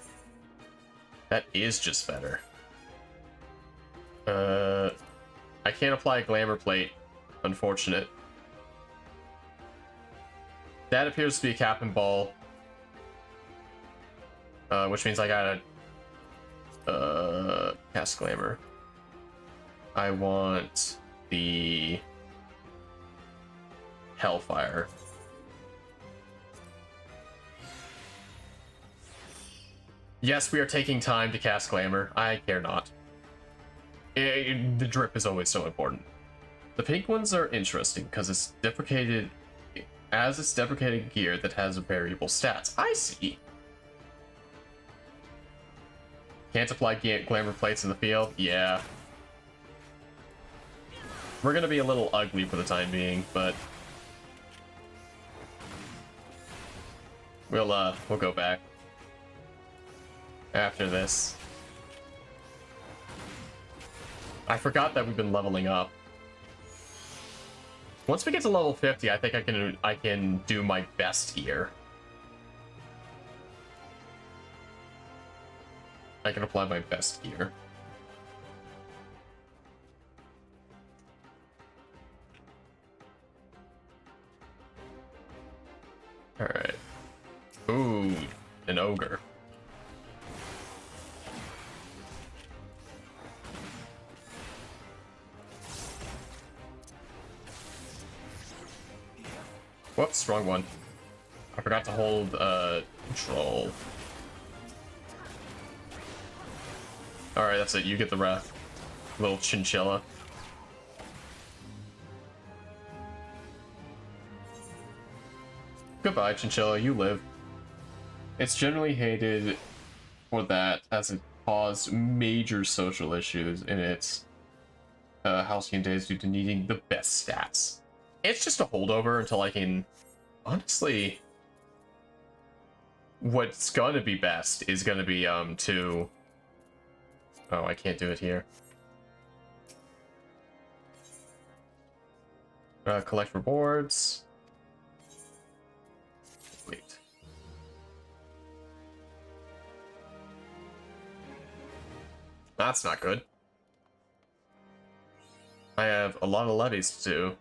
That is just better. I can't apply a glamour plate. Unfortunate. That appears to be a cap and ball. Which means I gotta cast glamour. I want the Hellfire. Yes, we are taking time to cast glamour. I care not. The drip is always so important. The pink ones are interesting because it's deprecated as it's deprecated gear that has variable stats. I see. Can't apply glamour plates in the field? Yeah. We're gonna be a little ugly for the time being, but we'll go back after this. I forgot that we've been leveling up. Once we get to level 50, I think I can do my best here. I can apply my best gear. Alright. Ooh, an ogre. Whoops, wrong one. I forgot to hold control. Alright, that's it. You get the wrath. Little chinchilla. Goodbye, chinchilla. You live. It's generally hated for that, as it caused major social issues in its halcyon days due to needing the best stats. It's just a holdover until I can... Honestly... What's gonna be best is gonna be, to... Oh, I can't do it here. Collect rewards. Wait. That's not good. I have a lot of levies to do.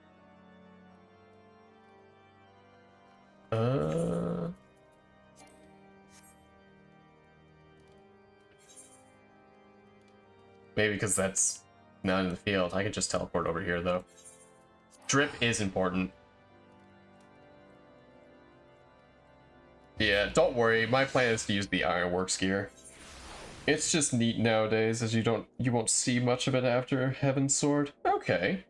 Maybe because that's not in the field. I can just teleport over here, though. Drip is important. Yeah, don't worry. My plan is to use the Ironworks gear. It's just neat nowadays, as you won't see much of it after Heavensward. Okay.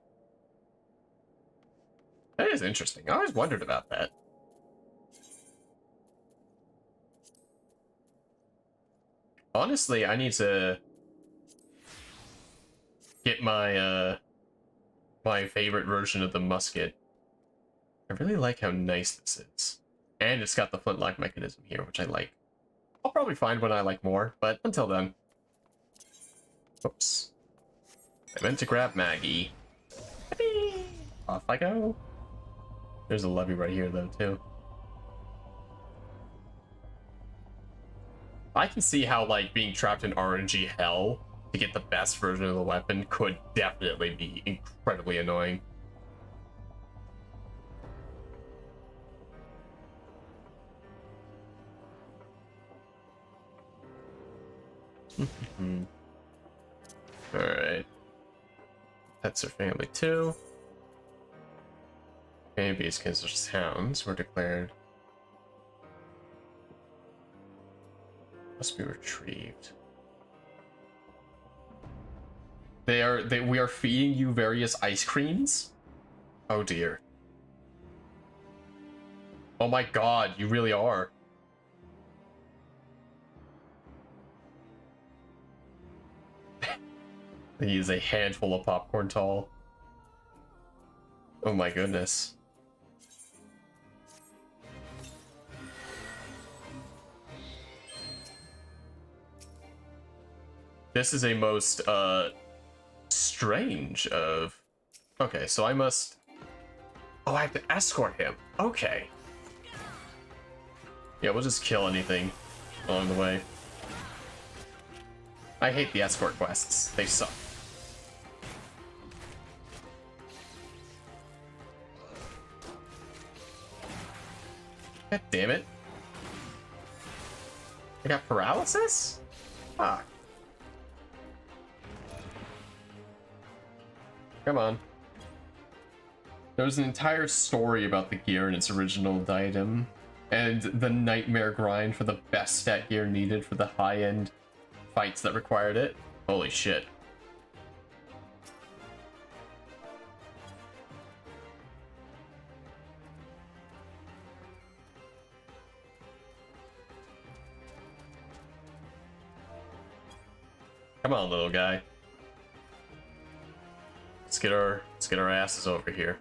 That is interesting. I always wondered about that. Honestly, I need to get my my favorite version of the musket. I really like how nice this is. And it's got the flintlock mechanism here, which I like. I'll probably find one I like more, but until then. Oops. I meant to grab Maggie. Yippee! Off I go. There's a levy right here, though, too. I can see how, like, being trapped in RNG hell to get the best version of the weapon could definitely be incredibly annoying. Alright. Pets are family too. Babies, because hounds were declared. Must be retrieved. We are feeding you various ice creams? Oh dear. Oh my god, you really are. They use a handful of popcorn tall. Oh my goodness. This is a most, strange of... Okay, so I must... Oh, I have to escort him. Okay. Yeah, we'll just kill anything along the way. I hate the escort quests. They suck. God damn it. I got paralysis? Fuck. Come on. There's an entire story about the gear in its original diadem, and the nightmare grind for the best stat gear needed for the high-end fights that required it. Holy shit. Come on, little guy. Let's get our asses over here.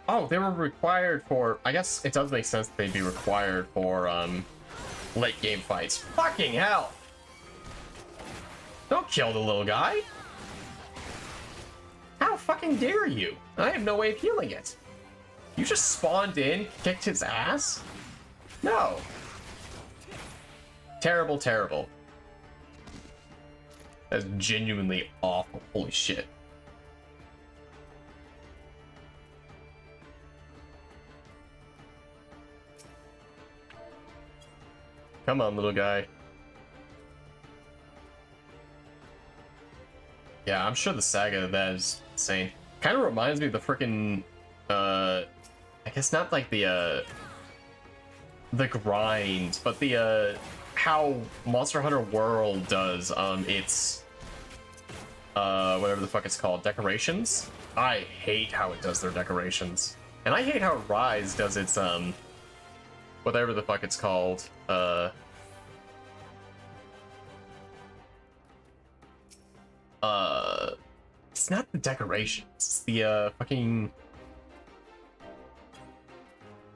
Oh, they were required for... I guess it does make sense that they'd be required for, late game fights. Fucking hell! Don't kill the little guy! How fucking dare you? I have no way of healing it. You just spawned in, kicked his ass? No. Terrible, terrible. That's genuinely awful. Holy shit. Come on, little guy. Yeah, I'm sure the saga of that is insane. Kind of reminds me of the freaking, I guess not like the grind, but the, how Monster Hunter World does, its, whatever the fuck it's called, decorations. I hate how it does their decorations. And I hate how Rise does its, whatever the fuck it's called, it's not the decorations, it's the, fucking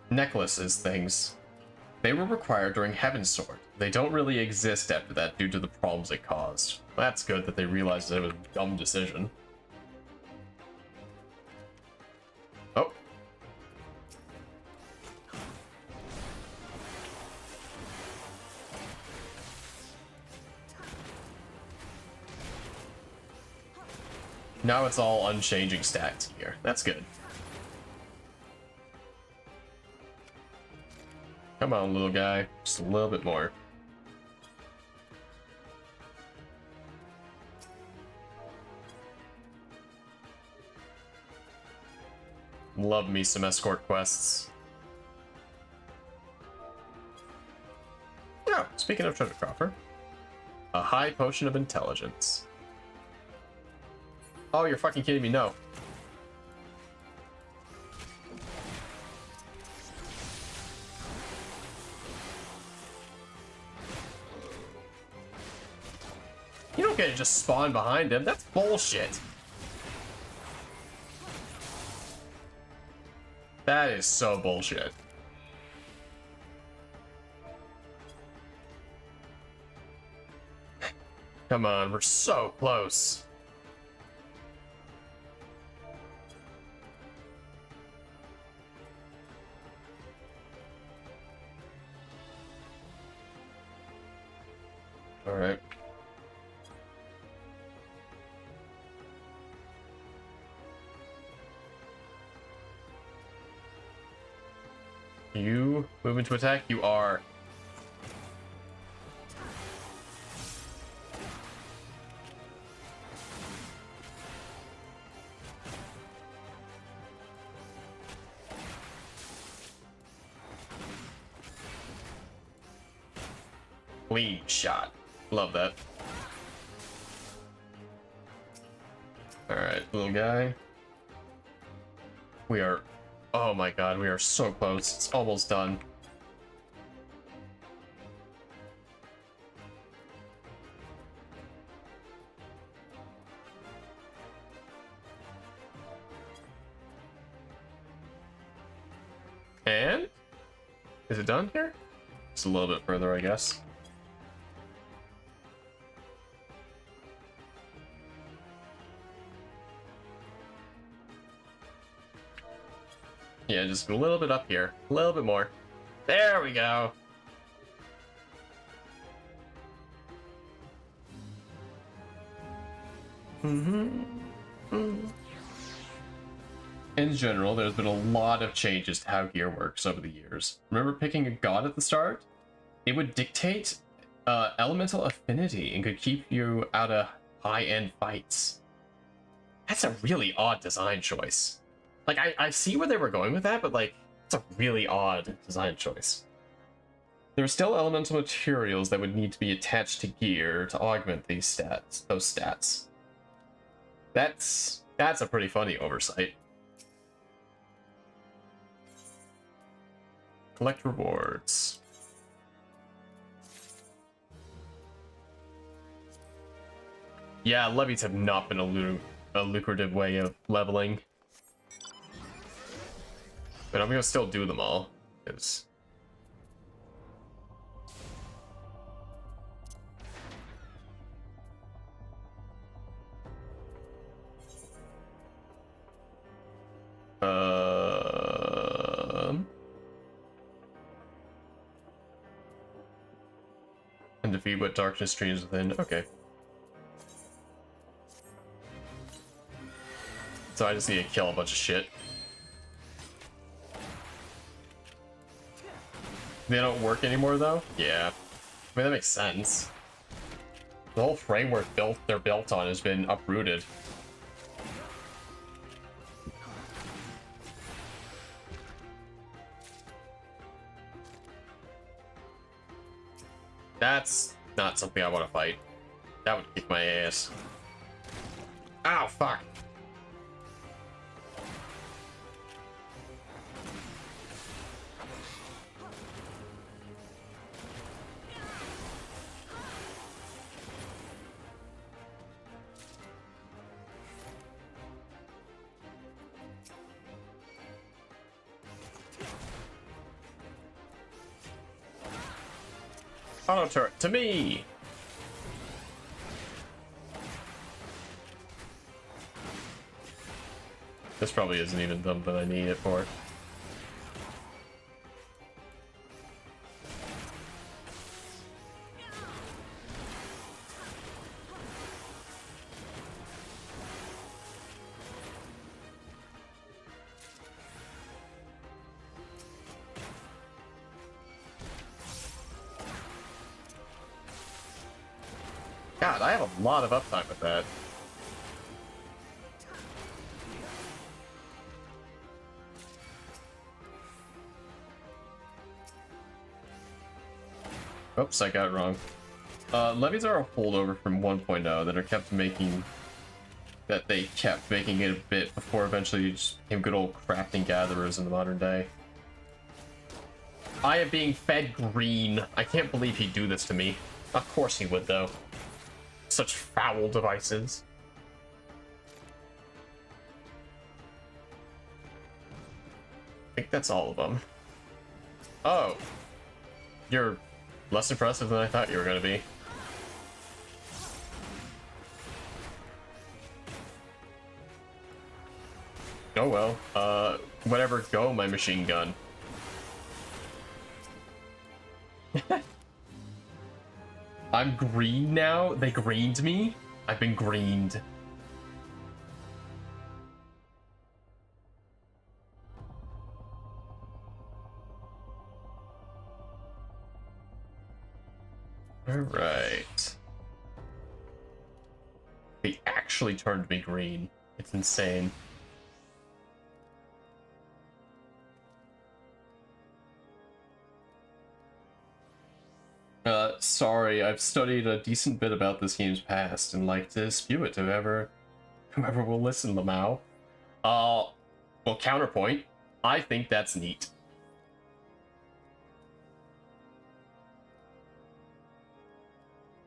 necklaces things. They were required during Heavensward. They don't really exist after that due to the problems it caused. That's good that they realized that it was a dumb decision. Oh. Now it's all unchanging stats here. That's good. Come on, little guy. Just a little bit more. Love me some escort quests. Oh, speaking of treasure coffer, a high potion of intelligence. Oh, you're fucking kidding me, no. You don't get to just spawn behind him, that's bullshit. That is so bullshit. Come on, we're so close. All right. You moving to attack? You are. Clean shot. Love that. Alright, little guy. We are... Oh my god, we are so close. It's almost done. And? Is it done here? Just a little bit further, I guess. Yeah, just a little bit up here. A little bit more. There we go. In general, there's been a lot of changes to how gear works over the years. Remember picking a god at the start? It would dictate elemental affinity and could keep you out of high-end fights. That's a really odd design choice. Like, I see where they were going with that, but, like, it's a really odd design choice. There are still elemental materials that would need to be attached to gear to augment those stats. That's a pretty funny oversight. Collect rewards. Yeah, levies have not been a lucrative way of leveling. But I'm gonna still do them all, because... And defeat what darkness streams within. Okay. So I just need to kill a bunch of shit. They don't work anymore, though? Yeah. I mean, that makes sense. The whole framework they're built on has been uprooted. That's not something I want to fight. That would kick my ass. Ow, fuck. Auto turret to me. This probably isn't even something I need it for. God, I have a lot of uptime with that. Oops, I got it wrong. Levies are a holdover from 1.0 that are kept making... that they kept making it a bit before eventually you just became good old crafting gatherers in the modern day. I am being fed green. I can't believe he'd do this to me. Of course he would, though. Such foul devices. I think that's all of them. Oh. You're less impressive than I thought you were going to be. Oh well. Whatever, go, my machine gun. I'm green now? They greened me? I've been greened. Alright. They actually turned me green. It's insane. Sorry, I've studied a decent bit about this game's past and like to spew it to whoever will listen, Lamau. Well, counterpoint, I think that's neat.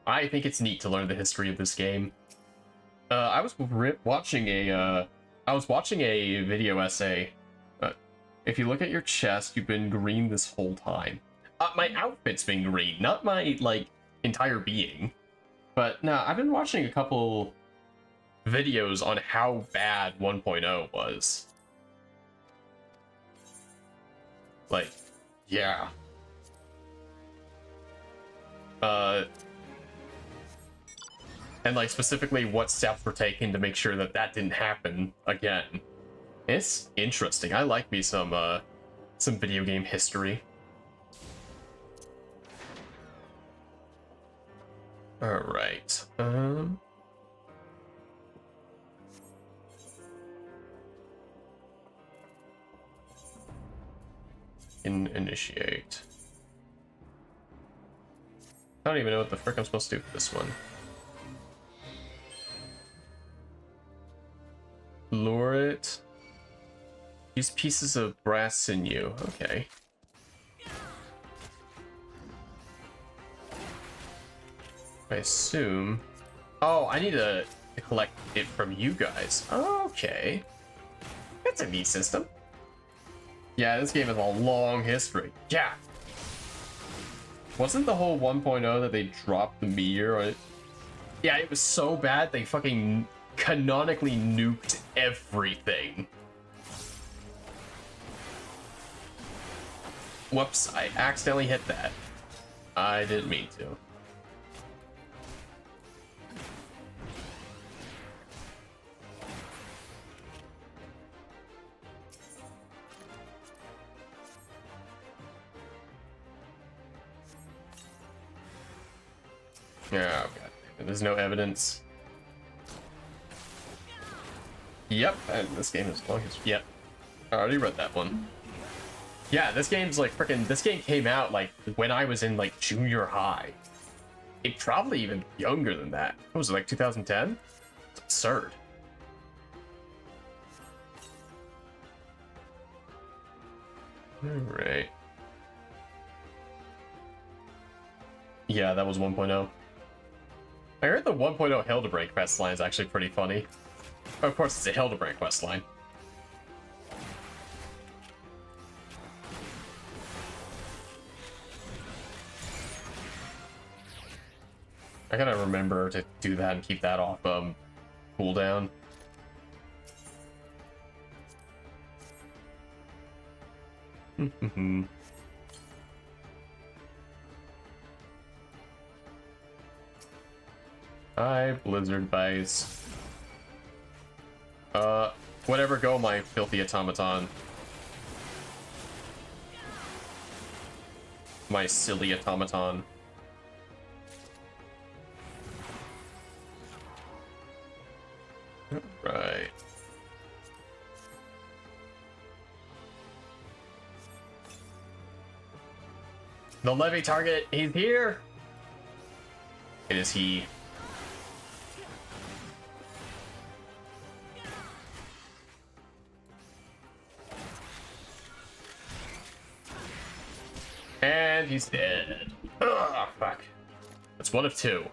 I think it's neat to learn the history of this game. I was watching a video essay. If you look at your chest, you've been green this whole time. My outfit's been green, not my, like, entire being. But, no, I've been watching a couple videos on how bad 1.0 was. Like, yeah. And, like, specifically what steps were taken to make sure that that didn't happen again. It's interesting. I like me some video game history. Alright, initiate. I don't even know what the frick I'm supposed to do for this one. Lure it. Use pieces of brass sinew. Okay. I assume... Oh, I need to collect it from you guys. Okay. That's a neat system. Yeah, this game has a long history. Yeah. Wasn't the whole 1.0 that they dropped the meteor on it? Yeah, it was so bad they fucking canonically nuked everything. Whoops, I accidentally hit that. I didn't mean to. Yeah, okay. There's no evidence. Yep, and this game is long as... Yep. I already read that one. Yeah, this game's like freaking... This game came out like when I was in like junior high. It probably even younger than that. What was it, like 2010? It's absurd. Alright. Yeah, that was 1.0. I heard the 1.0 Hildebrand quest line is actually pretty funny. Of course, it's a Hildebrand quest line. I gotta remember to do that and keep that off cooldown. Hi, Blizzard Vice. Whatever, go, my filthy automaton. My silly automaton. Right. The levy target, he's here. It is he. And he's dead. Ugh, fuck. That's one of two.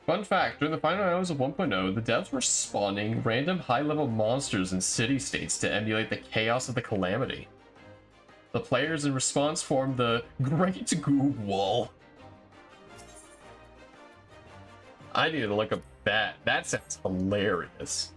Fun fact, during the final hours of 1.0, the devs were spawning random high-level monsters in city-states to emulate the chaos of the Calamity. The players in response formed the Great Goob Wall. I need to look up that. That sounds hilarious.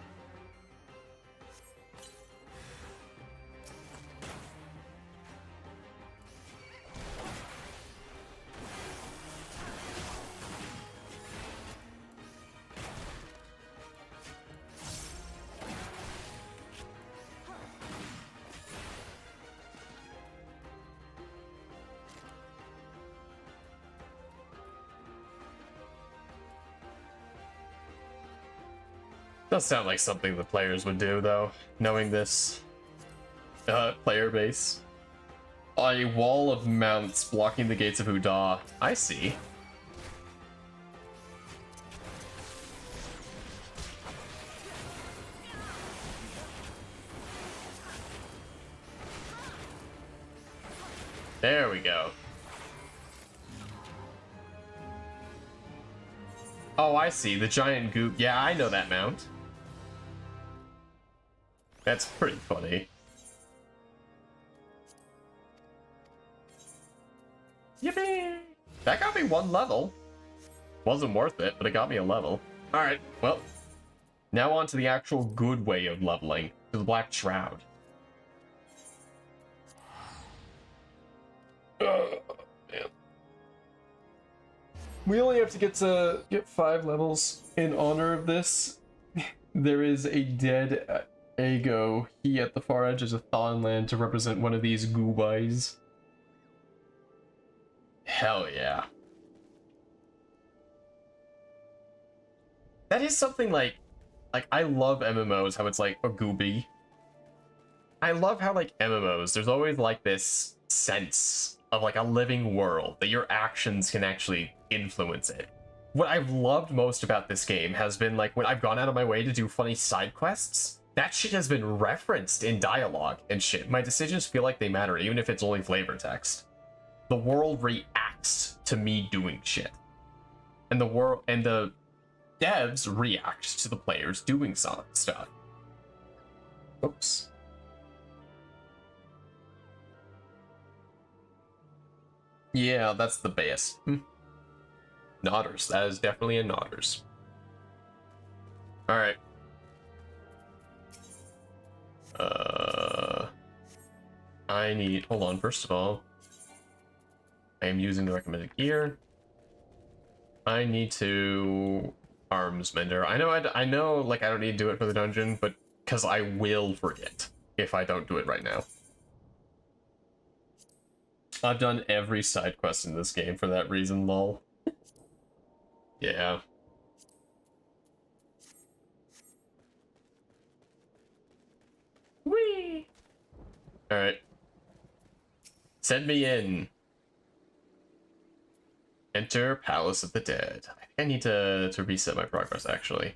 Does sound like something the players would do, though, knowing this player base. A wall of mounts blocking the gates of Uda. I see. There we go. Oh, I see. The giant goop. Yeah, I know that mount. That's pretty funny. Yippee! That got me one level. Wasn't worth it, but it got me a level. Alright, well. Now on to the actual good way of leveling. To the Black Shroud. Man. We only have to get 5 levels in honor of this. There is a dead Ago, he at the far edges of Thonland to represent one of these goobies. Hell yeah. That is something like I love MMOs, how it's like a gooby. I love how like MMOs, there's always like this sense of like a living world that your actions can actually influence it. What I've loved most about this game has been like when I've gone out of my way to do funny side quests, that shit has been referenced in dialogue and shit. My decisions feel like they matter, even if it's only flavor text. The world reacts to me doing shit. And the devs react to the players doing some stuff. Oops. Yeah, that's the best. Nodders. That is definitely a Nodders. Alright. I need... Hold on, first of all. I am using the recommended gear. I need to... Arms Mender. I know, like, I don't need to do it for the dungeon, but... Because I will forget if I don't do it right now. I've done every side quest in this game for that reason, lol. Yeah. Whee! Alright. Send me in. Enter Palace of the Dead. I think I need to reset my progress, actually.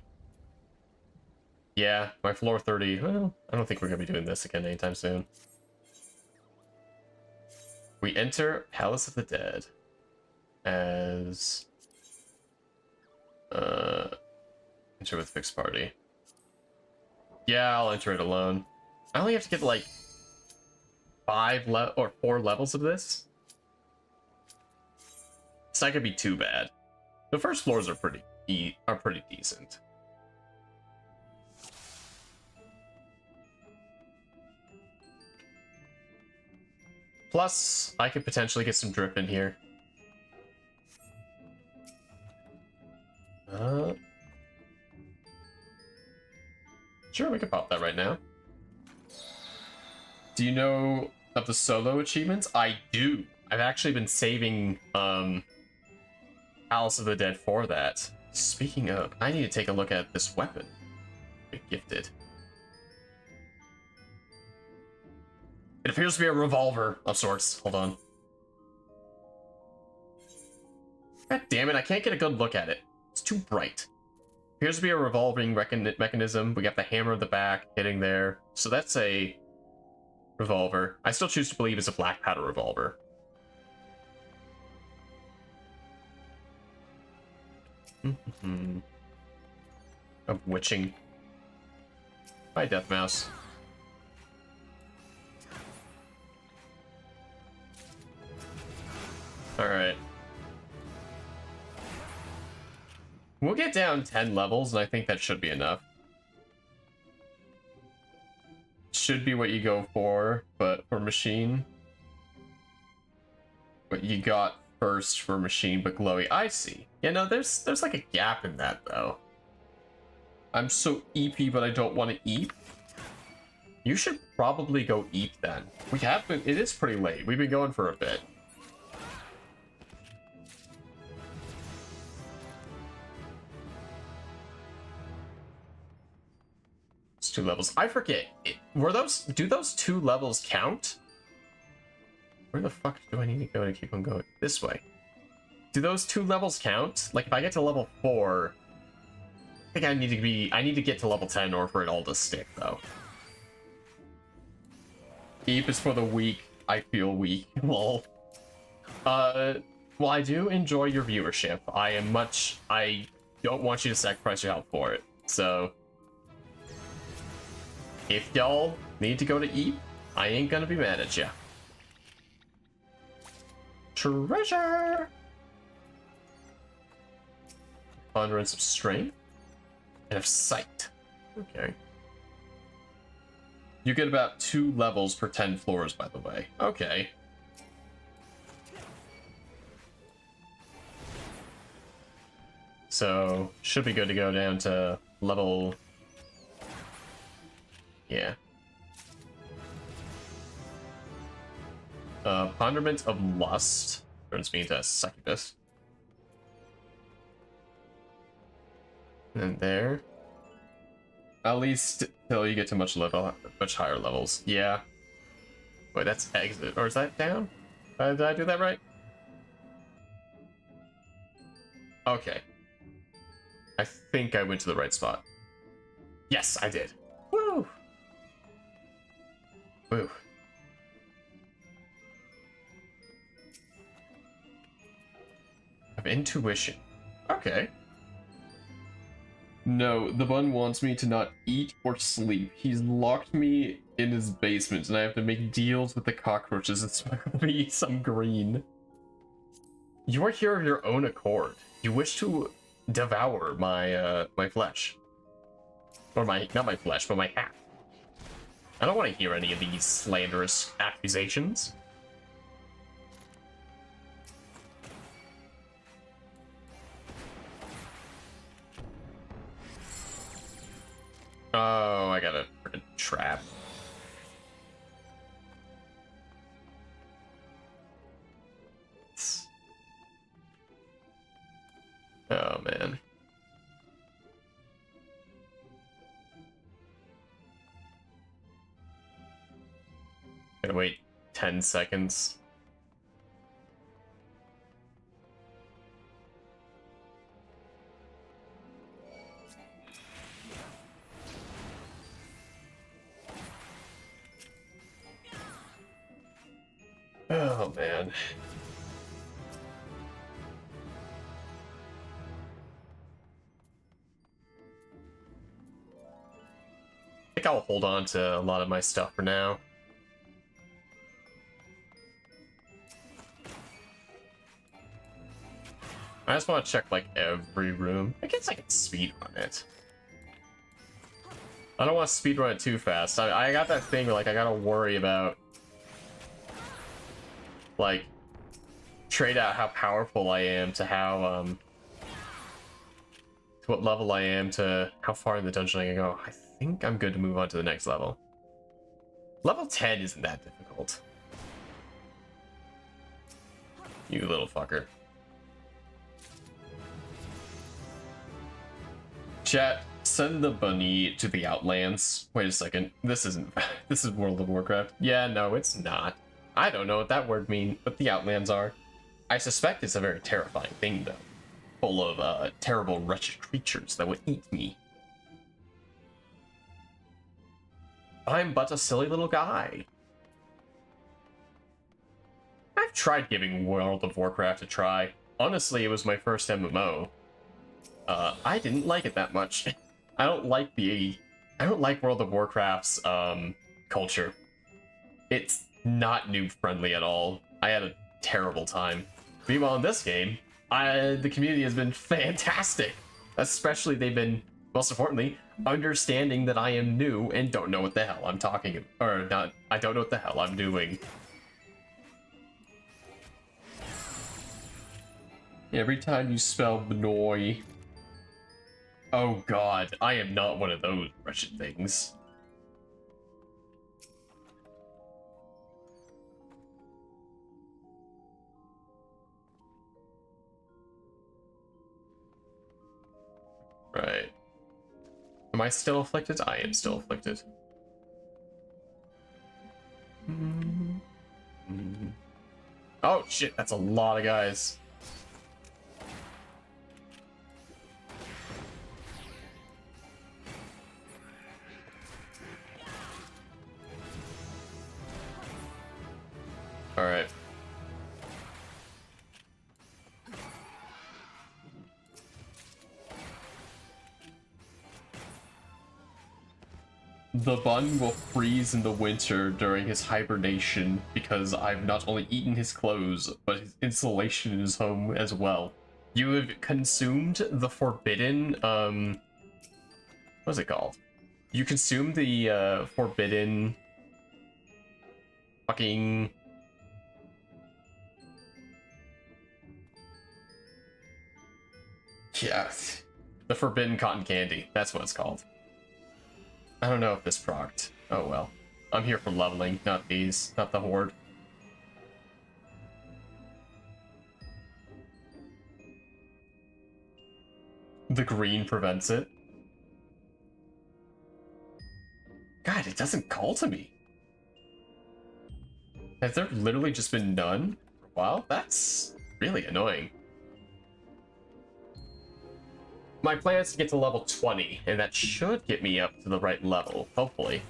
Yeah, my floor 30. Well, I don't think we're going to be doing this again anytime soon. We enter Palace of the Dead as... enter with fixed party. Yeah, I'll enter it alone. I only have to get like 4 levels of this. It's not gonna be too bad. The first floors are pretty decent. Plus, I could potentially get some drip in here. Sure, we can pop that right now. Do you know of the solo achievements? I do. I've actually been saving Palace of the Dead for that. Speaking of, I need to take a look at this weapon. Gifted. It appears to be a revolver of sorts. Hold on. God damn it, I can't get a good look at it. It's too bright. Appears to be a revolving mechanism. We got the hammer at the back hitting there. So that's a revolver. I still choose to believe it's a black powder revolver. Of witching. Hi, Death Mouse. Alright. We'll get down 10 levels, and I think that should be enough. Should be what you go for, but for machine. What you got first for machine, but glowy. I see. Yeah, no, there's like a gap in that, though. I'm so EP, but I don't want to eat. You should probably go eat then. We have been, it is pretty late. We've been going for a bit. It's 2 levels. I forget. Do those 2 levels count? Where the fuck do I need to go to keep on going? This way. Do those 2 levels count? Like if I get to level 4, I think I need to get to level 10 or for it all to stick though. Eep is for the weak. I feel weak. Lol. Well, I do enjoy your viewership. I don't want you to sacrifice your health for it. So, if y'all need to go to Eep, I ain't gonna be mad at ya. Treasure! Ponderance of strength and of sight. Okay. You get about 2 levels per 10 floors, by the way. Okay. So, should be good to go down to level... Yeah. Ponderment of Lust turns me into a succubus. And there. At least till you get to much higher levels. Yeah. Wait, that's exit. Or is that down? Did I do that right? Okay. I think I went to the right spot. Yes, I did. Woo! Woo. Of intuition. Okay. No, the bun wants me to not eat or sleep. He's locked me in his basement, and I have to make deals with the cockroaches and smuggle me some green. You are here of your own accord. You wish to devour my my flesh. Or not my flesh, but my hat. I don't want to hear any of these slanderous accusations. Oh, I got a freaking trap. Oh, man. Gotta wait 10 seconds. Oh, man. I think I'll hold on to a lot of my stuff for now. I just want to check, like, every room. I guess I can speedrun it. I don't want to speedrun it too fast. I got that thing where, like, I gotta worry about, like, trade out how powerful I am to how, to what level I am to how far in the dungeon I can go. I think I'm good to move on to the next level. Level 10 isn't that difficult. You little fucker. Chat, send the bunny to the Outlands. Wait a second. This isn't... This is World of Warcraft. Yeah, no, it's not. I don't know what that word means, but the Outlands are. I suspect it's a very terrifying thing, though. Full of, terrible, wretched creatures that would eat me. I'm but a silly little guy. I've tried giving World of Warcraft a try. Honestly, it was my first MMO. I didn't like it that much. I don't like World of Warcraft's, culture. It's not noob-friendly at all. I had a terrible time. Meanwhile, in this game, the community has been fantastic. Especially, they've been, most importantly, understanding that I am new and don't know what the hell I'm talking about. Or not, I don't know what the hell I'm doing. Every time you spell Benoy. Oh god, I am not one of those wretched things. Right. Am I still afflicted? I am still afflicted. Oh shit, that's a lot of guys. All right. The bun will freeze in the winter during his hibernation because I've not only eaten his clothes, but his insulation in his home as well. You have consumed the forbidden, what's it called? You consumed the, forbidden fucking... Yeah, the forbidden cotton candy. That's what it's called. I don't know if this procced. Oh well. I'm here for leveling, not these, not the horde. The green prevents it. God, it doesn't call to me. Has there literally just been none for a while? That's really annoying. My plan is to get to level 20, and that should get me up to the right level, hopefully.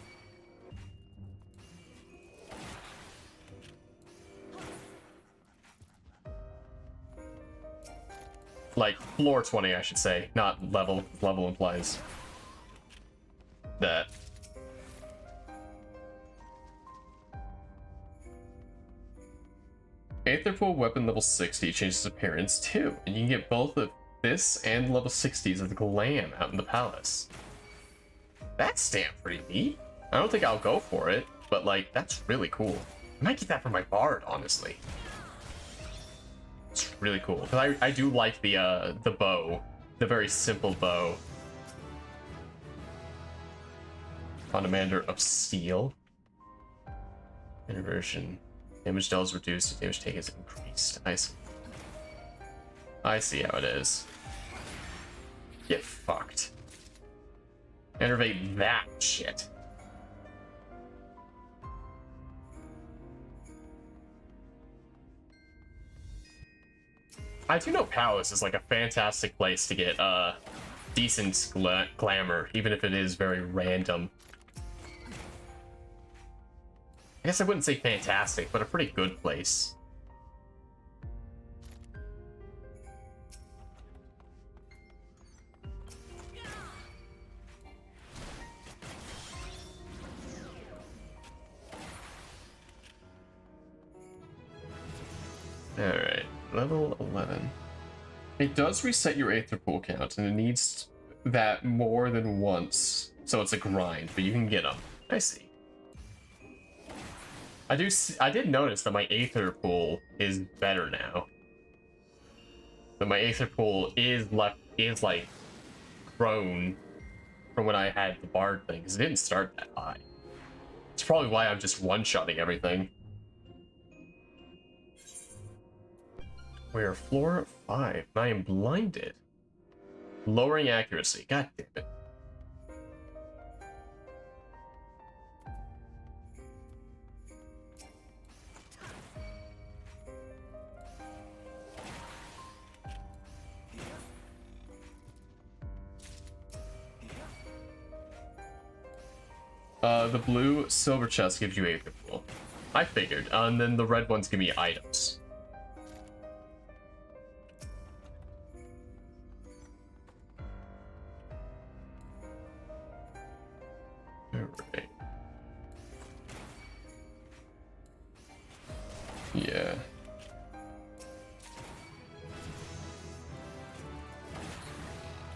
Like, floor 20, I should say, not level. Level implies that. Aetherpool weapon level 60 changes appearance too, and you can get both of this and level 60s of the glam out in the palace. That's damn pretty neat. I don't think I'll go for it, but like, that's really cool. I might get that for my bard, honestly. It's really cool, because I do like the bow. The very simple bow. Commander of Steel. Inversion. Damage dealt is reduced, damage taken is increased. I see how it is. Get fucked. Innervate that shit. I do know Palace is like a fantastic place to get decent glamour, even if it is very random. I guess I wouldn't say fantastic, but a pretty good place. Alright, level 11. It does reset your Aether Pool count, and it needs that more than once. So it's a grind, but you can get them. I see. I did notice that my Aether Pool is better now. That my Aether Pool is like grown from when I had the Bard thing, because it didn't start that high. It's probably why I'm just one-shotting everything. We are floor 5, and I am blinded. Lowering accuracy. God damn it. The blue silver chest gives you Aether Pool. I figured. And then the red ones give me items. Alright. Yeah.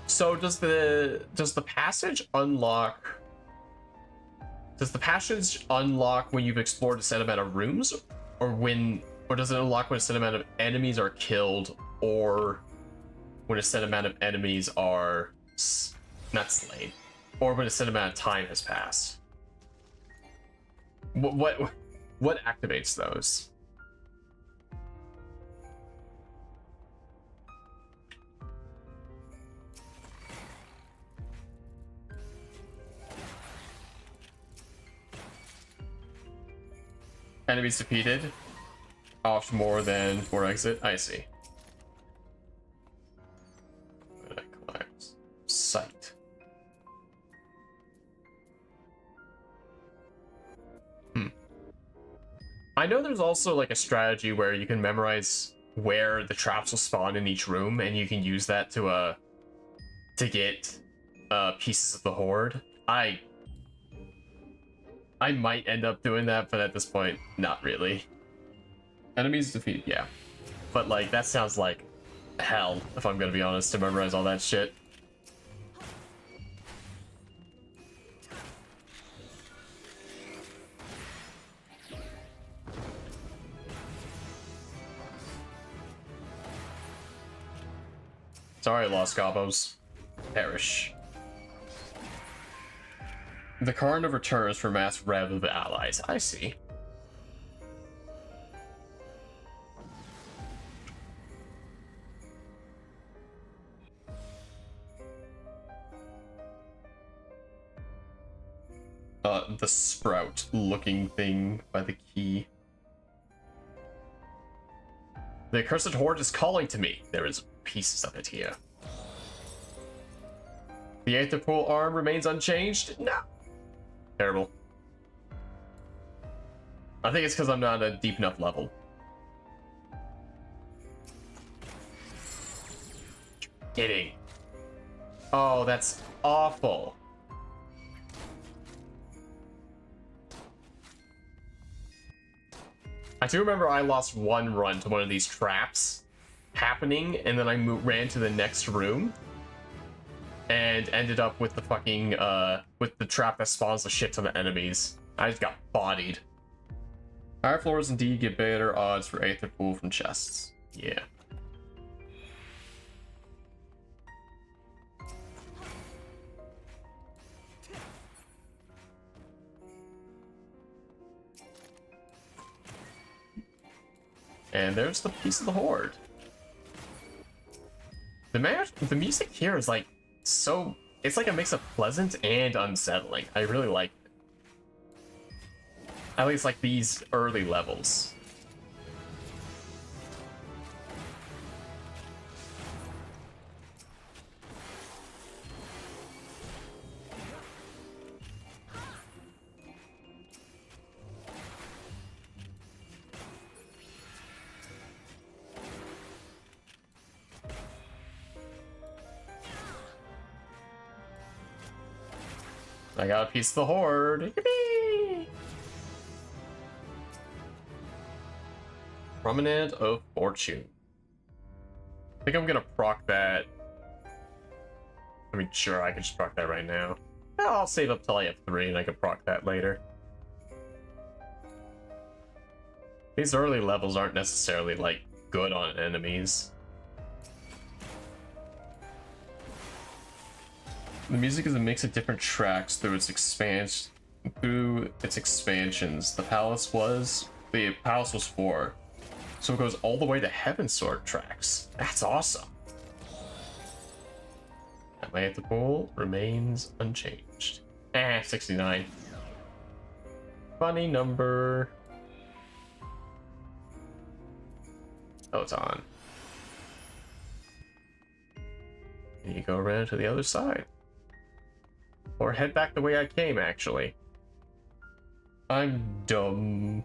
So does the passage unlock? Does the passage unlock when you've explored a set amount of rooms, or does it unlock when a set amount of enemies are killed, or when a set amount of enemies are not slain, or when a set amount of time has passed? What activates those? Enemies defeated. Off more than 4 exit. I see. Sight. I know there's also like a strategy where you can memorize where the traps will spawn in each room, and you can use that to get pieces of the horde. I might end up doing that, but at this point, not really. Enemies defeated, yeah. But like, that sounds like hell, if I'm gonna be honest, to memorize all that shit. Sorry, Lost Gobos. Perish. The Karn returns for mass rev of allies. I see. The sprout looking thing by the key. The accursed horde is calling to me. There is pieces of it here. The Aether Pool arm remains unchanged? No. Terrible. I think it's because I'm not at a deep enough level. Kidding. Oh, that's awful. I do remember I lost one run to one of these traps happening, and then I ran to the next room and ended up with the fucking with the trap that spawns a shit ton of enemies. I just got bodied. Higher floors indeed get better odds for Aether Pool from chests. Yeah. And there's the piece of the horde. The music here is like so it's like a mix of pleasant and unsettling. I really like it. At least like these early levels. I got a piece of the horde. Yippee! Promenade of Fortune. I think I'm gonna proc that. I mean, sure, I can just proc that right now. I'll save up till I have 3 and I can proc that later. These early levels aren't necessarily, like, good on enemies. The music is a mix of different tracks through its expansions. The palace was 4, so it goes all the way to Heavensward tracks. That's awesome. That way at the pool remains unchanged. 69. Funny number. Oh, it's on. And you go around to the other side. Or head back the way I came, actually. I'm dumb.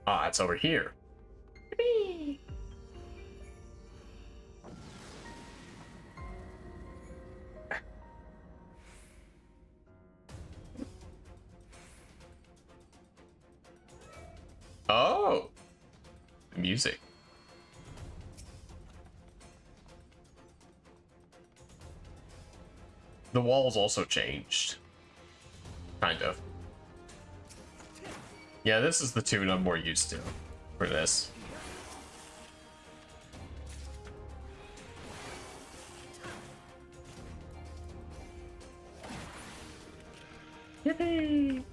Ah, it's over here. Yippee! Oh! The music. The walls also changed. Kind of. Yeah, this is the tune I'm more used to for this. Yippee!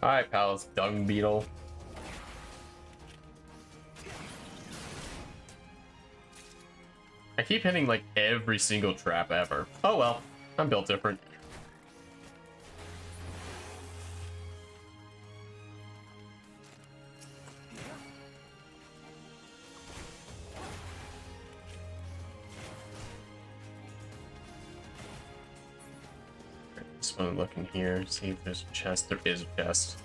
Alright, pals, dung beetle. I keep hitting like every single trap ever. Oh well, I'm built different. Just want to look in here, see if there's a chest. There is a chest.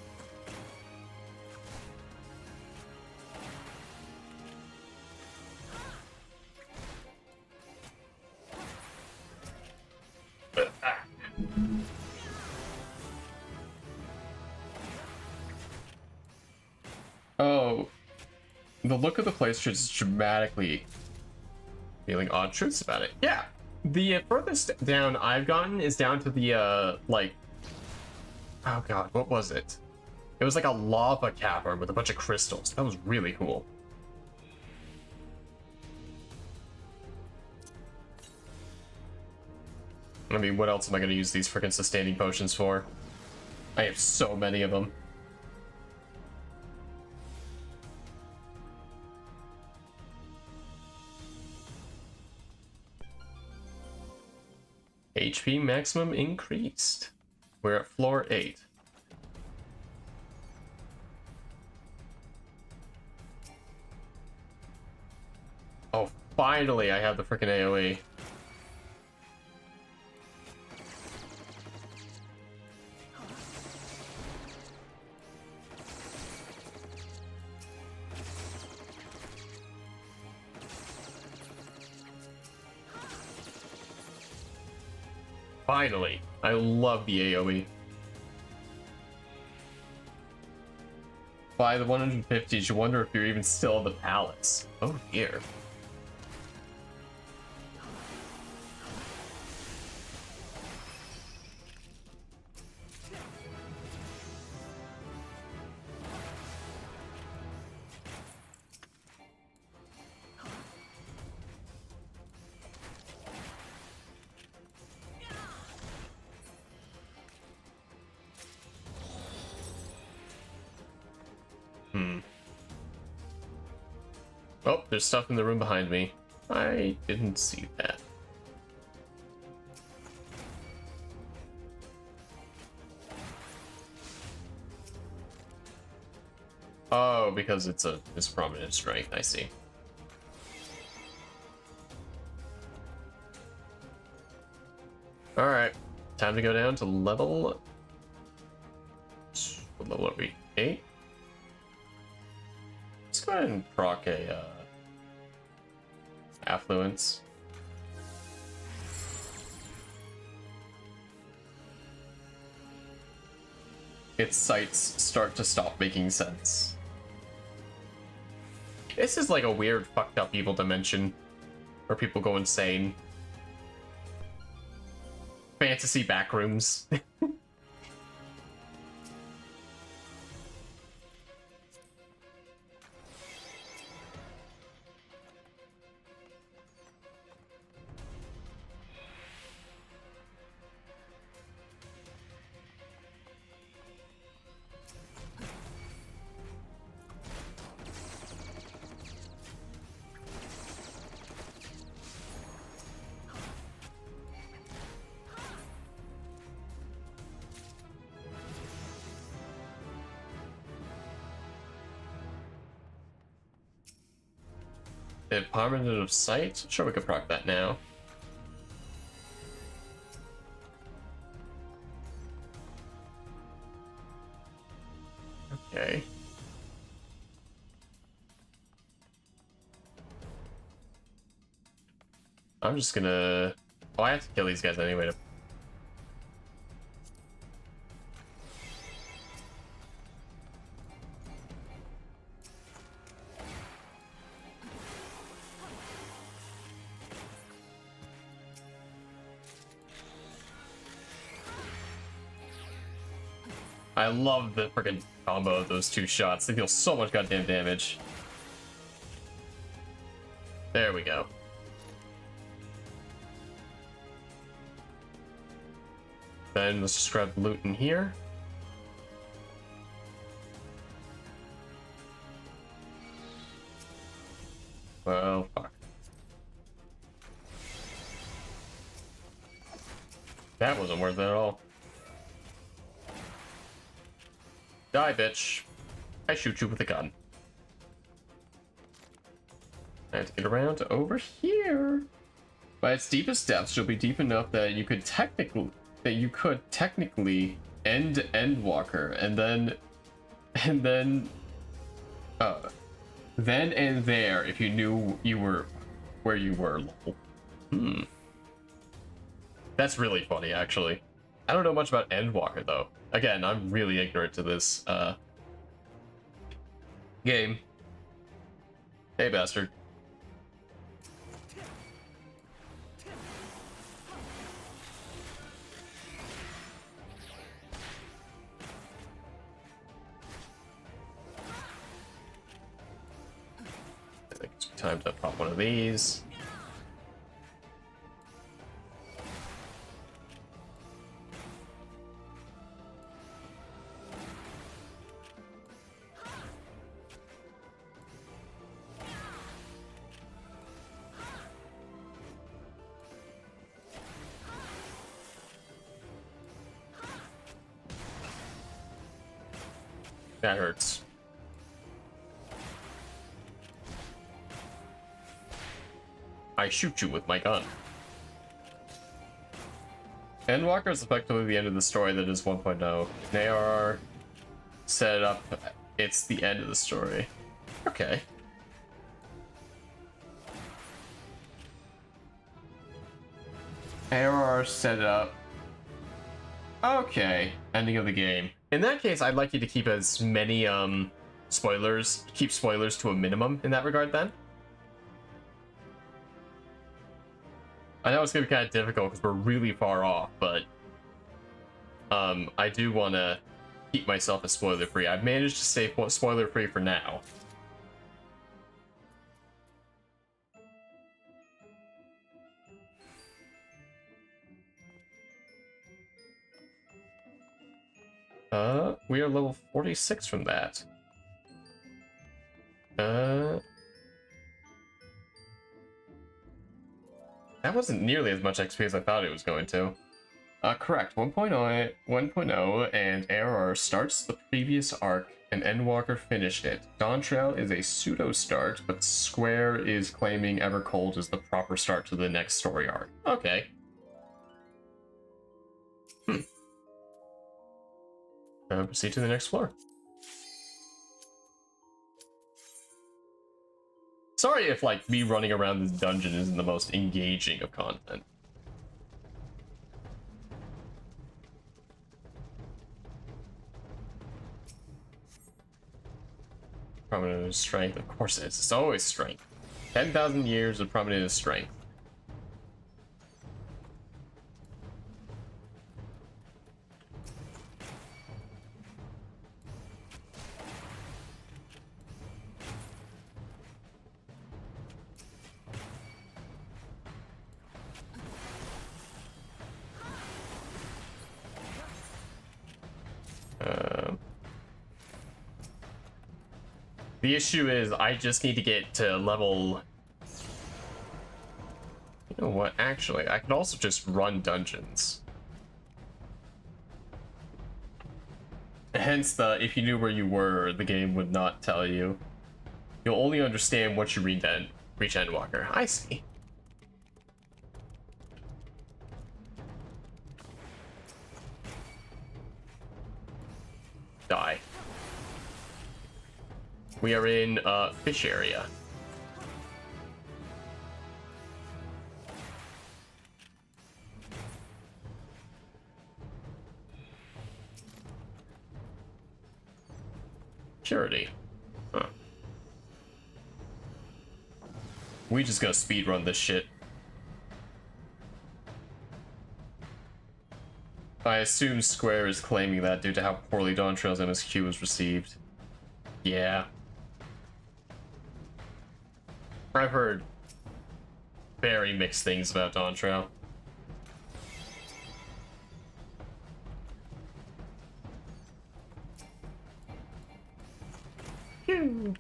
Oh, the look of the place is dramatically feeling odd truths about it. Yeah, the furthest down I've gotten is down to the like, oh god, what was it? It was like a lava cavern with a bunch of crystals. That was really cool. I mean, what else am I going to use these freaking sustaining potions for? I have so many of them. HP maximum increased. We're at floor 8. Oh, finally I have the freaking AoE. Finally. I love the AoE. By the 150s, you wonder if you're even still in the palace. Oh dear. Oh, there's stuff in the room behind me. I didn't see that. Oh, because it's prominent strength, I see. Alright, time to go down to level... What level are we? 8? Let's go ahead and proc a, affluence. Its sights start to stop making sense. This is like a weird, fucked up evil dimension where people go insane. Fantasy backrooms. Permanent of sight? Sure, we could proc that now. Okay. I'm just gonna... Oh, I have to kill these guys anyway to... I love the freaking combo of those two shots. They deal so much goddamn damage. There we go. Then let's just grab loot in here. Well, fuck. That wasn't worth it at all. Die, bitch. I shoot you with a gun. I have to get around to over here. By its deepest depths, you'll be deep enough that you could technically end Endwalker, and then and there if you knew you were where you were. That's really funny, actually. I don't know much about Endwalker though. Again, I'm really ignorant to this game. Hey, bastard. I think it's time to pop one of these. That hurts. I shoot you with my gun. Endwalker is effectively the end of the story that is 1.0. They are set up. It's the end of the story. Okay. ARR set up. Okay. Ending of the game. In that case, I'd like you to keep as many spoilers to a minimum in that regard then. I know it's gonna be kind of difficult because we're really far off, but I do want to keep myself as spoiler free. I've managed to stay spoiler free for now. We are level 46 from that. That wasn't nearly as much XP as I thought it was going to. Correct. 1.0 and error starts the previous arc and Endwalker finished it. Dawn Trail is a pseudo start, but Square is claiming Evercold is the proper start to the next story arc. Okay. Proceed to the next floor. Sorry if, like, me running around this dungeon isn't the most engaging of content. Prominent strength, of course it is. It's always strength. 10,000 years of prominent strength. The issue is I just need to get to level... You know what? Actually, I could also just run dungeons. Hence the, if you knew where you were, the game would not tell you. You'll only understand once you reach Endwalker. I see. Die. We are in fish area. Purity. Huh. We just gotta speedrun this shit. I assume Square is claiming that due to how poorly Dawn Trail's MSQ was received. Yeah. I've heard very mixed things about Dawn Trail. Phew.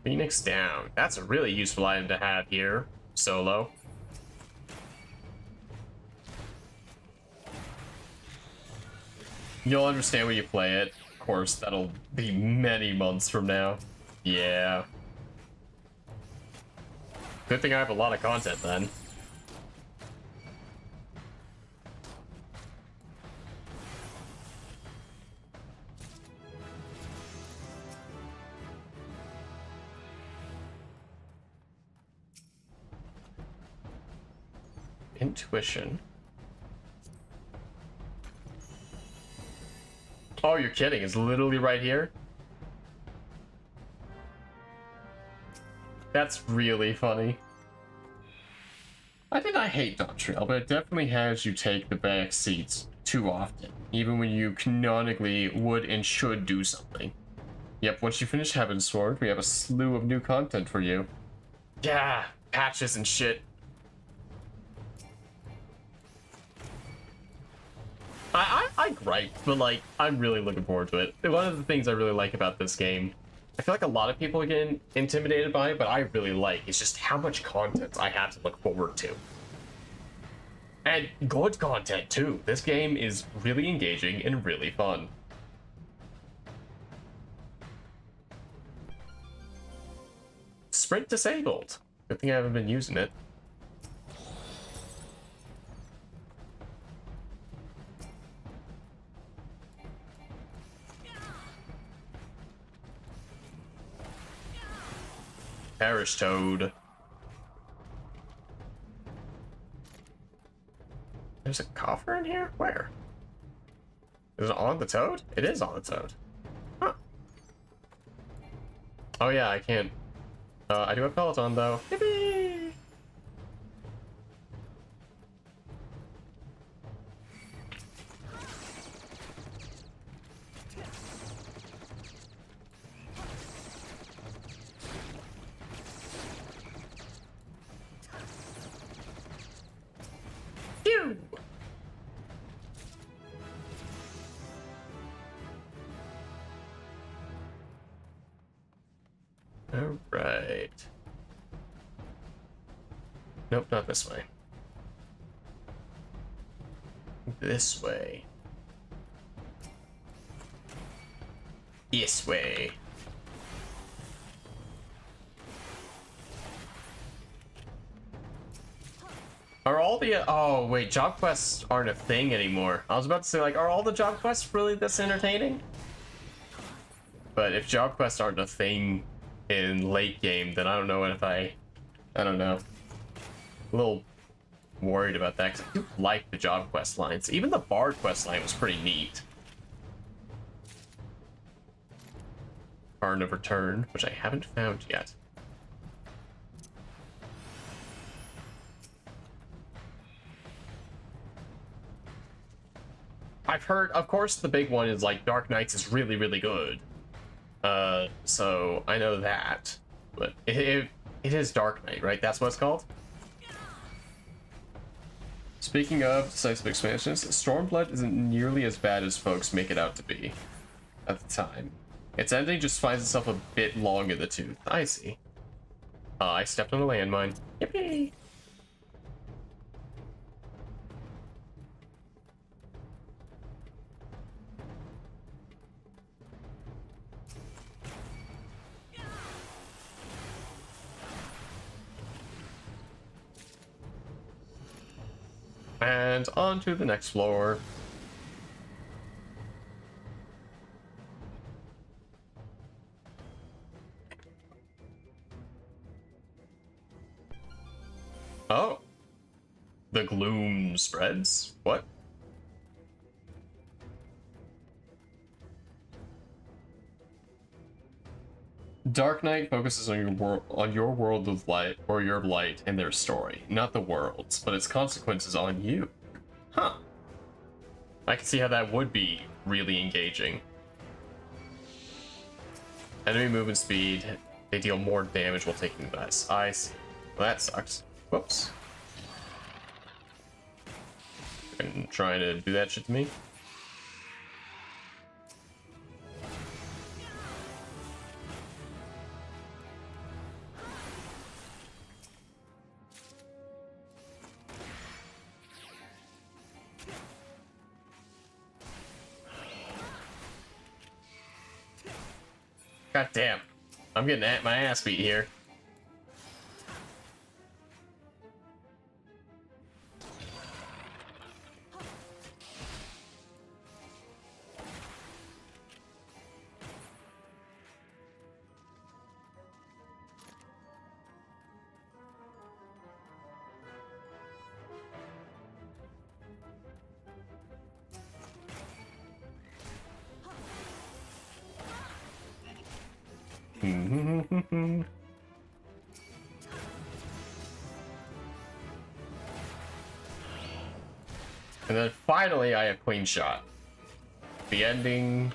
Phoenix down. That's a really useful item to have here, solo. You'll understand when you play it. Of course, that'll be many months from now. Yeah. Good thing I have a lot of content then. Intuition. Oh, you're kidding. It's literally right here? That's really funny. I did not hate Dawn Trail, but it definitely has you take the back seats too often, even when you canonically would and should do something. Yep, once you finish Heavensward, we have a slew of new content for you. Yeah, patches and shit. I gripe, but like, I'm really looking forward to it. One of the things I really like about this game, I feel like a lot of people get intimidated by it, but I really like, is just how much content I have to look forward to. And good content too. This game is really engaging and really fun. Sprint disabled. Good thing I haven't been using it. Perish Toad. There's a coffer in here? Where? Is it on the Toad? It is on the Toad. Huh. Oh yeah, I can't. I do have Peloton though. Yippee! Nope, not this way. This way. This way. Are all the oh wait, job quests aren't a thing anymore. I was about to say, like, are all the job quests really this entertaining? But if job quests aren't a thing in late game, then I don't know if I don't know. A little worried about that, because I do like the job quest lines. Even the bard quest line was pretty neat. Card of Return, which I haven't found yet. I've heard, of course, the big one is like Dark Knights is really, really good. So I know that, but it is Dark Knight, right? That's what it's called. Speaking of decisive expansions, Stormblood isn't nearly as bad as folks make it out to be at the time. Its ending just finds itself a bit long in the tooth. I see. I stepped on a landmine. Yippee! And on to the next floor. Oh. The gloom spreads? What? Dark Knight focuses on your world of light, or your light and their story, not the world's, but its consequences on you. Huh. I can see how that would be really engaging. Enemy movement speed. They deal more damage while taking the dice. I see. Well, that sucks. Whoops. And trying to do that shit to me. God damn. I'm getting my ass beat here. And then finally I have Queen Shot. The ending,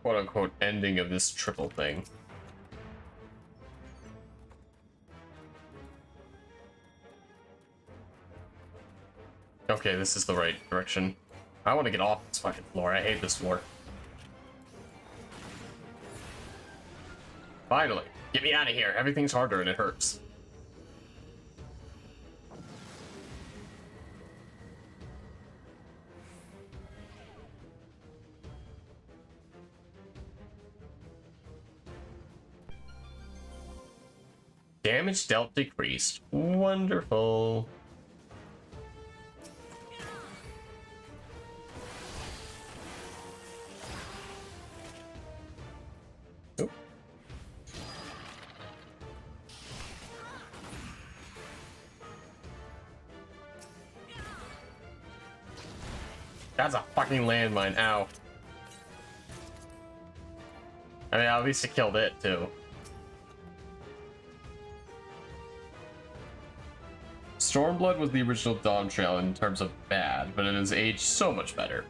quote unquote, ending of this triple thing. Okay, this is the right direction. I want to get off this fucking floor. I hate this floor. Finally, get me out of here. Everything's harder and it hurts. Damage dealt decreased. Wonderful. Oop. That's a fucking landmine. Ow. I mean, at least it killed it, too. Stormblood was the original Dawn Trail in terms of bad, but it has aged so much better.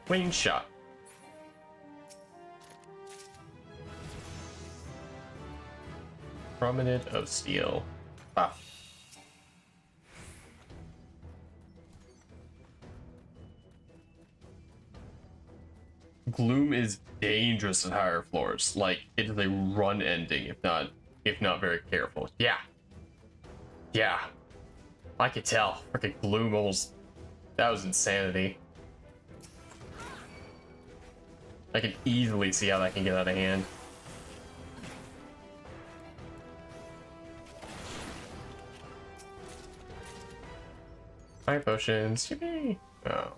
Queen Shot. Prominent of Steel. Ah. Gloom is dangerous at higher floors. Like, it is a run ending if not very careful. Yeah. Yeah. I could tell. Freaking Gloom almost... That was insanity. I can easily see how that can get out of hand. Fire potions. Yippee! Oh.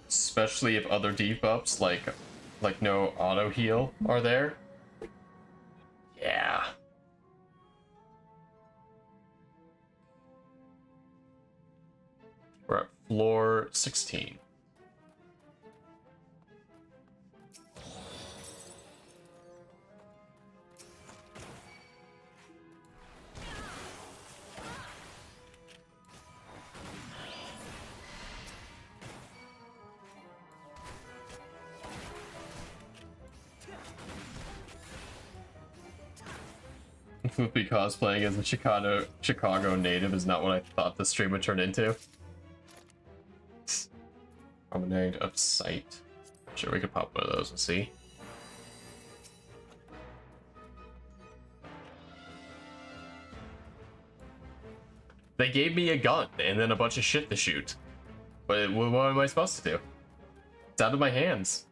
Especially if other debuffs like no auto heal are there. Yeah. We're at floor 16. Be cosplaying as a Chicago native is not what I thought the stream would turn into. Promenade of Sight. Sure, we could pop one of those and see. They gave me a gun and then a bunch of shit to shoot. But what am I supposed to do? It's out of my hands.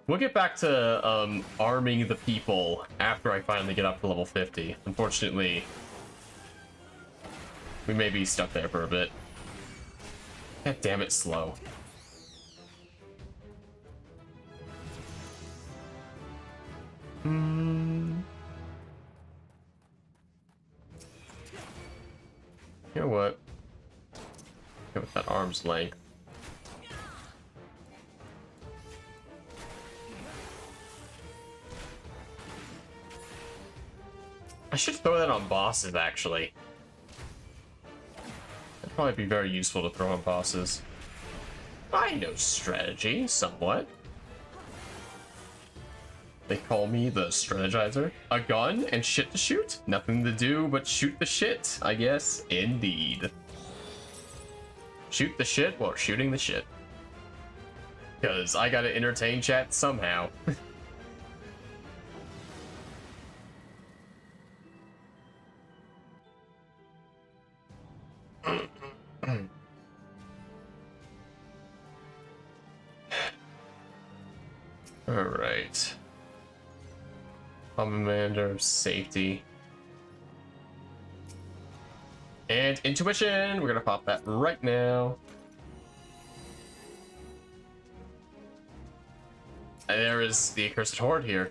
We'll get back to arming the people after I finally get up to level 50. Unfortunately, we may be stuck there for a bit. God damn it, slow. You know what? Go with that arm's length. I should throw that on bosses, actually. That'd probably be very useful to throw on bosses. I know strategy, somewhat. They call me the strategizer. A gun and shit to shoot? Nothing to do but shoot the shit, I guess. Indeed. Shoot the shit while shooting the shit. Because I gotta entertain chat somehow. Alright. Commander, safety. And intuition! We're gonna pop that right now. And there is the accursed horde here.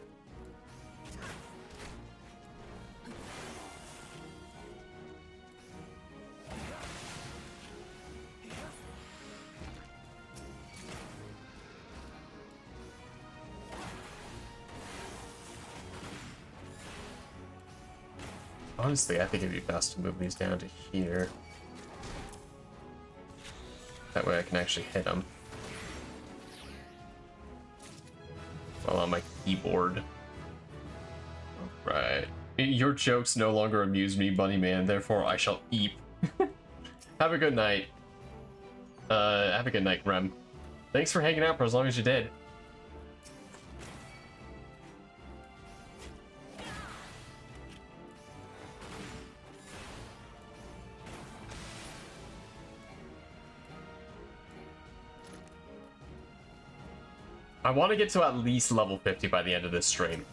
Honestly, I think it'd be best to move these down to here. That way I can actually hit them. While on my keyboard. Alright. Your jokes no longer amuse me, Bunny Man, therefore I shall eep. Have a good night. Have a good night, Rem. Thanks for hanging out for as long as you did. I want to get to at least level 50 by the end of this stream.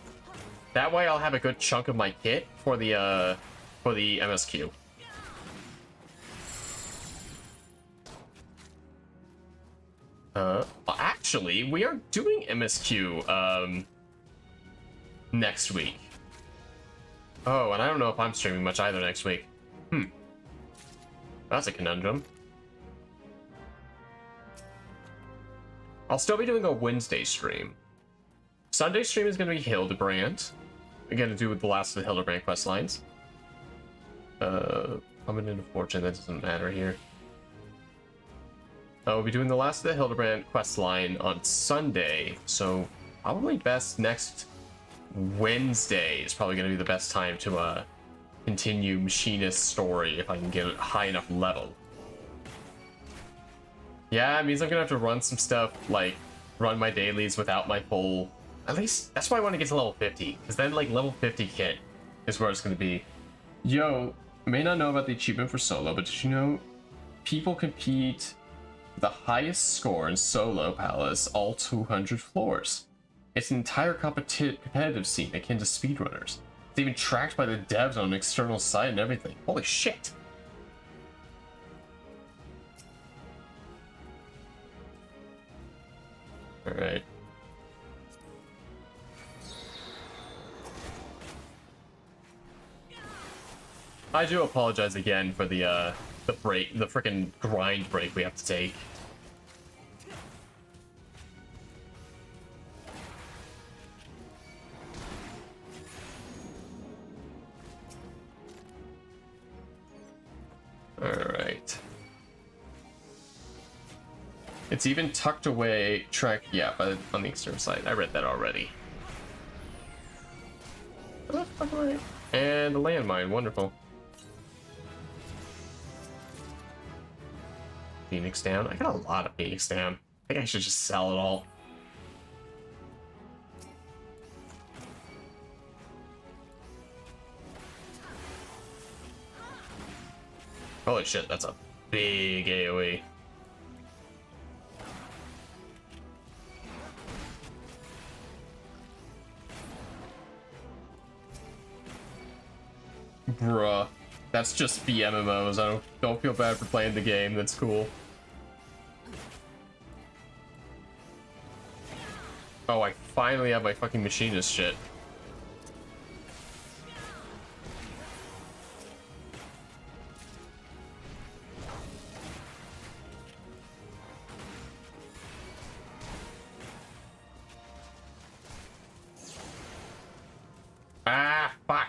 That way I'll have a good chunk of my kit for the MSQ. Actually, we are doing MSQ, next week. Oh, and I don't know if I'm streaming much either next week. That's a conundrum. I'll still be doing a Wednesday stream. Sunday stream is going to be Hildebrand. Again, to do with the last of the Hildebrand quest lines. Coming into fortune, that doesn't matter here. We'll be doing the last of the Hildebrand quest line on Sunday, so probably best next Wednesday is probably going to be the best time to continue Machinist story if I can get a high enough level. Yeah, it means I'm gonna have to run some stuff, like run my dailies without my full. At least that's why I want to get to level 50, because then like level 50 kit is where it's gonna be. Yo, may not know about the achievement for solo, but did you know people compete the highest score in solo palace all 200 floors? It's an entire competitive scene akin to speedrunners. It's even tracked by the devs on an external site and everything. Holy shit! Alright. I do apologize again for the break, the freaking grind break we have to take. Alright. It's even tucked away, yeah, on the external side. I read that already. And the landmine, wonderful. Phoenix down. I got a lot of Phoenix down. I think I should just sell it all. Holy shit, that's a big AoE. Bruh. That's just BMMOs. I don't feel bad for playing the game. That's cool. Oh, I finally have my fucking Machinist shit. Ah, fuck.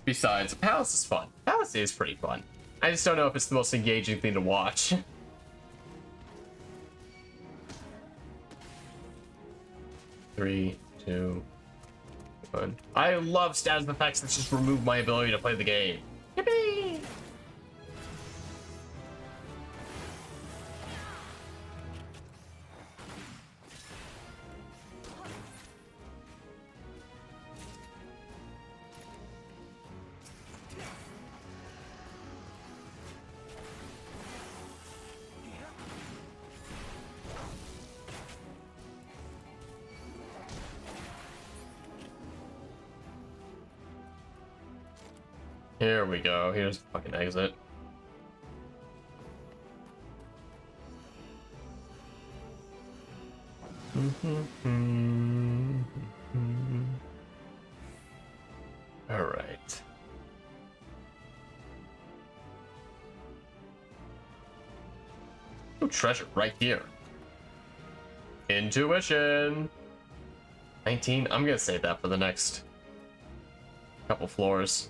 Besides, Palace is fun. Palace is pretty fun. I just don't know if it's the most engaging thing to watch. Three, two, one. I love status effects that just remove my ability to play the game. Yippee! Here we go. Here's the fucking exit. All right. Oh, treasure right here. Intuition. 19. I'm gonna save that for the next couple floors.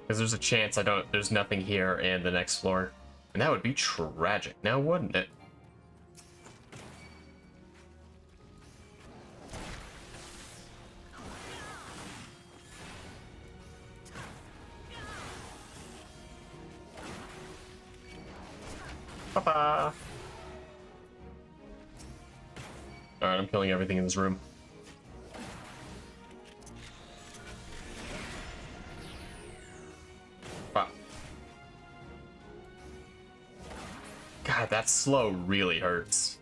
Because there's a chance there's nothing here and the next floor. And that would be tragic now, wouldn't it? Papa! Alright, I'm killing everything in this room. God, that slow really hurts.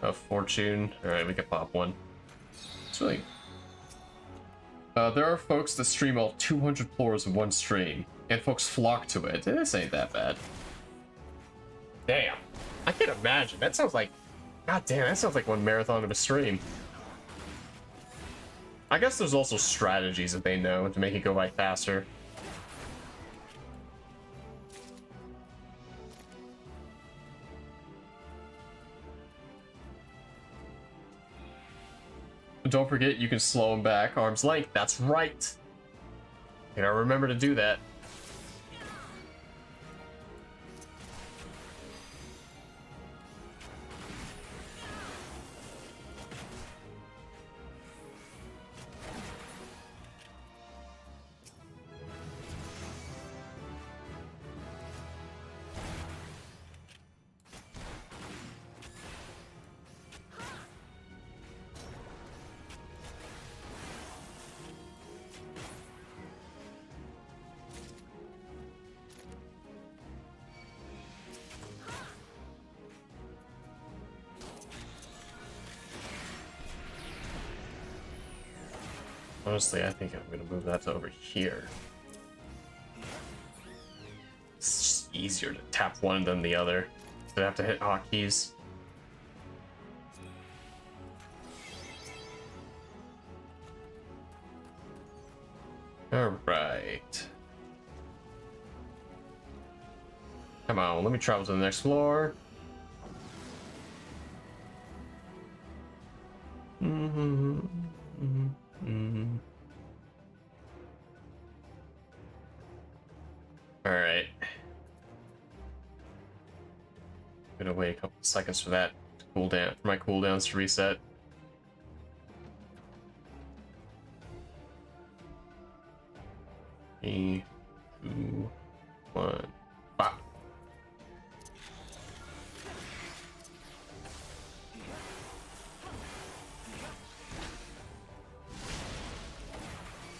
A fortune. Alright, we can pop one. It's really... there are folks that stream all 200 floors in one stream, and folks flock to it. This ain't that bad. Damn. I can imagine. That sounds like... God damn, that sounds like one marathon of a stream. I guess there's also strategies that they know to make it go by faster. Don't forget, you can slow him back arm's length. That's right. You gotta remember to do that. Honestly, I think I'm gonna move that to over here. It's just easier to tap one than the other. So I have to hit hotkeys. Alright. Come on, let me travel to the next floor. Alright. Gonna wait a couple seconds for that to cool down, for my cooldowns to reset. Three, 2, 1, pop.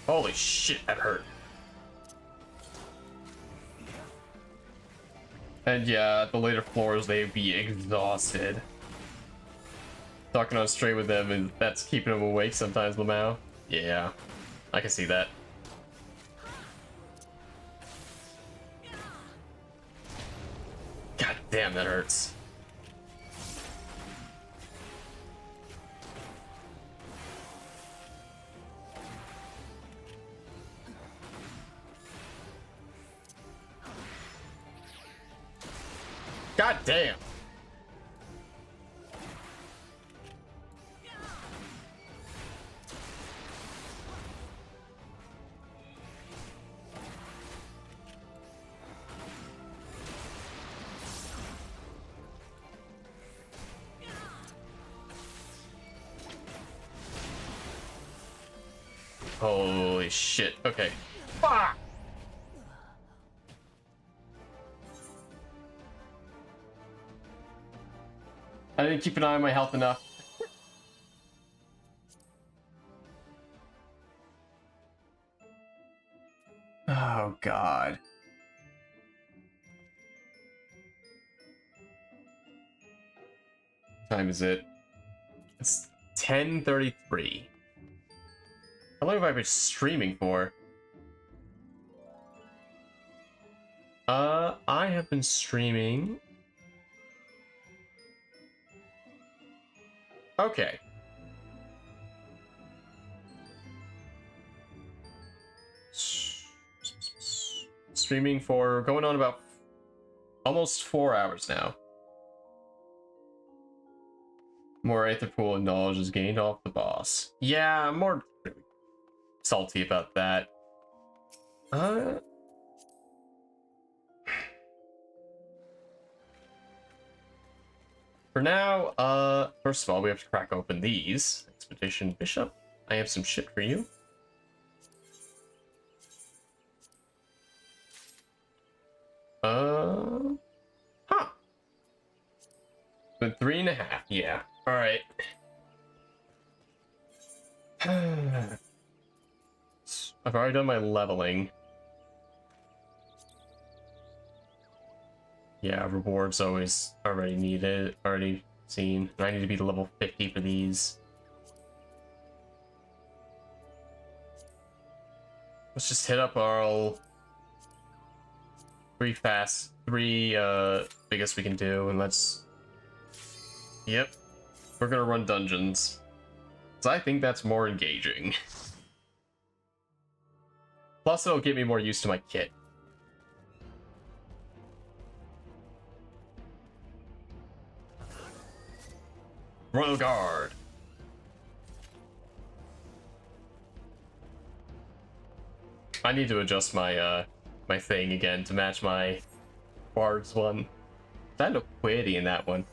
Holy shit, that hurt. And yeah, the later floors, they'd be exhausted. Talking on straight with them, and that's keeping them awake sometimes, Lamau. Yeah, I can see that. God damn, that hurts. God damn. Holy shit. Okay. Fuck. I didn't keep an eye on my health enough. Oh god. What time is it? It's 10:33. How long have I been streaming for? I have been streaming. Okay. Streaming for going on about almost 4 hours now. More Aether Pool and knowledge is gained off the boss. Yeah, I'm more salty about that. For now, first of all, we have to crack open these. Expedition Bishop, I have some shit for you. Huh. Been 3.5, yeah. Alright. I've already done my leveling. Yeah, rewards always already needed, already seen. I need to be to level 50 for these. Let's just hit up our three biggest we can do, and let's... Yep. We're gonna run dungeons. So I think that's more engaging. Plus it'll get me more used to my kit. Royal Guard. I need to adjust my my thing again to match my Bard's one. I look pretty in that one.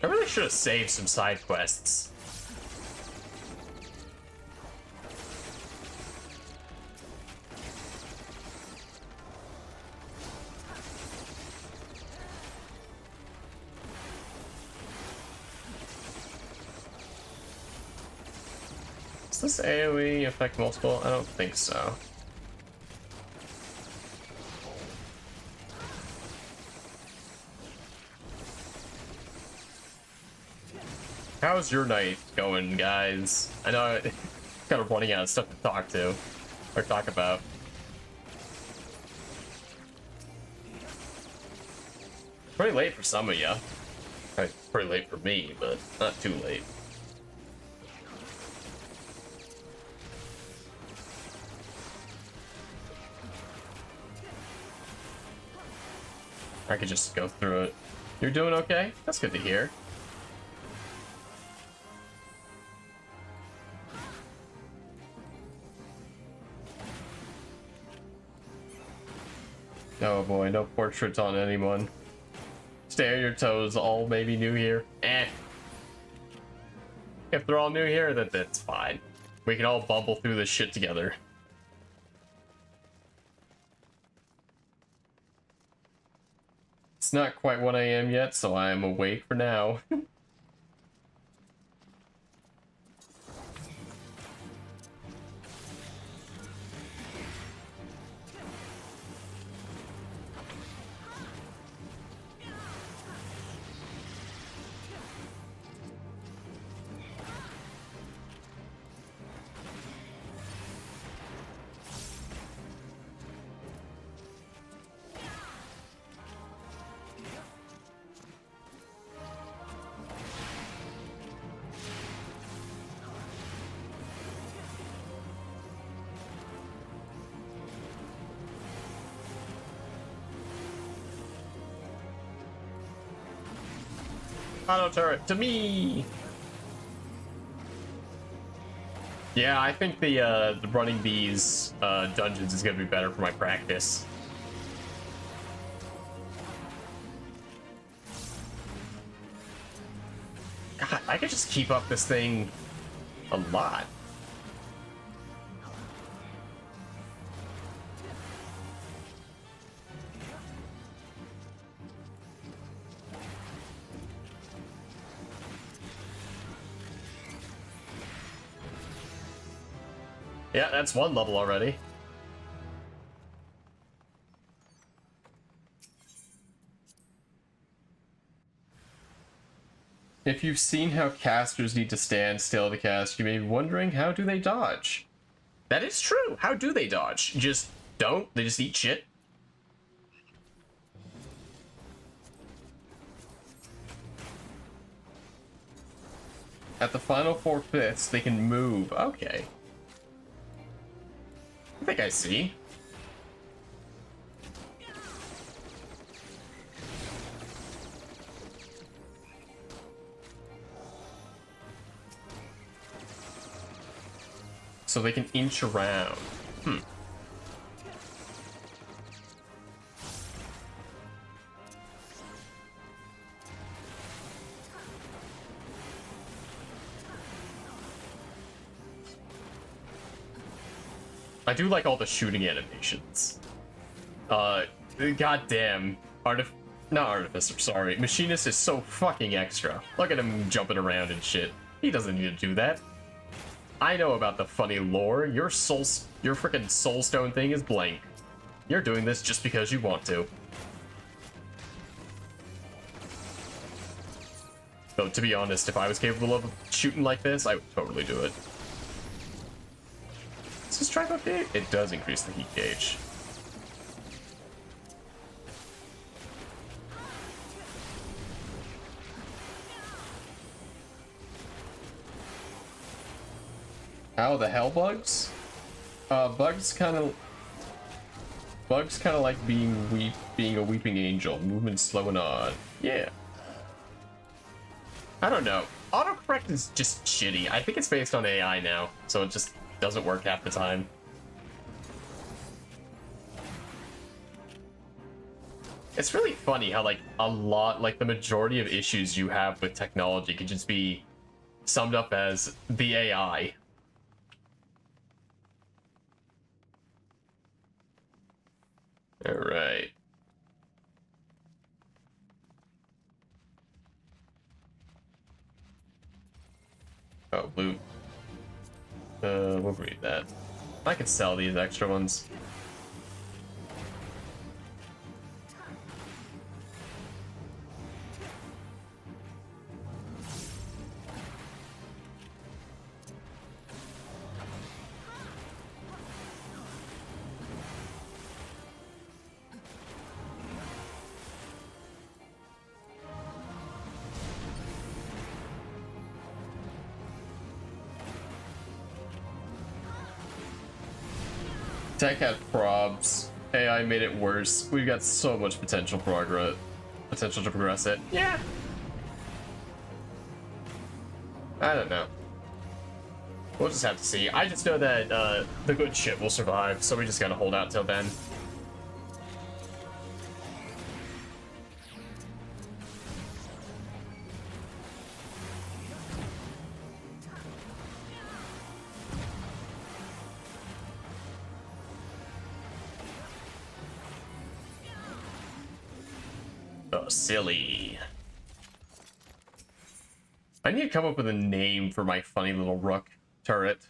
I really should have saved some side quests. Does this AoE affect multiple? I don't think so. How's your night going, guys? I know I'm kind of running out of stuff to talk to, or talk about. Pretty late for some of you. Pretty late for me, but not too late. I could just go through it. You're doing okay? That's good to hear. Oh boy, no portraits on anyone. Stay on your toes, all maybe new here. If they're all new here, then that's fine. We can all bumble through this shit together. It's not quite 1 AM yet, so I am awake for now. Auto turret to me. Yeah, I think the running these dungeons is gonna be better for my practice. God, I could just keep up this thing a lot. Yeah, that's one level already. If you've seen how casters need to stand still to cast, you may be wondering, how do they dodge? That is true. How do they dodge? Just don't? They just eat shit? At the final 4/5, they can move. Okay. I think I see. So they can inch around. I do like all the shooting animations. Goddamn. Not Artificer, sorry. Machinist is so fucking extra. Look at him jumping around and shit. He doesn't need to do that. I know about the funny lore. Your freaking soulstone thing is blank. You're doing this just because you want to. Though, to be honest, if I was capable of shooting like this, I would totally do it. Does this drive update? It does increase the heat gauge. How the hell, bugs? Bugs kind of like being a weeping angel. Movement slow and odd. Yeah. I don't know. Autocorrect is just shitty. I think it's based on AI now, so it just doesn't work half the time. It's really funny how, like, the majority of issues you have with technology could just be summed up as the AI. All right. Oh, loot. We'll read that. I could sell these extra ones. Tech had probs. AI made it worse. We've got so much potential to progress it. Yeah. I don't know. We'll just have to see. I just know that the good shit will survive, so we just gotta hold out till then. Oh, silly. I need to come up with a name for my funny little rook turret.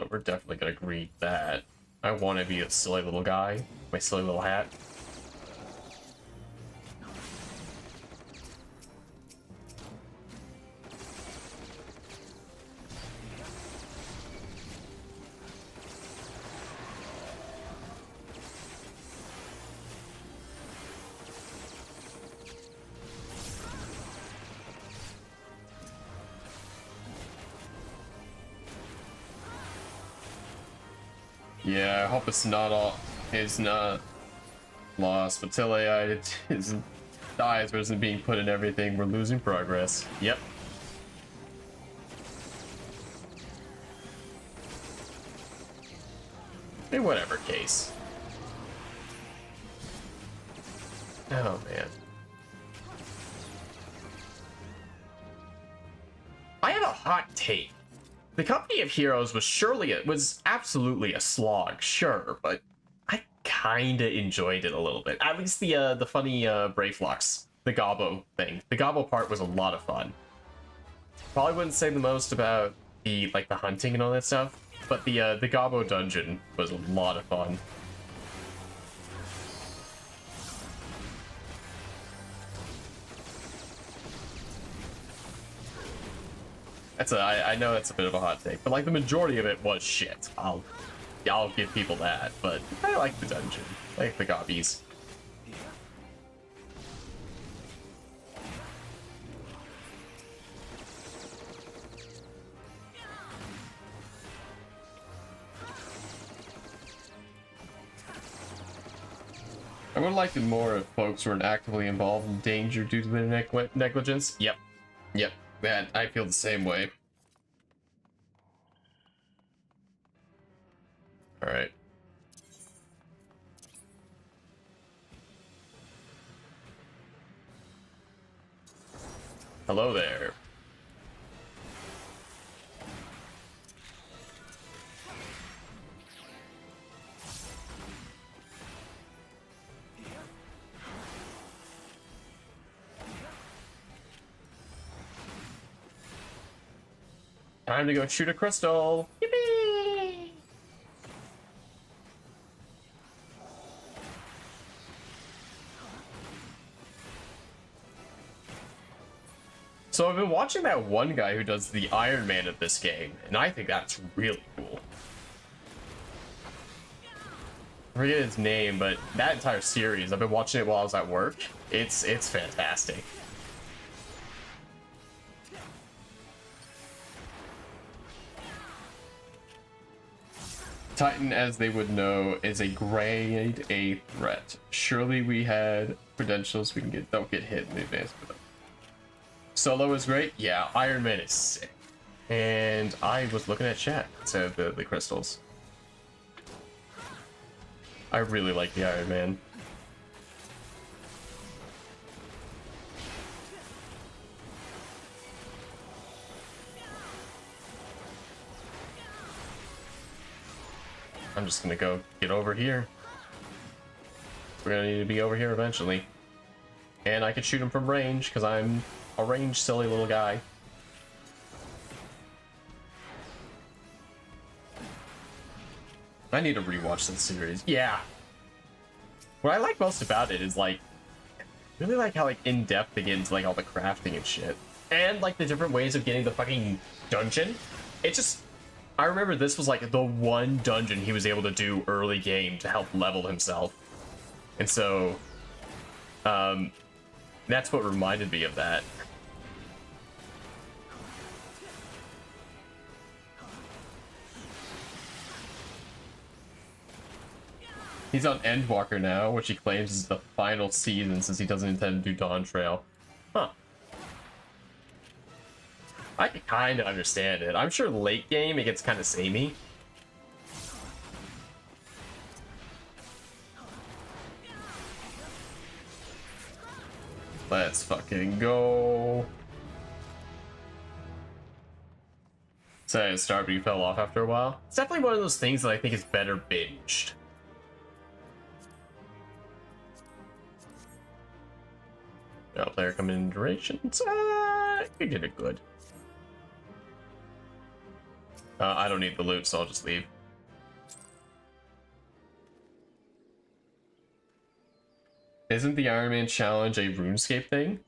We're definitely gonna greet that. I want to be a silly little guy. My silly little hat. Yeah, I hope it's not lost, but till AI dies or isn't being put in everything, we're losing progress. Yep. In whatever case. Oh man. I have a hot take. The Company of Heroes was absolutely a slog, sure, but I kinda enjoyed it a little bit. At least the funny Brayflux, the Gobbo thing. The Gobbo part was a lot of fun. Probably wouldn't say the most about the hunting and all that stuff, but the Gobbo dungeon was a lot of fun. I know that's a bit of a hot take, but like the majority of it was shit. I'll give people that, but I like the dungeon. I like the gobbies. I would like it more if folks weren't actively involved in danger due to their negligence. Yep. Man, I feel the same way. All right. Hello there. Time to go shoot a crystal. Yippee! So I've been watching that one guy who does the Iron Man of this game, and I think that's really cool. forget its name, but that entire series, I've been watching it while I was at work. It's fantastic. Titan, as they would know, is a grade A threat. Surely we had credentials we can don't get hit in the advance with them. Solo is great. Yeah, Iron Man is sick. And I was looking at chat instead of the crystals. I really like the Iron Man. I'm just gonna go get over here. We're gonna need to be over here eventually. And I can shoot him from range, because I'm a range silly little guy. I need to rewatch this series. Yeah. What I like most about it is, like, really like how, like, in-depth they get into, like, all the crafting and shit. And, like, the different ways of getting the fucking dungeon. It just... I remember this was, like, the one dungeon he was able to do early game to help level himself. And so... that's what reminded me of that. He's on Endwalker now, which he claims is the final season since he doesn't intend to do Dawn Trail. Huh. I can kind of understand it. I'm sure late game it gets kind of samey. Let's fucking go. So Starby fell off after a while. It's definitely one of those things that I think is better binged. Player coming in durations. You did it good. I don't need the loot, so I'll just leave. Isn't the Iron Man challenge a RuneScape thing?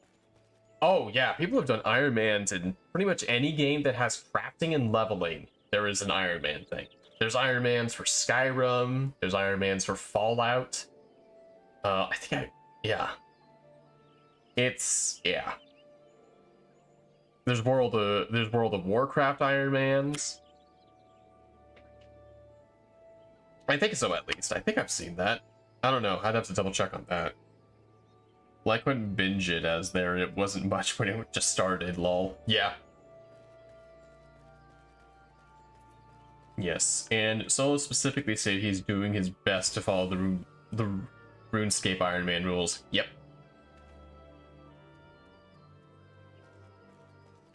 Oh yeah, people have done Iron Mans in pretty much any game that has crafting and leveling. There is an Iron Man thing. There's Iron Mans for Skyrim. There's Iron Mans for Fallout. Yeah. It's, yeah. There's World of Warcraft Iron Mans. I think so, at least. I think I've seen that. I don't know. I'd have to double check on that. Like when binge it as there, it wasn't much when it just started, lol. Yeah. Yes, and Solo specifically said he's doing his best to follow the RuneScape Iron Man rules. Yep.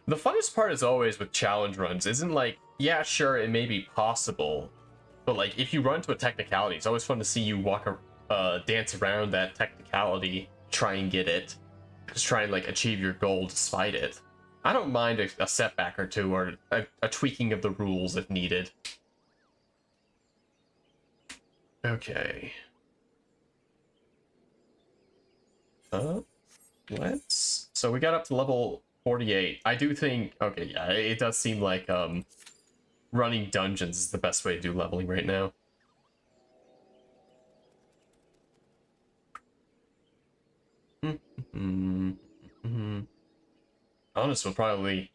The funnest part is always with challenge runs, isn't like, yeah, sure, it may be possible, but like, if you run to a technicality, it's always fun to see you dance around that technicality, try and get it, just try and like achieve your goal despite it. I don't mind a setback or two, or a tweaking of the rules if needed. Okay. So we got up to level 48. I do think, okay, yeah, it does seem like running dungeons is the best way to do leveling right now. Honest, will probably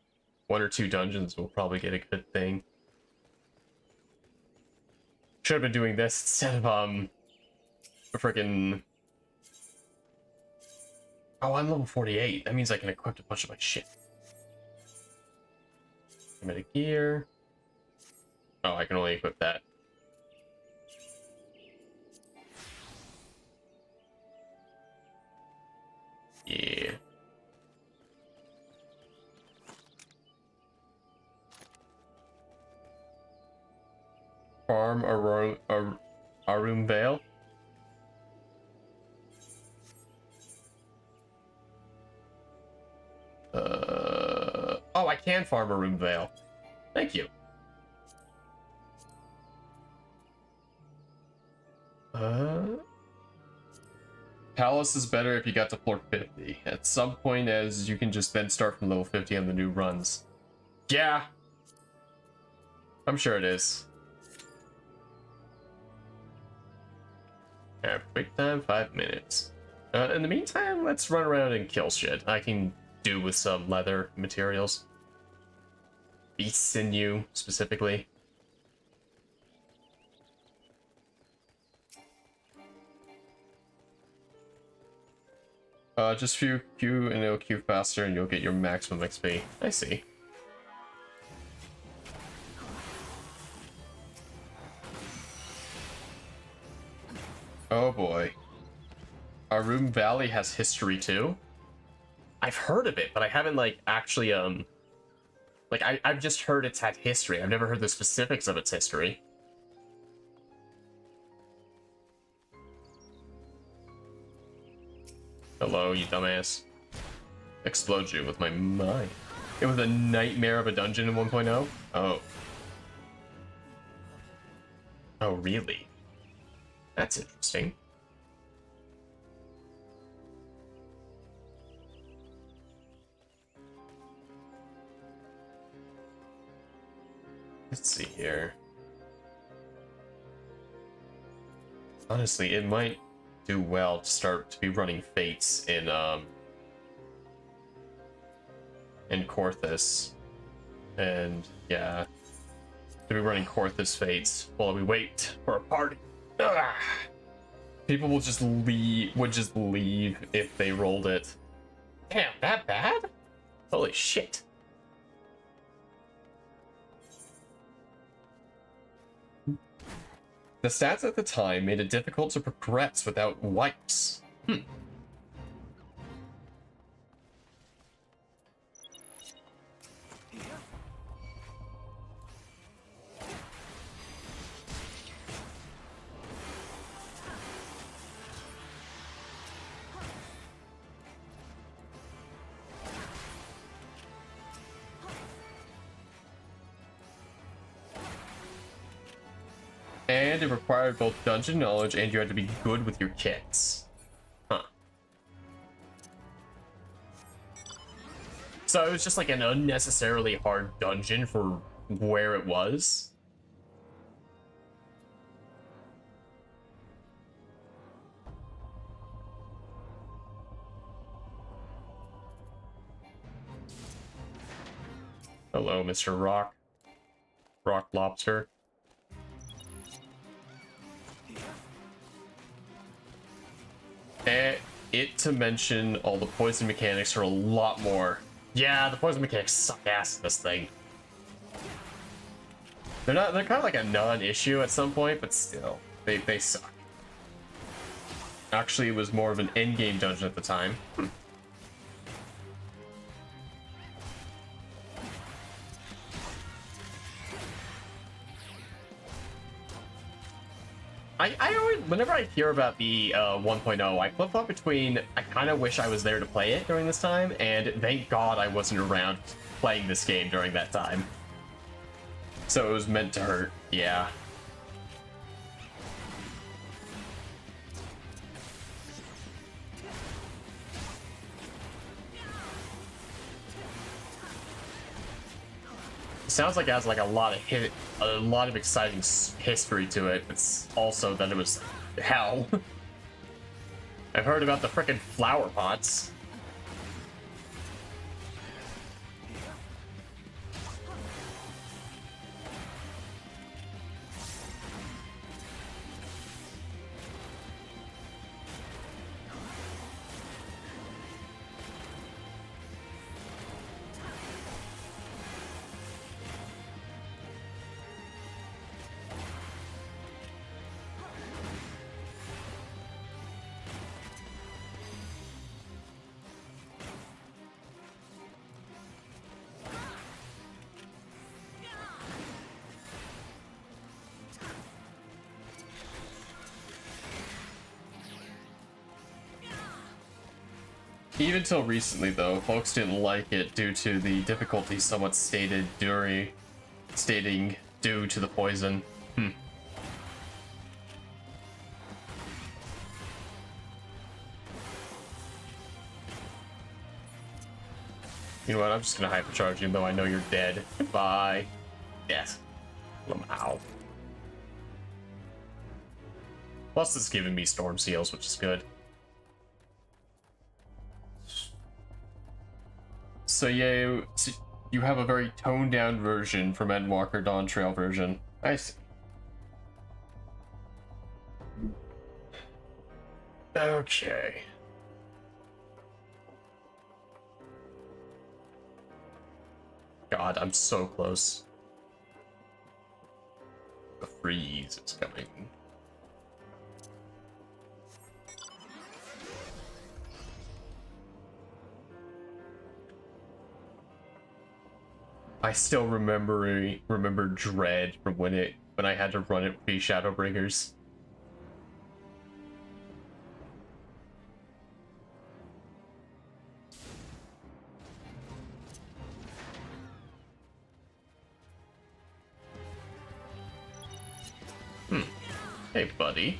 1 or 2 dungeons will probably get a good thing. Should have been doing this instead of freaking. Oh, I'm level 48. That means I can equip a bunch of my shit. Meta gear. Oh, I can only equip that. Yeah. Farm Arum Vale. Oh, I can farm Arum Vale. Thank you. Palace is better if you got to floor 50. At some point, as you can just then start from level 50 on the new runs. Yeah. I'm sure it is. Alright, quick time, 5 minutes. In the meantime, let's run around and kill shit. I can do with some leather materials. Beast sinew, specifically. Just Q and it'll queue faster and you'll get your maximum XP. I see. Oh boy. Arum Valley has history too? I've heard of it, but I haven't like actually like I've just heard it's had history. I've never heard the specifics of its history. Hello, you dumbass. Explode you with my mind. It was a nightmare of a dungeon in 1.0? Oh. Oh, really? That's interesting. Let's see here. Honestly, it might do well to start to be running fates in Corthus. And yeah, to be running Corthus fates while we wait for a party. Ugh. People will just leave if they rolled it. Damn, that bad? Holy shit. The stats at the time made it difficult to progress without wipes. And it required both dungeon knowledge and you had to be good with your kits. Huh. So it was just like an unnecessarily hard dungeon for where it was. Hello, Mr. Rock. Rock Lobster. It to mention all the poison mechanics are a lot more. Yeah, the poison mechanics suck ass in this thing. They're kind of like a non-issue at some point, but still, they suck. Actually, it was more of an endgame dungeon at the time. I always, whenever I hear about the 1.0, I flip-flop between I kind of wish I was there to play it during this time, and thank God I wasn't around playing this game during that time. So it was meant to hurt, yeah. Sounds like it has like a lot of exciting history to it. It's also that it was hell. I've heard about the frickin' flower pots. Even till recently, though, folks didn't like it due to the difficulty somewhat stating due to the poison. You know what? I'm just gonna hypercharge you, though I know you're dead. Goodbye. Yes. Ow. Plus, it's giving me storm seals, which is good. So yeah, you have a very toned down version from Endwalker Dawn Trail version. Nice. Okay. God, I'm so close. The freeze is coming. I still remember Dread from when I had to run it with these Shadowbringers. Hey, buddy.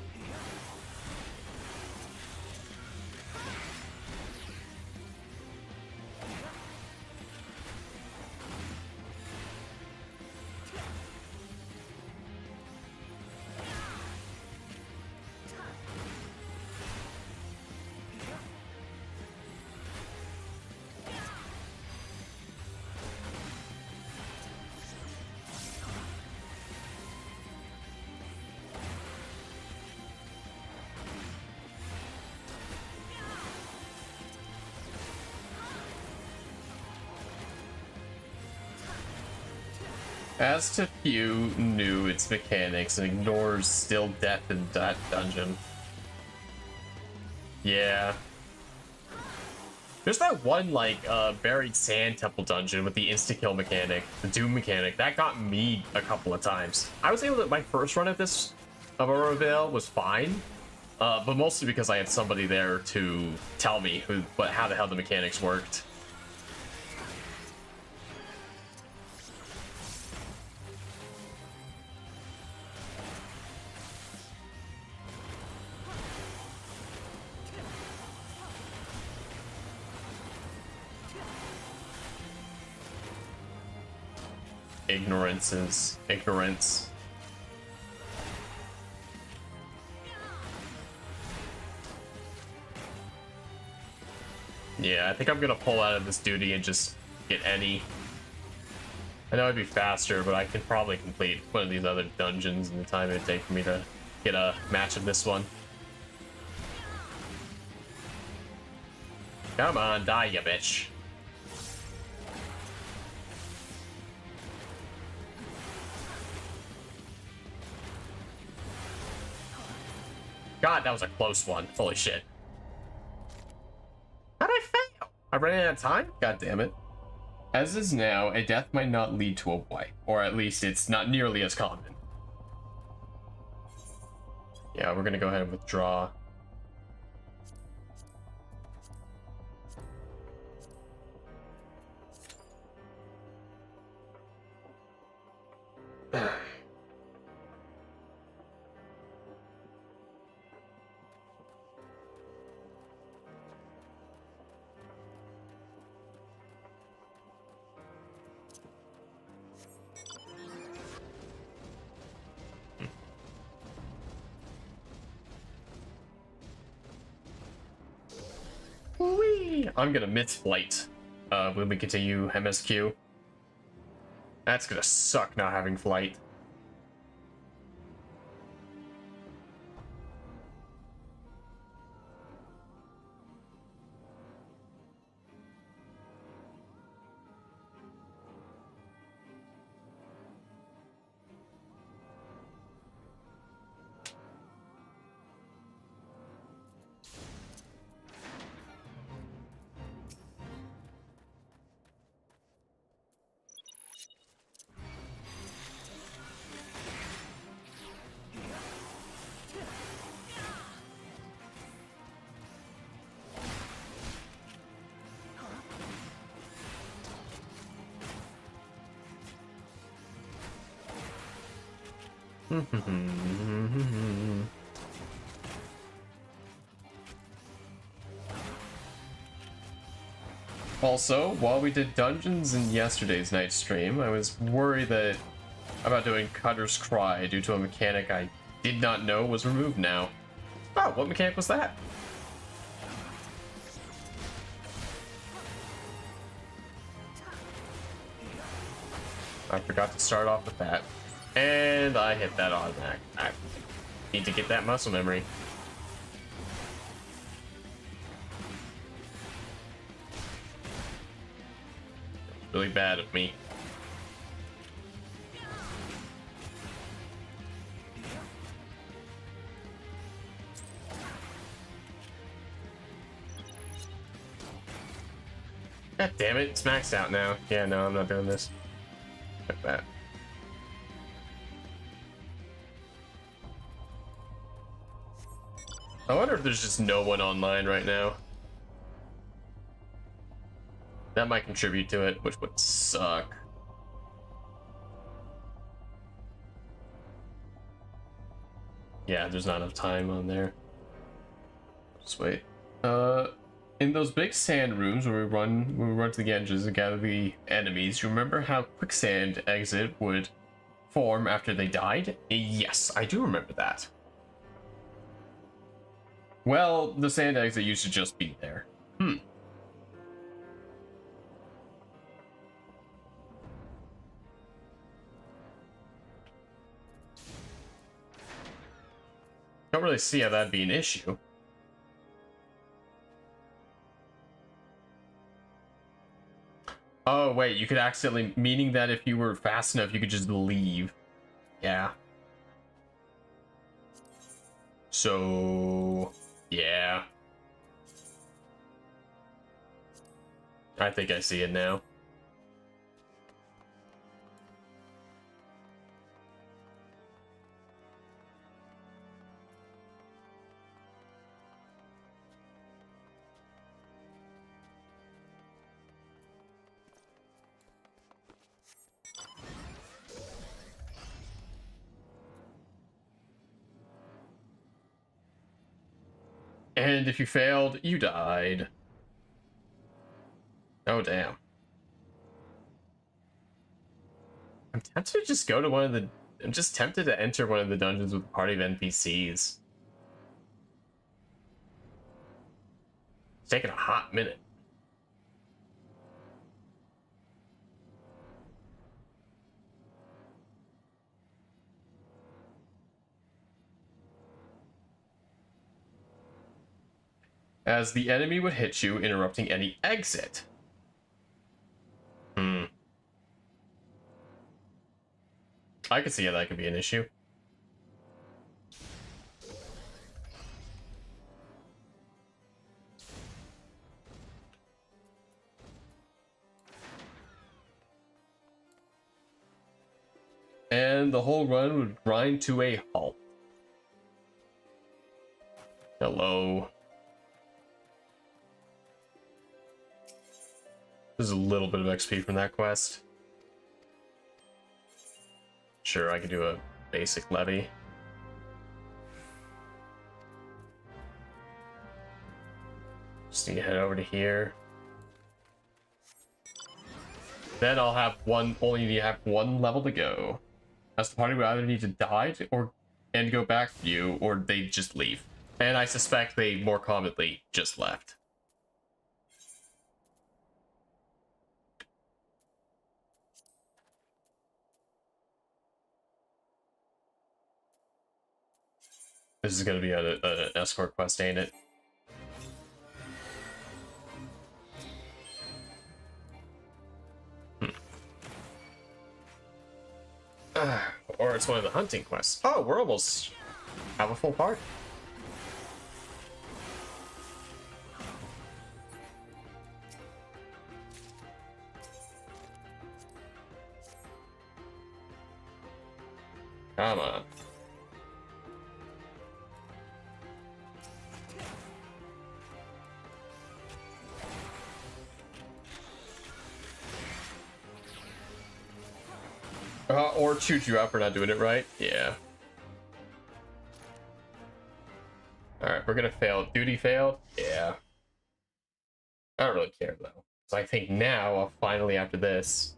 As to Few knew its mechanics and ignores still death in that dungeon. Yeah. There's that one, like, buried sand temple dungeon with the insta-kill mechanic, the doom mechanic, that got me a couple of times. I was able to, my first run at this of Aurora Veil was fine, but mostly because I had somebody there to tell me how the hell the mechanics worked. Ignorance is ignorance. Yeah, I think I'm gonna pull out of this duty and just get any. I know it'd be faster, but I can probably complete one of these other dungeons in the time it'd take for me to get a match of this one. Come on, die, you bitch. God, that was a close one. Holy shit. How'd I fail? I ran out of time? God damn it. As is now, a death might not lead to a wipe, or at least it's not nearly as common. Yeah, we're gonna go ahead and withdraw. I'm gonna miss flight when we continue MSQ. That's gonna suck not having flight. Also, while we did dungeons in yesterday's night stream, I was worried about doing Cutter's Cry due to a mechanic I did not know was removed now. Oh, what mechanic was that? I forgot to start off with that. And I hit that automatic. I need to get that muscle memory. Really bad of me. God damn it, it's maxed out now. Yeah, no, I'm not doing this. Like that. I wonder if there's just no one online right now. That might contribute to it, which would suck. Yeah, there's not enough time on there. Just wait. In those big sand rooms where we run to the engines and gather the enemies, you remember how quicksand exit would form after they died? Yes, I do remember that. Well, the sand exit used to just be there. Don't really see how that'd be an issue. Oh, wait, you could accidentally, meaning that if you were fast enough, you could just leave. Yeah. So, yeah. I think I see it now. And if you failed, you died. Oh, damn. I'm tempted to just go to one of the... I'm just tempted to enter one of the dungeons with a party of NPCs. It's taking a hot minute. As the enemy would hit you, interrupting any exit. I could see how that could be an issue. And the whole run would grind to a halt. Hello. There's a little bit of XP from that quest. Sure, I could do a basic levy. Just need to head over to here. Then I'll have only need to have one level to go. As the party would either need to die and go back to you, or they just leave. And I suspect they more commonly just left. This is gonna be an escort quest, ain't it? Or it's one of the hunting quests. Oh, we're almost have a full party. Come on. Or shoot you out for not doing it right. Yeah. Alright, we're gonna fail. Duty failed? Yeah. I don't really care though. So I think now, I'll finally, after this.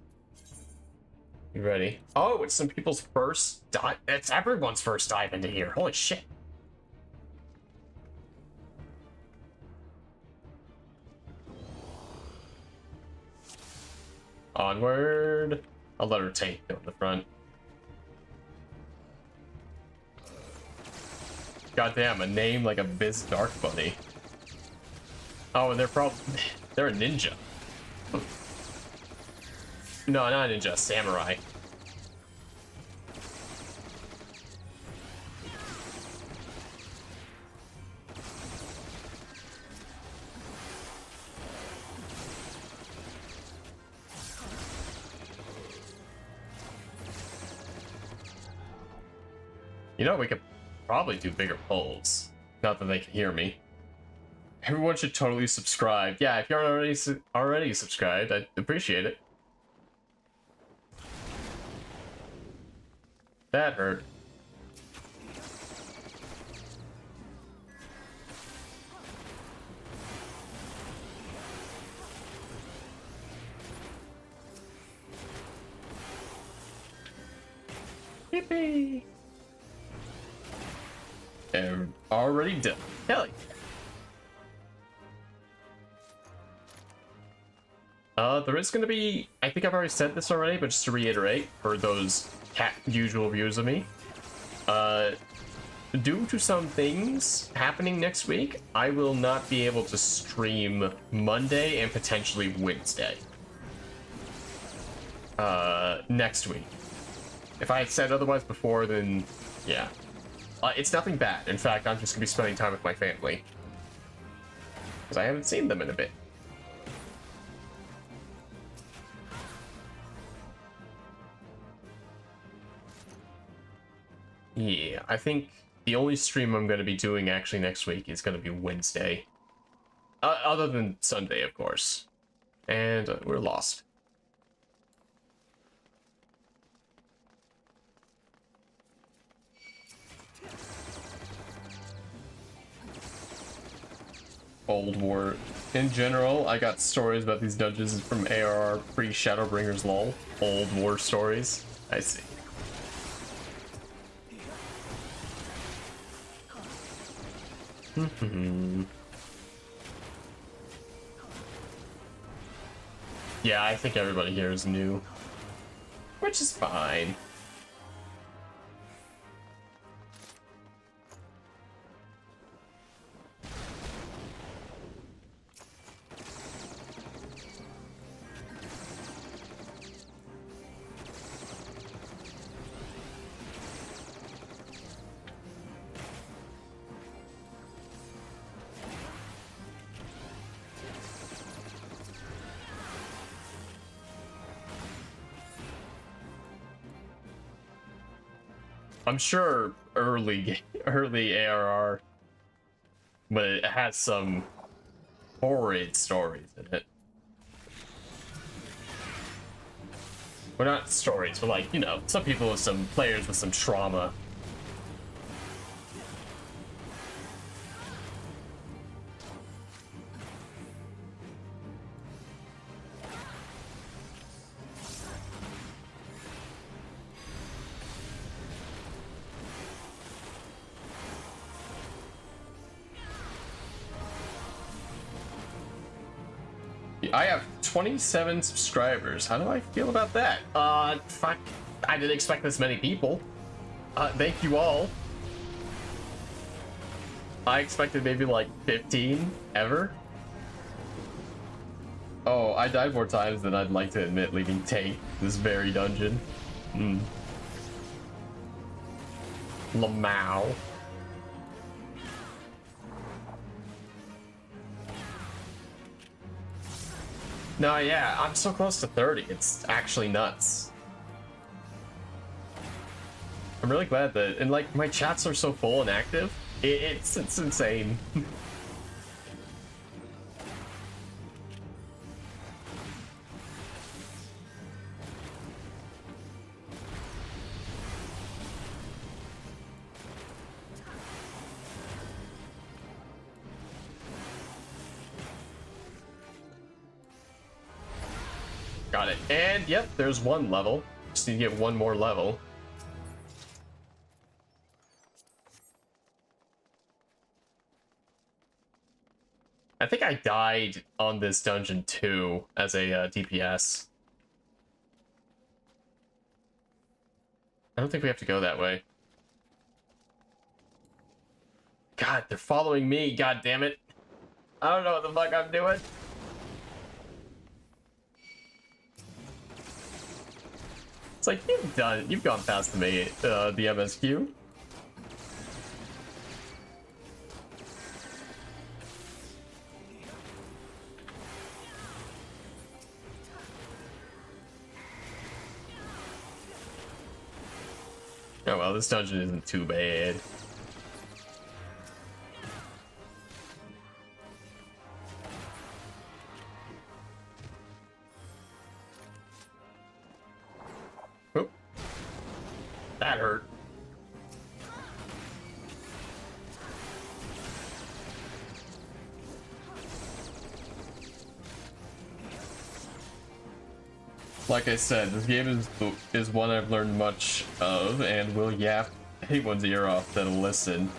You ready? Oh, it's some people's first dive. It's everyone's first dive into here. Holy shit. Onward. I'll let her tank go in the front. Goddamn, a name like Abyss Dark Bunny. Oh, and they're a ninja. No, not a ninja, a samurai. You know, we could probably do bigger polls. Not that they can hear me. Everyone should totally subscribe. Yeah, if you aren't already subscribed, I'd appreciate it. That hurt. Yippee! They're already done. Hell yeah. There is going to be, I think I've already said this already, but just to reiterate, for those usual viewers of me, due to some things happening next week, I will not be able to stream Monday and potentially Wednesday. Next week. If I had said otherwise before, then yeah. It's nothing bad. In fact, I'm just going to be spending time with my family. Because I haven't seen them in a bit. Yeah, I think the only stream I'm going to be doing actually next week is going to be Wednesday. Other than Sunday, of course. And we're lost. Old War. In general, I got stories about these dungeons from ARR pre-Shadowbringers lol. Old War stories. I see. Yeah, I think everybody here is new. Which is fine. I'm sure early ARR, but it has some horrid stories in it. Well, not stories, but like, you know, some people with some players with some trauma. I have 27 subscribers. How do I feel about that? Fuck. I didn't expect this many people. Thank you all. I expected maybe like 15 ever. Oh, I died more times than I'd like to admit leaving Tank this very dungeon. Lamau. No, yeah, I'm so close to 30. It's actually nuts. I'm really glad that, and like, my chats are so full and active. It's insane. Got it. And yep, there's one level. Just need to get one more level. I think I died on this dungeon too as a DPS. I don't think we have to go that way. God, they're following me. God damn it. I don't know what the fuck I'm doing. It's like, you've gone past the MSQ. Oh well, this dungeon isn't too bad. Oh, that hurt. Like I said, this game is one I've learned much of and will yap anyone's ear off that'll listen,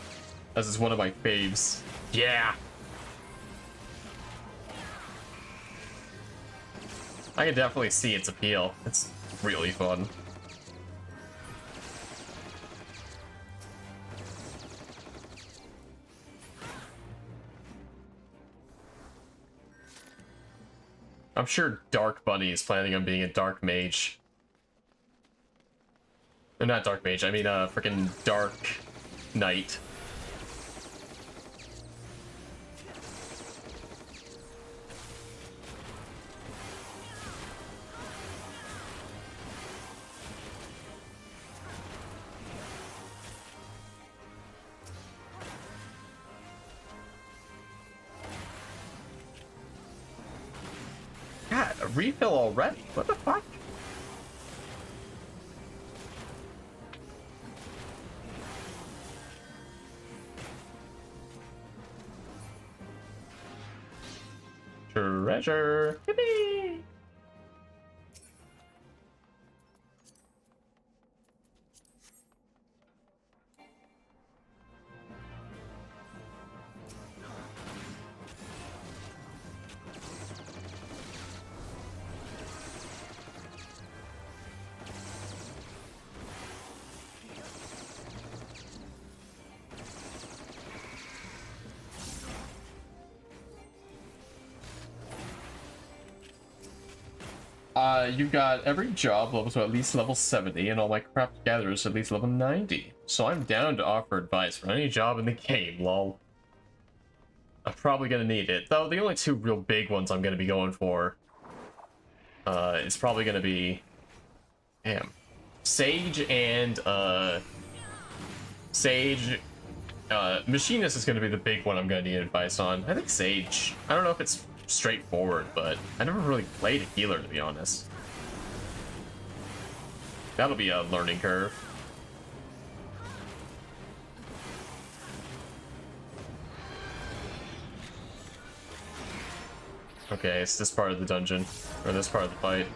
as it's one of my faves. Yeah! I can definitely see its appeal. It's really fun. I'm sure Dark Bunny is planning on being a Dark Mage. Or not Dark Mage, I mean freaking Dark Knight. God, a refill already? What the fuck? Treasure! Yippee! You got every job level to at least level 70, and all my craft gatherers at least level 90. So I'm down to offer advice for any job in the game, lol. I'm probably gonna need it. Though the only two real big ones I'm gonna be going for is probably gonna be Sage and Machinist is gonna be the big one I'm gonna need advice on. I think Sage. I don't know if it's straightforward, but I never really played a healer, to be honest. That'll be a learning curve. Okay, it's this part of the dungeon, or this part of the fight.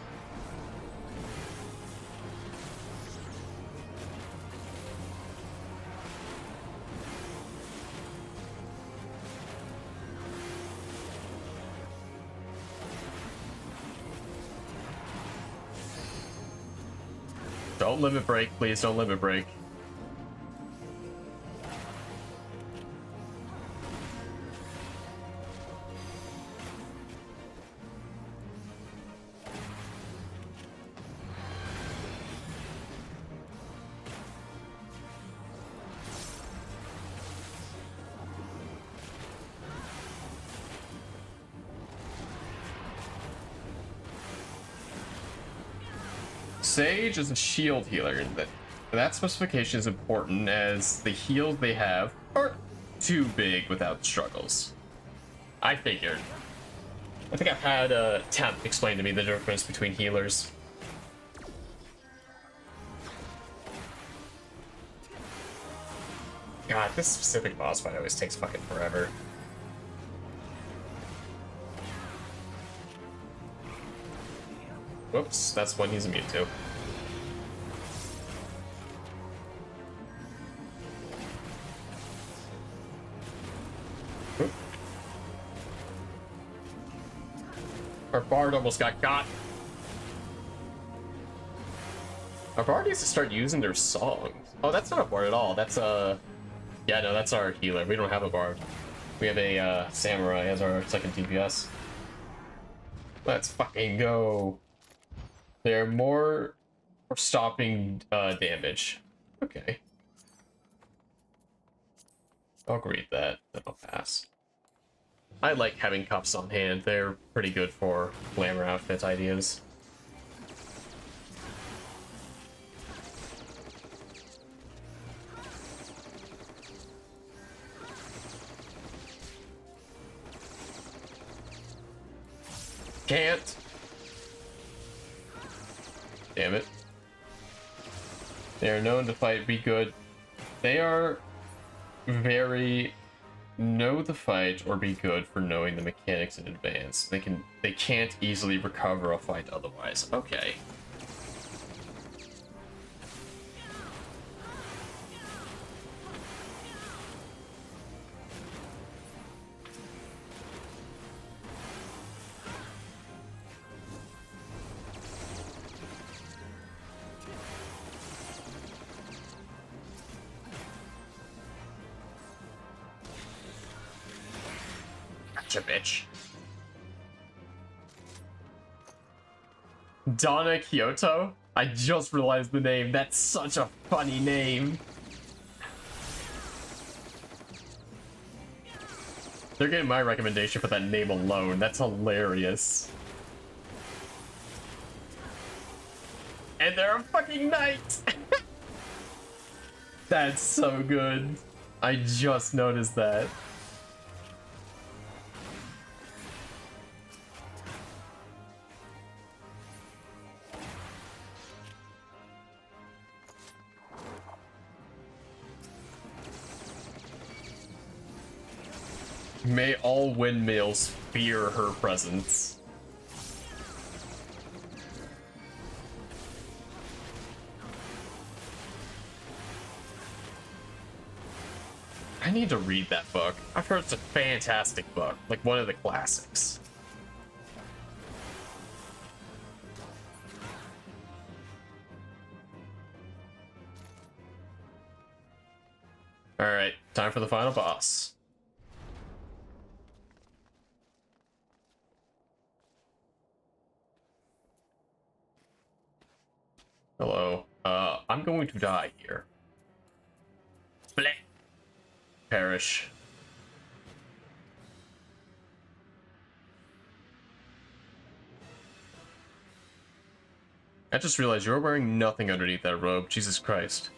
Don't limit break, please don't limit break. Sage is a shield healer. That specification is important as the heals they have are too big without struggles. I figured. I think I've had Temp explain to me the difference between healers. God, this specific boss fight always takes fucking forever. Whoops, that's one he's immune to. Oop. Our bard almost got. Our bard needs to start using their songs. Oh, that's not a bard at all. That's yeah, no, that's our healer. We don't have a bard. We have a samurai as our second DPS. Let's fucking go. They're more for stopping damage. Okay. I'll agree with that. That'll pass. I like having cups on hand. They're pretty good for glamour outfit ideas. Can't. Damn it. They are known to fight, be good. They are very know the fight or be good for knowing the mechanics in advance. They can't easily recover a fight otherwise. Okay. Gotcha, bitch. Donna Kyoto? I just realized the name. That's such a funny name. They're getting my recommendation for that name alone. That's hilarious. And they're a fucking knight! That's so good. I just noticed that. May all windmills fear her presence. I need to read that book. I've heard it's a fantastic book, like one of the classics. Alright, time for the final boss. Hello. I'm going to die here. Bleh. Perish. I just realized you're wearing nothing underneath that robe. Jesus Christ.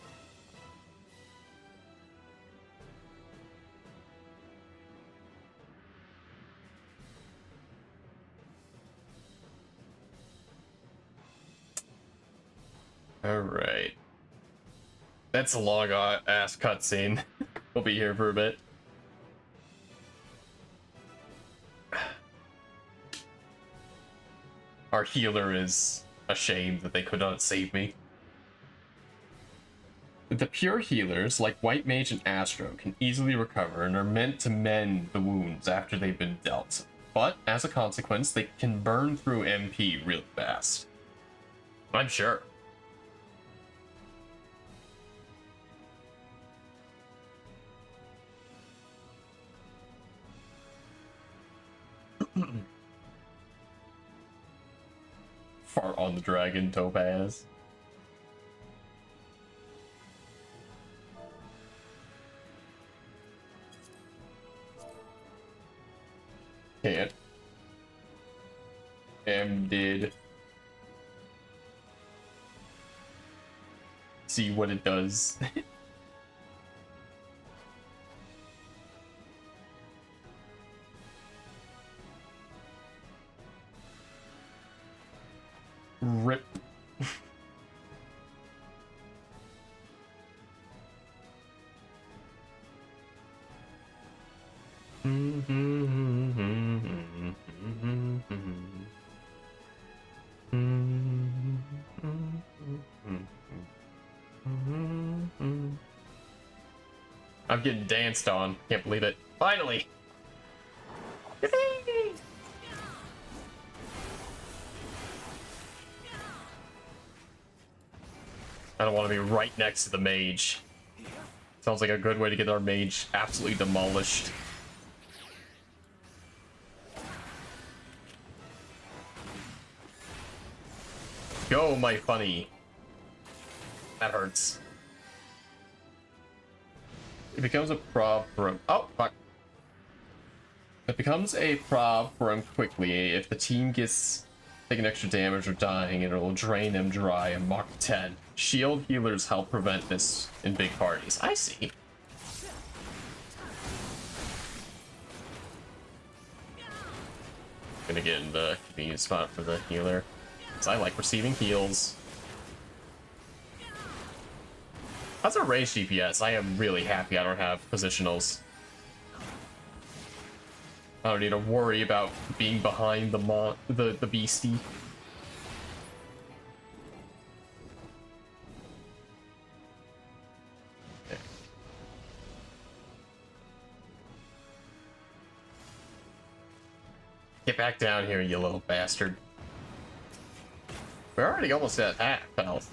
Alright. That's a long ass cutscene. We'll be here for a bit. Our healer is ashamed that they could not save me. The pure healers, like White Mage and Astro, can easily recover and are meant to mend the wounds after they've been dealt. But, as a consequence, they can burn through MP real fast. I'm sure. Fart on the dragon, Topaz. Can't. Did. See what it does. Rip. I'm getting danced on. Can't believe it. Finally! I don't want to be right next to the mage. Sounds like a good way to get our mage absolutely demolished. Go, my funny. That hurts. It becomes a prob for him. Oh, fuck. It becomes a prob for him quickly. If the team gets taking extra damage or dying, it'll drain him dry and Mark 10. Shield healers help prevent this in big parties. I see. Gonna get in the convenient spot for the healer. Because I like receiving heals. That's a raised DPS. I am really happy I don't have positionals. I don't need to worry about being behind the beastie. Okay. Get back down here, you little bastard. We're already almost at half health.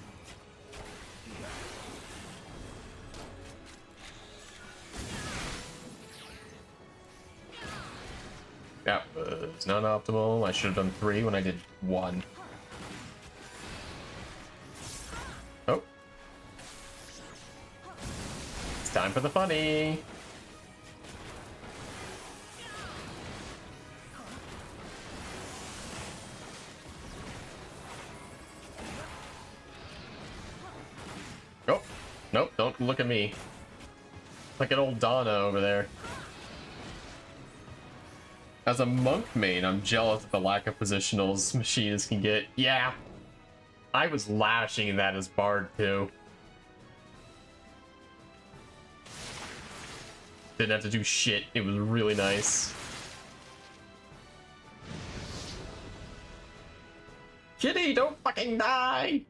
That was not optimal. I should have done 3 when I did 1. Oh. It's time for the funny. Oh. Nope, don't look at me. Like an old Donna over there. As a monk main, I'm jealous of the lack of positionals machinists can get. Yeah, I was lashing that as Bard too. Didn't have to do shit. It was really nice. Kitty, don't fucking die!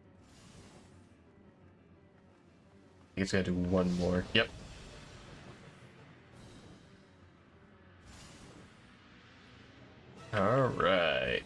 I think it's gonna do 1 more. Yep. All right.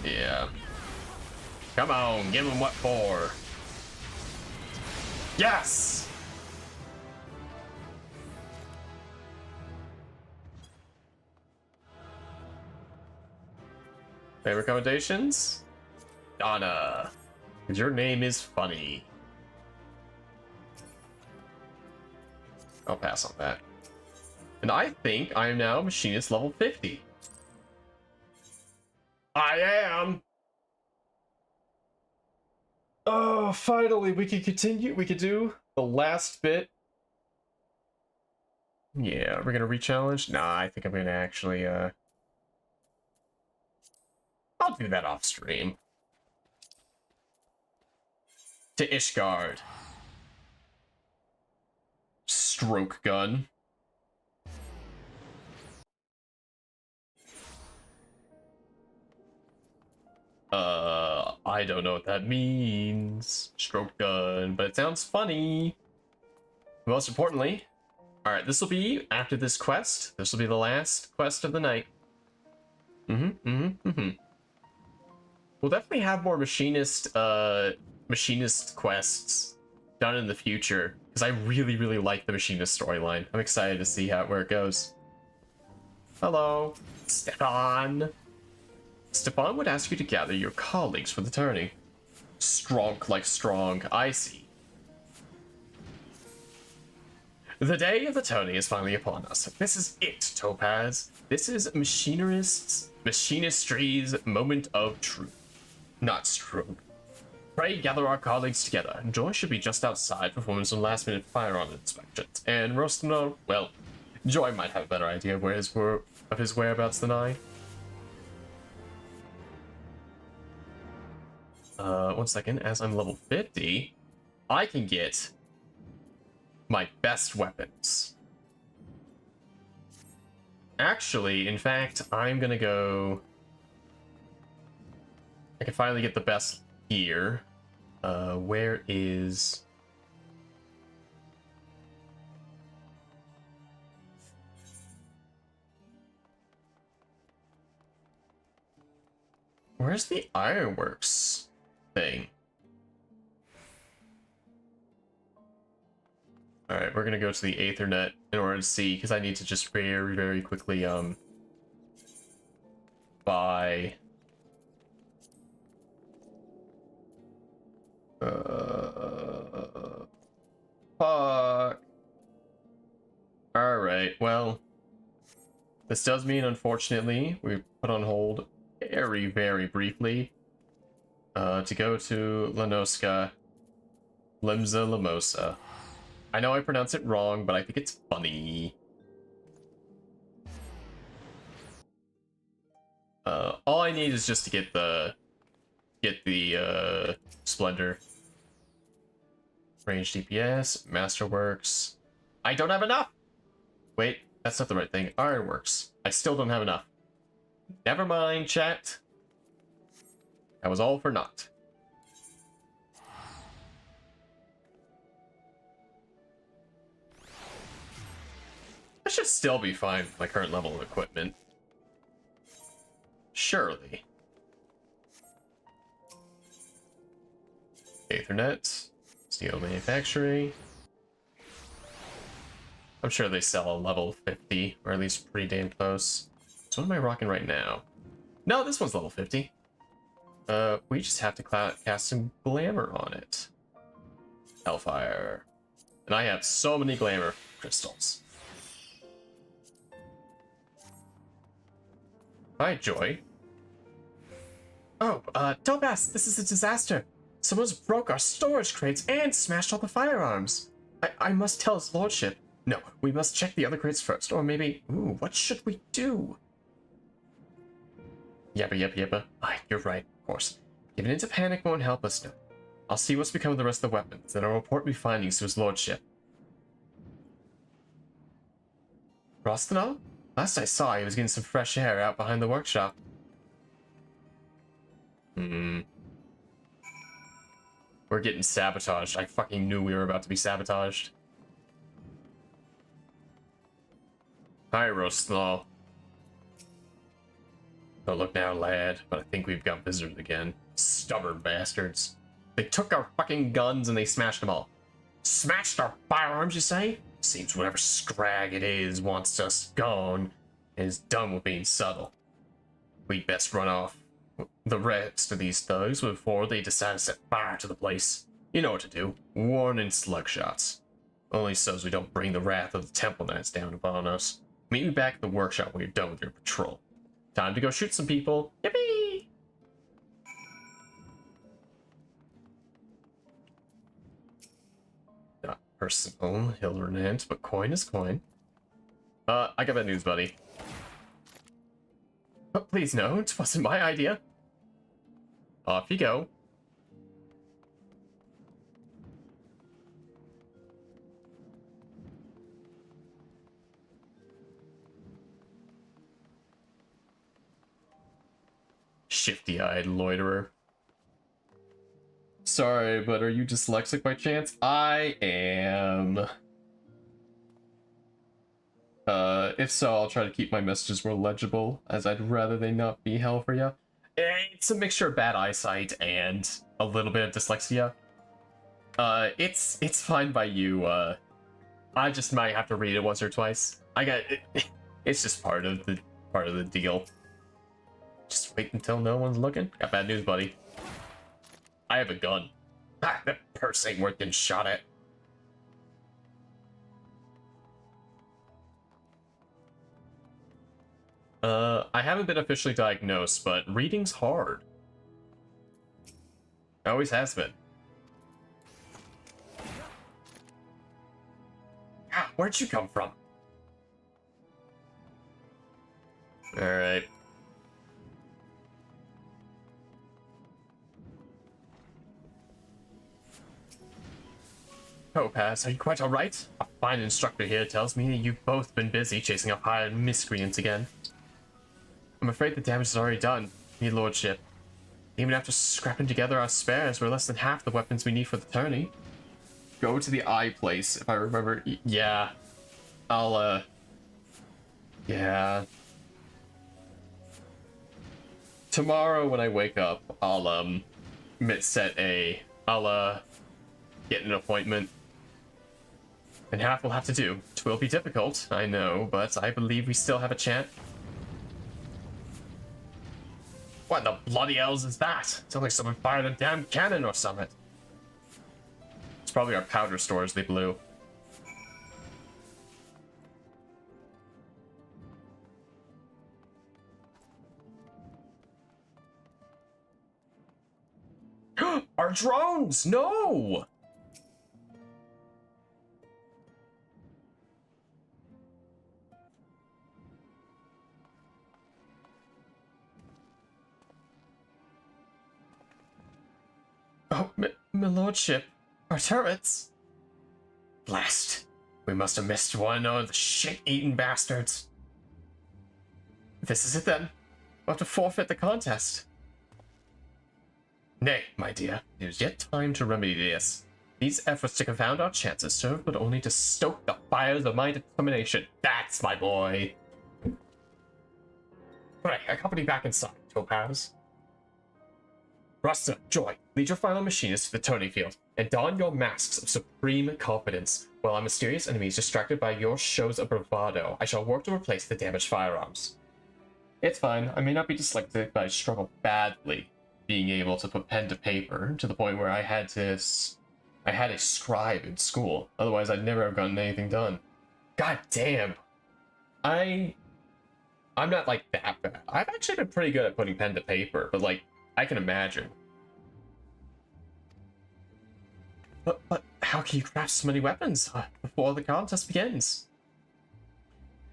Yeah. Come on, give him what for. Yes! Favorite recommendations? Donna. Because your name is funny. I'll pass on that. And I think I am now Machinist level 50. I am! Oh, finally, we can continue. We could do the last bit. Yeah, we're gonna re-challenge? Nah, I think I'm gonna actually, I'll do that off stream. To Ishgard. Stroke gun. I don't know what that means. Stroke gun, but it sounds funny. Most importantly, alright, this will be, after this quest, this will be the last quest of the night. We'll definitely have more machinist quests done in the future, because I really, really like the machinist storyline. I'm excited to see where it goes. Hello, Stefan. Stefan would ask you to gather your colleagues for the tourney. Strong like strong, I see. The day of the tourney is finally upon us. This is it, Topaz. This is Machinistry's moment of truth. Not stroke. Pray gather our colleagues together. Joy should be just outside performing some last-minute firearm inspections. And Rostinov, well, Joy might have a better idea of his whereabouts than I. 1 second. As I'm level 50, I can get my best weapons. Actually, in fact, I'm gonna go I can finally get the best here. Where is... Where's the ironworks thing? Alright, we're gonna go to the Aethernet in order to see, because I need to just very, very quickly, buy... Fuck. Alright, well... This does mean, unfortunately, we put on hold very, very briefly to go to Lanoska Limsa Lamosa. I know I pronounce it wrong, but I think it's funny. All I need is just to get the Splendor. Range DPS, Masterworks. I don't have enough! Wait, that's not the right thing. Ironworks. I still don't have enough. Never mind, chat. That was all for naught. I should still be fine with my current level of equipment. Surely. Aethernet. Steel manufacturing. I'm sure they sell a level 50, or at least pretty damn close. So what am I rocking right now? No, this one's level 50. We just have to cast some glamour on it. Hellfire. And I have so many glamour crystals. Hi, Joy. Oh, Topaz, this is a disaster. Someone's broke our storage crates and smashed all the firearms. I must tell his lordship. No, we must check the other crates first, or maybe... Ooh, what should we do? Yeppa. You're right, of course. Giving into panic won't help us, no. I'll see what's become of the rest of the weapons, then I'll report my findings to his lordship. Rostinol? Last I saw, he was getting some fresh air out behind the workshop. We're getting sabotaged. I fucking knew we were about to be sabotaged. Hi, Rostinol. Don't look now, lad, but I think we've got visitors again. Stubborn bastards. They took our fucking guns and they smashed them all. Smashed our firearms, you say? Seems whatever scrag it is wants us gone and is done with being subtle. We'd best run off the rest of these thugs before they decide to set fire to the place. You know what to do. Warning slug shots. Only so's we don't bring the wrath of the Temple Knights down upon us. Meet me back at the workshop when you're done with your patrol. Time to go shoot some people. Yippee! Not personal, Hildebrand, but coin is coin. I got bad news, buddy. But please no, it wasn't my idea. Off you go. Shifty-eyed loiterer. Sorry, but are you dyslexic by chance? I am. If so, I'll try to keep my messages more legible, as I'd rather they not be hell for ya. It's a mixture of bad eyesight and a little bit of dyslexia. It's fine by you. I just might have to read it once or twice. It's just part of the deal. Just wait until no one's looking. Got bad news, buddy. I have a gun. Ah, that purse ain't worth getting shot at. I haven't been officially diagnosed, but reading's hard. It always has been. Ah, where'd you come from? Alright. Topaz, are you quite alright? A fine instructor here tells me you've both been busy chasing up hired miscreants again. I'm afraid the damage is already done, your lordship. Even after scrapping together our spares, we're less than half the weapons we need for the tourney. Go to the eye place, if I remember. Yeah. Yeah. Tomorrow when I wake up, I'll, get an appointment. And half we'll have to do. It will be difficult, I know, but I believe we still have a chance. What the bloody hells is that? It's like someone fired a damn cannon or something. It's probably our powder stores they blew. Our drones! No! Oh, my lordship. Our turrets. Blast. We must have missed one of the shit-eaten bastards. This is it then. We'll have to forfeit the contest. Nay, my dear, it is yet time to remedy this. These efforts to confound our chances serve but only to stoke the fires of my determination. That's my boy. Right, accompany back inside, Topaz. Rasta, Joy, lead your final machinist to the tourney field, and don your masks of supreme confidence. While our mysterious enemies distracted by your shows of bravado, I shall work to replace the damaged firearms. It's fine, I may not be dyslexic, but I struggle badly being able to put pen to paper, to the point where I had a scribe in school. Otherwise, I'd never have gotten anything done. God damn. I'm not like that bad. I've actually been pretty good at putting pen to paper, but like, I can imagine. But how can you craft so many weapons before the contest begins?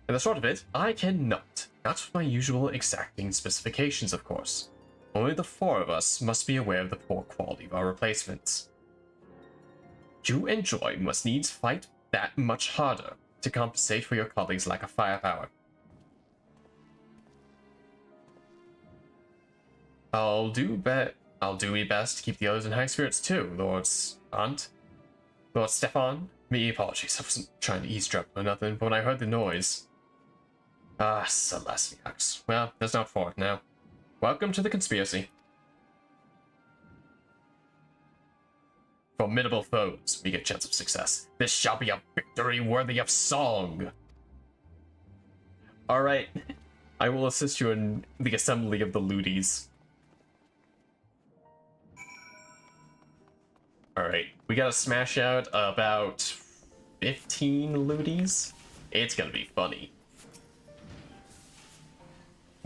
And the short of it, I cannot. Not with my usual exacting specifications, of course. Only the four of us must be aware of the poor quality of our replacements. You and Joy must needs fight that much harder to compensate for your colleagues' lack of firepower. I'll do my best to keep the others in high spirits too, Lord Stefan. Me apologies, I wasn't trying to eavesdrop or nothing, but when I heard the noise... Ah, Celestiax. Well, that's not for it now. Welcome to the conspiracy. Formidable foes, we get chance of success. This shall be a victory worthy of song. Alright, I will assist you in the assembly of the looties. Alright, we gotta smash out about 15 looties. It's gonna be funny.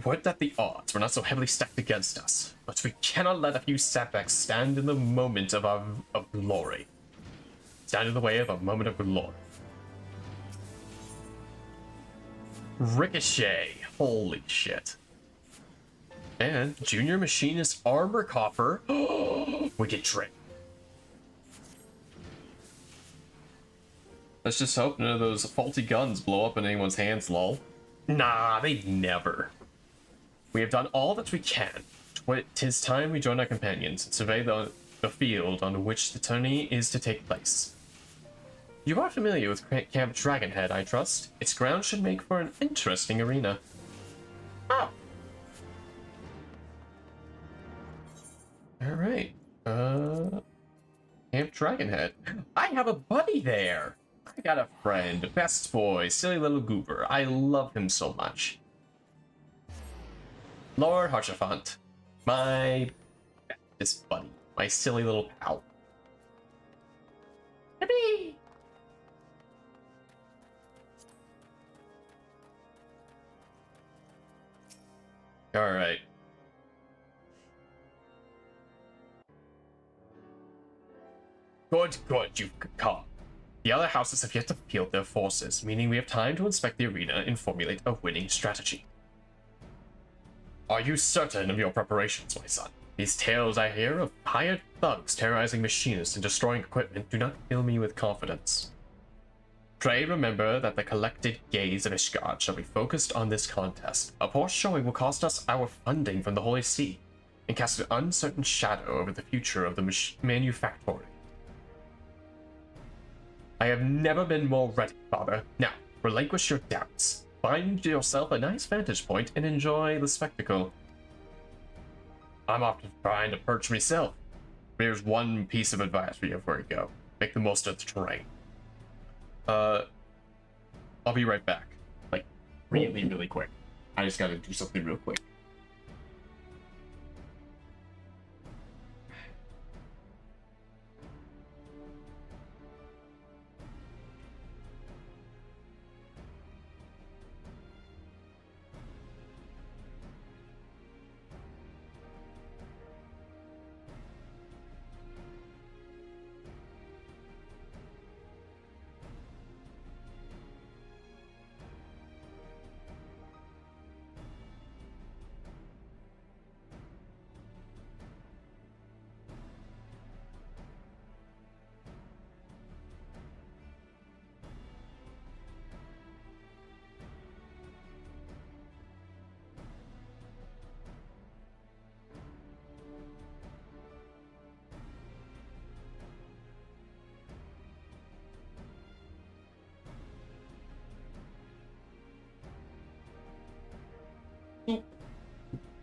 Would that the odds were not so heavily stacked against us, but we cannot let a few setbacks stand in the moment of glory. Stand in the way of a moment of glory. Ricochet, holy shit. And Junior Machinist Armor Copper. Wicked trick. Let's just hope none of those faulty guns blow up in anyone's hands, lol. Nah, they'd never. We have done all that we can. 'Tis time we join our companions and survey the field on which the tourney is to take place. You are familiar with Camp Dragonhead, I trust. Its ground should make for an interesting arena. Oh. Alright. Camp Dragonhead. I have a buddy there! I got a friend, best boy, silly little goober. I love him so much. Lord Harchafant, my best buddy, my silly little pal. Yippee! Alright. Good, you've come. The other houses have yet to field their forces, meaning we have time to inspect the arena and formulate a winning strategy. Are you certain of your preparations, my son? These tales I hear of hired thugs terrorizing machinists and destroying equipment do not fill me with confidence. Pray remember that the collected gaze of Ishgard shall be focused on this contest. A poor showing will cost us our funding from the Holy See, and cast an uncertain shadow over the future of the manufactory. I have never been more ready, Father. Now, relinquish your doubts. Find yourself a nice vantage point and enjoy the spectacle. I'm often trying to perch myself. Here's one piece of advice for you before you go. Make the most of the terrain. I'll be right back. Like, really, really quick. I just gotta do something real quick.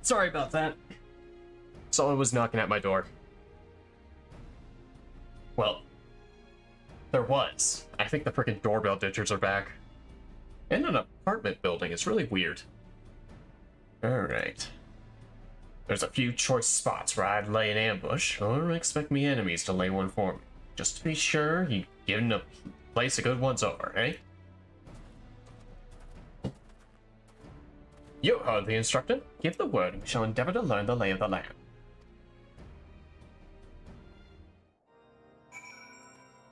Sorry about that. Someone was knocking at my door. Well, there was. I think the frickin' doorbell ditchers are back. In an apartment building, it's really weird. Alright. There's a few choice spots where I'd lay an ambush, or expect me enemies to lay one for me. Just to be sure you give a place a good once over, eh? You heard the instructor. Give the word and we shall endeavor to learn the lay of the land.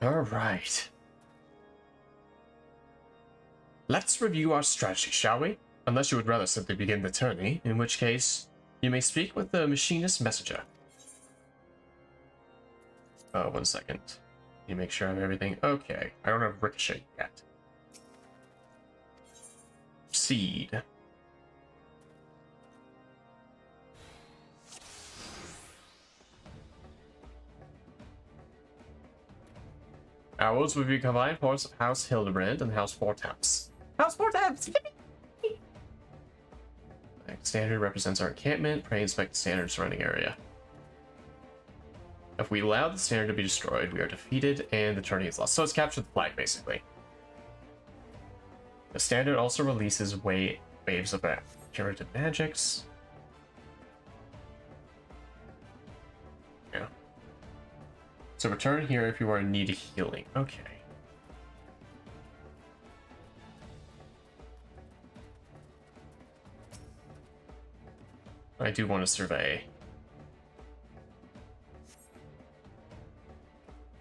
Alright. Let's review our strategy, shall we? Unless you would rather simply begin the tourney, in which case, you may speak with the Machinist messenger. Oh, 1 second. You make sure I have everything. Okay, I don't have Ricochet yet. Seed. Ours will be combined force of House Hildebrand and House Fortaps. House Fortaps! Standard represents our encampment. Pray inspect the standard surrounding area. If we allow the standard to be destroyed, we are defeated and the tourney is lost. So it's capture the flag, basically. The standard also releases waves of curative magics. Yeah. So return here if you are in need of healing. Okay. I do want to survey.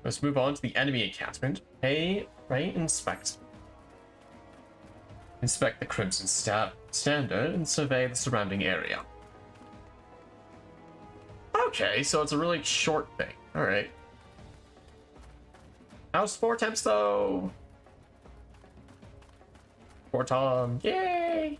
Let's move on to the enemy encampment. Hey, right, inspect. Inspect the Crimson Standard and survey the surrounding area. Okay, so it's a really short thing. Alright. How's 4 attempts though? 4 Tom, yay!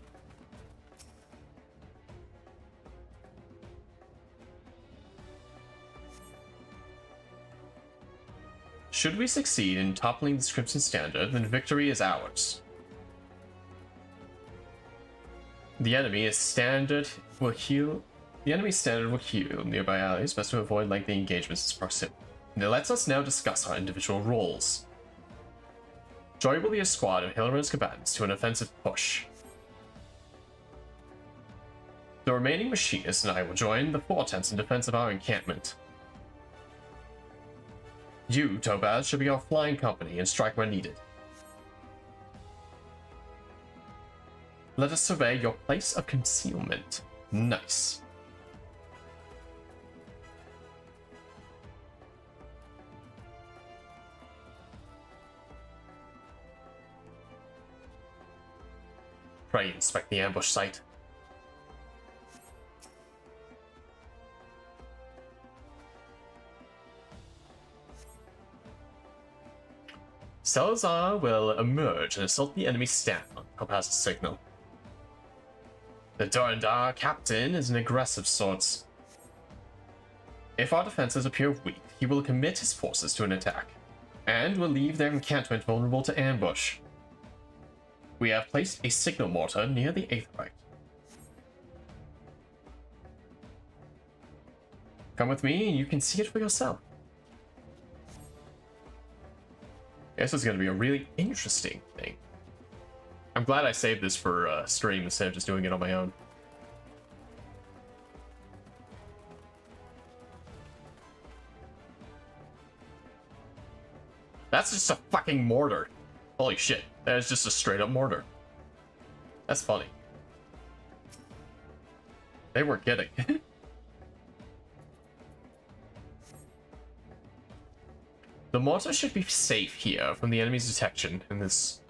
Should we succeed in toppling the Crimson Standard, then victory is ours. The enemy standard will heal nearby allies, best to avoid lengthy engagements in proximity. It lets us now discuss our individual roles. Joy will lead a squad of Hildebrand's combatants to an offensive push. The remaining Machinist and I will join the 4 attempts in defense of our encampment. You, Topaz, should be our flying company and strike where needed. Let us survey your place of concealment. Nice. Pray inspect the ambush site. Salazar will emerge and assault the enemy stand on Topaz's signal. The Durandar captain is an aggressive sorts. If our defenses appear weak, he will commit his forces to an attack, and will leave their encampment vulnerable to ambush. We have placed a signal mortar near the aetheryte. Come with me and you can see it for yourself. This is going to be a really interesting thing. I'm glad I saved this for stream instead of just doing it on my own. That's just a fucking mortar. Holy shit, that is just a straight up mortar. That's funny. They weren't kidding. The mortar should be safe here from the enemy's detection, and this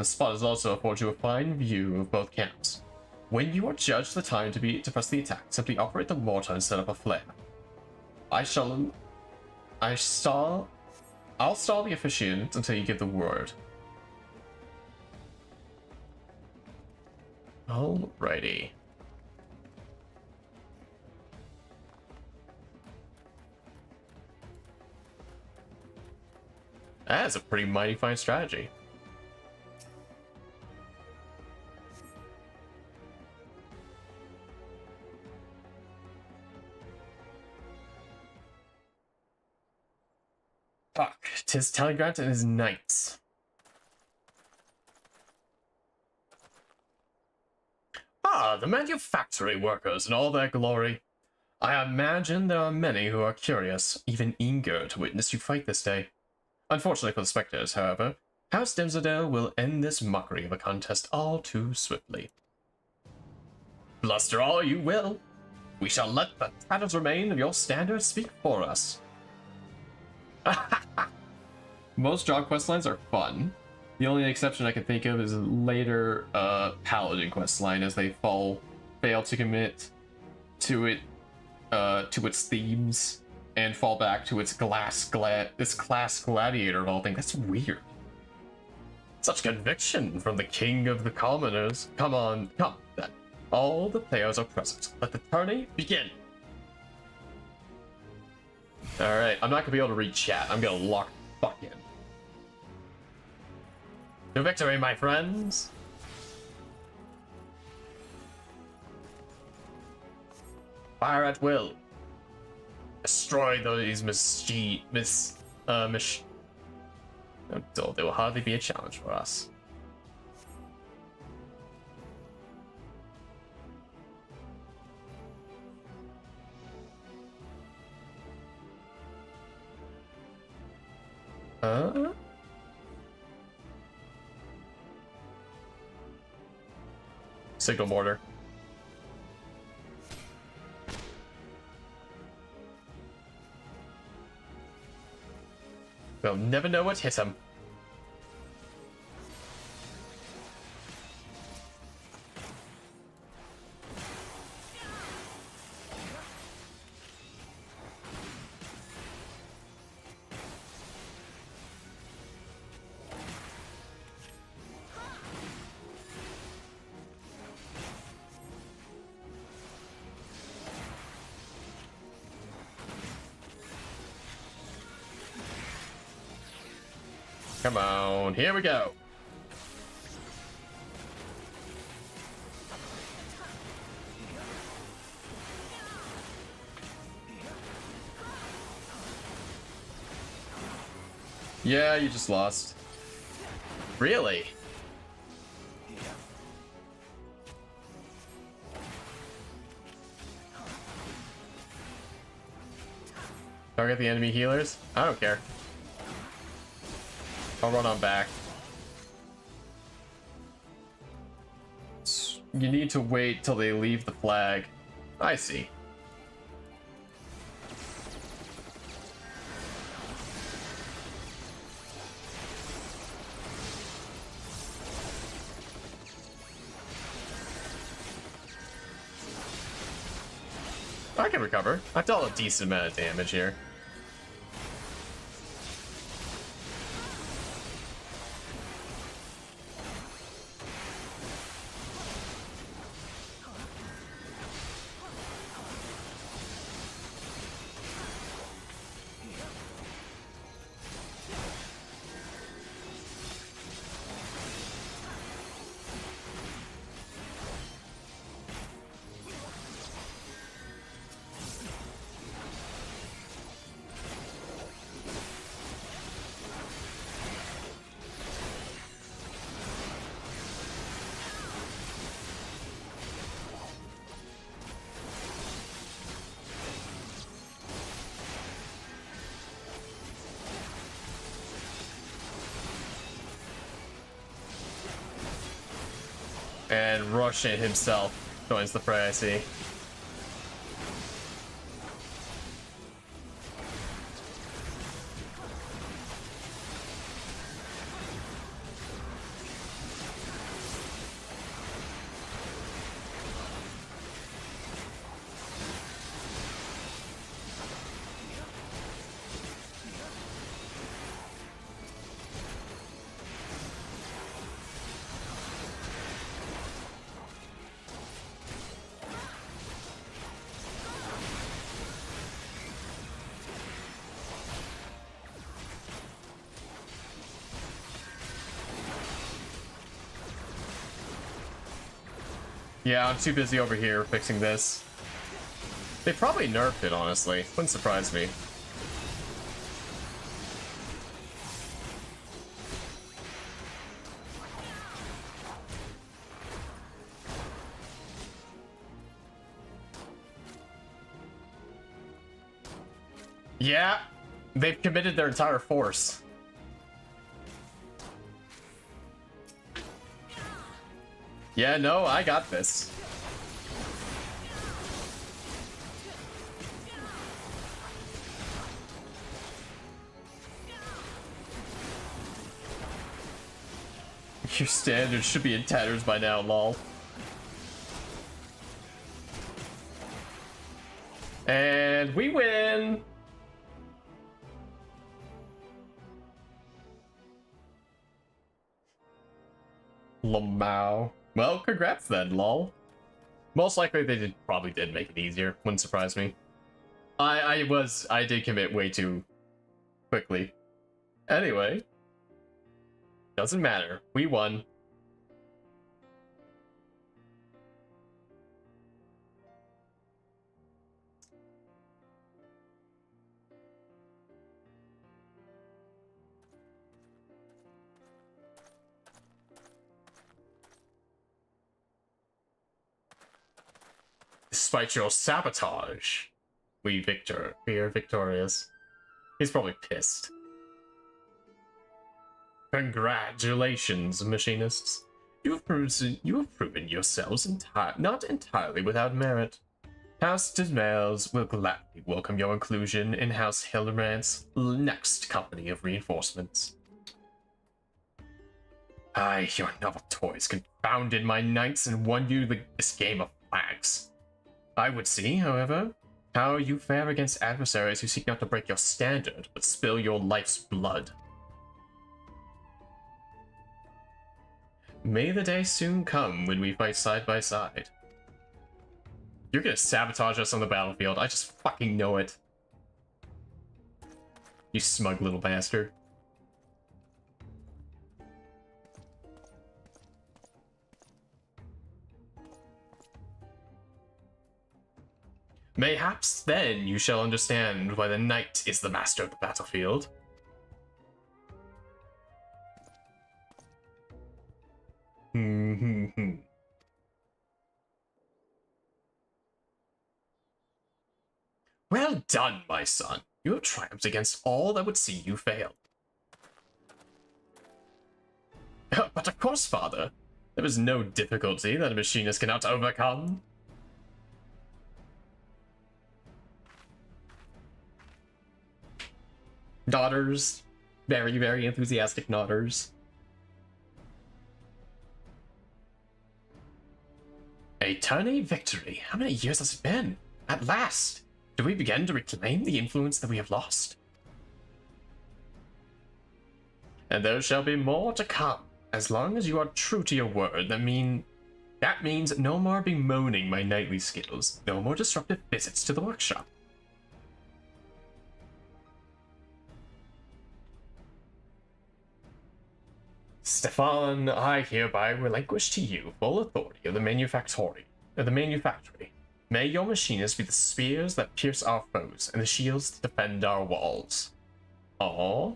spot is also affords you a fine view of both camps. When you are judged the time to press the attack, simply operate the mortar and set up a flare. I'll stall the officiant until you give the word. Alrighty. That's a pretty mighty fine strategy. Fuck, 'tis Telegrant and his knights. Ah, the manufactory workers in all their glory. I imagine there are many who are curious, even eager to witness you fight this day. Unfortunately for the spectators, however, House Dimsdale will end this mockery of a contest all too swiftly. Bluster all you will. We shall let the tatters remain of your standards speak for us. Most job questlines are fun. The only exception I can think of is a later Paladin questline, as they fail to commit to it to its themes and fall back to its class gladiator of all things. That's weird. Such conviction from the king of the commoners. Come on, come then. All the players are present. Let the tourney begin. Alright, I'm not gonna be able to read chat. I'm gonna lock the fuck in. To victory, my friends! Fire at will. Destroy these they will hardly be a challenge for us. Signal mortar. We'll never know what hit him. Come on, here we go. Yeah, you just lost. Really? Target the enemy healers? I don't care. I'll run on back. You need to wait till they leave the flag. I see. I can recover. I've dealt a decent amount of damage here. And Roshan himself joins the fray, I see. Yeah, I'm too busy over here fixing this. They probably nerfed it, honestly. Wouldn't surprise me. Yeah, they've committed their entire force. Yeah, no, I got this. Your standards should be in tatters by now, lol. And we win! Lamau. Well, congrats then, lol. Most likely they probably did make it easier. Wouldn't surprise me. I did commit way too quickly. Anyway. Doesn't matter. We won. Despite your sabotage, we are victorious. He's probably pissed. Congratulations, machinists. You have proven yourselves not entirely without merit. House Dismails will gladly welcome your inclusion in House Hildebrand's next company of reinforcements. Aye, your novel toys confounded my knights and won you this game of flags. I would see, however, how you fare against adversaries who seek not to break your standard, but spill your life's blood. May the day soon come when we fight side by side. You're gonna sabotage us on the battlefield, I just fucking know it. You smug little bastard. Mayhaps then you shall understand why the knight is the master of the battlefield. Well done, my son. You have triumphed against all that would see you fail. But of course, father, there is no difficulty that a machinist cannot overcome. Daughters. Very, very enthusiastic daughters. A tourney victory. How many years has it been? At last, do we begin to reclaim the influence that we have lost? And there shall be more to come. As long as you are true to your word, that means no more bemoaning my knightly skills, no more disruptive visits to the workshop. Stefan, I hereby relinquish to you full authority of the manufactory. May your machinists be the spears that pierce our foes and the shields that defend our walls. Aww.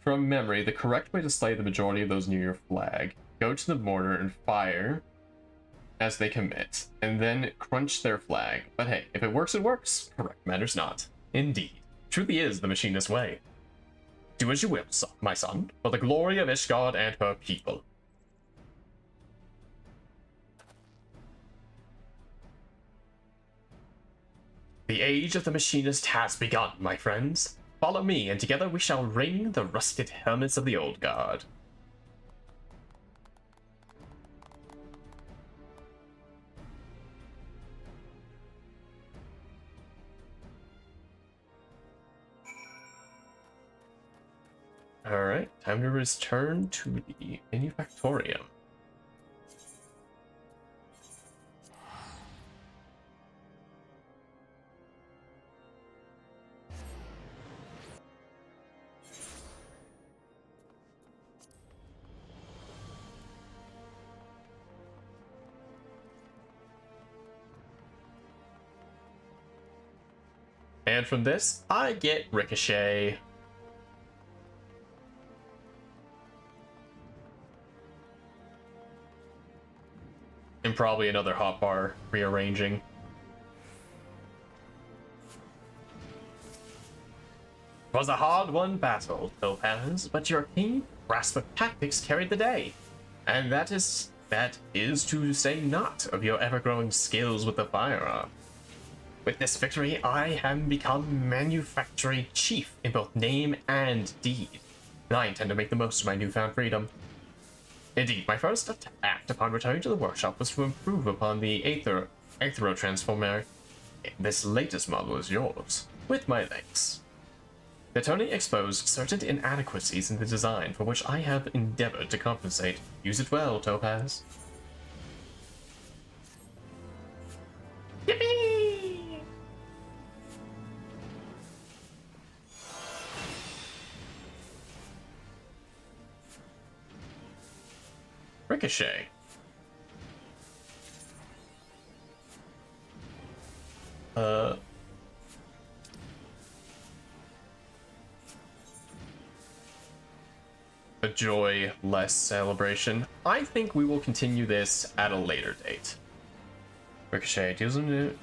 From memory, the correct way to slay the majority of those near your flag, go to the mortar and fire as they commit, and then crunch their flag. But hey, if it works, it works. Correct matters not. Indeed, truly is the Machinist way. Do as you will, my son, for the glory of Ishgard and her people. The age of the Machinist has begun, my friends. Follow me, and together we shall ring the rusted helmets of the old guard. Alright, time to return to the Manufactorium. And from this, I get Ricochet. And probably another hotbar rearranging. It was a hard-won battle, Topaz, but your keen grasp of tactics carried the day. And that is to say not of your ever-growing skills with the firearm. With this victory, I have become manufacturing chief in both name and deed, and I intend to make the most of my newfound freedom. Indeed, my first act upon returning to the workshop was to improve upon the Aethero Transformer. This latest model is yours, with my thanks. The Tony exposed certain inadequacies in the design for which I have endeavored to compensate. Use it well, Topaz. Yippee! Ricochet. A joy, less celebration. I think we will continue this at a later date. Ricochet deals in it.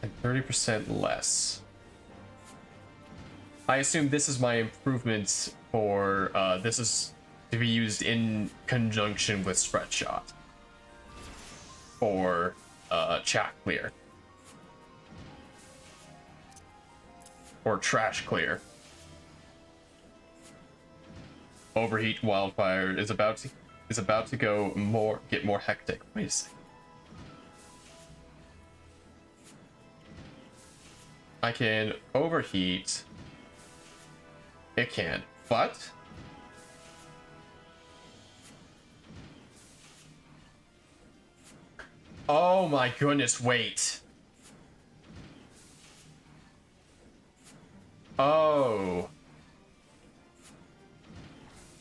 And 30% less. I assume this is my improvement for, this is to be used in conjunction with Spread Shot. For, chat clear. Or trash clear. Overheat wildfire is about to get more hectic. Wait a second. I can overheat. It can, but oh my goodness, wait. Oh.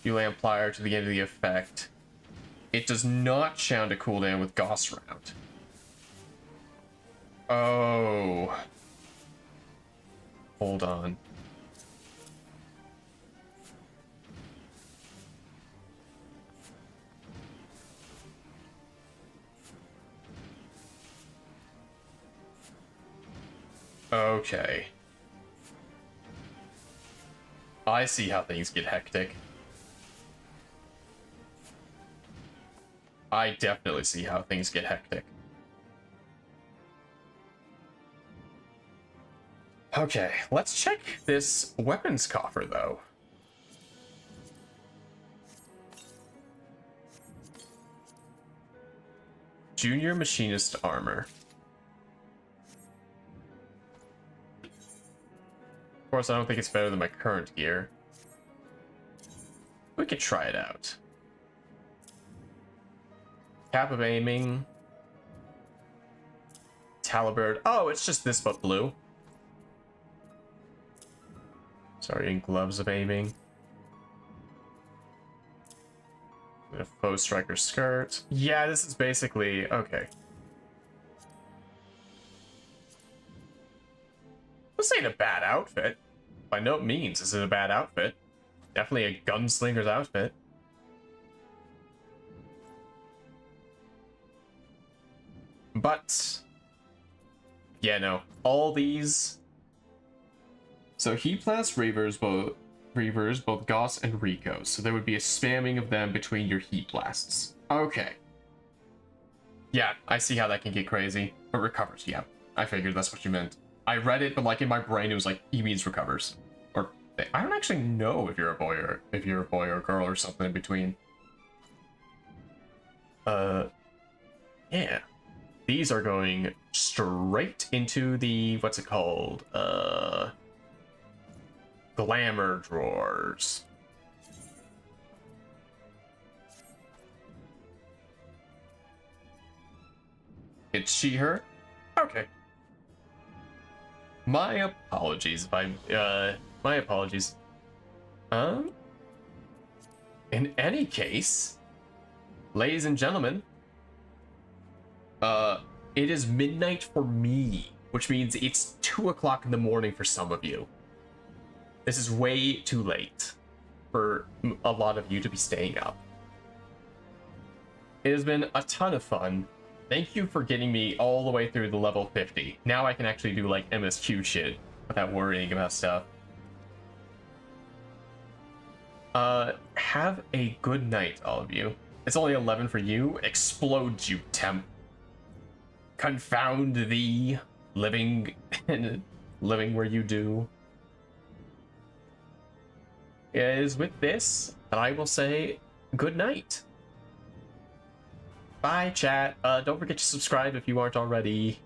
You land plier to the end of the effect. It does not sound a cooldown with Gauss round. Oh. Hold on. Okay. I see how things get hectic. I definitely see how things get hectic. Okay, let's check this weapons coffer, though. Junior Machinist armor. Of course, I don't think it's better than my current gear. We could try it out. Cap of aiming. Talibird. Oh, it's just this but blue. Sorry, and gloves of aiming. And a faux striker skirt. Yeah, this is basically okay. This ain't a bad outfit. By no means is it a bad outfit. Definitely a gunslinger's outfit. But yeah, no, all these. So Heat Blast Reavers, both Goss and Rico. So there would be a spamming of them between your Heat Blasts. Okay. Yeah, I see how that can get crazy. But recovers, yeah. I figured that's what you meant. I read it, but like in my brain it was like he means recovers. Or I don't actually know if you're a boy or a girl or something in between. Yeah. These are going straight into the what's it called? Glamour drawers. It's she, her? Okay. My apologies if my apologies. In any case, ladies and gentlemen, it is midnight for me, which means it's 2 o'clock in the morning for some of you. This is way too late for a lot of you to be staying up. It has been a ton of fun. Thank you for getting me all the way through the level 50. Now I can actually do like MSQ shit without worrying about stuff. Have a good night, all of you. It's only 11 for you. Explode, you temp. Confound thee, living where you do. It is with this that I will say good night. Bye, chat. Don't forget to subscribe if you aren't already.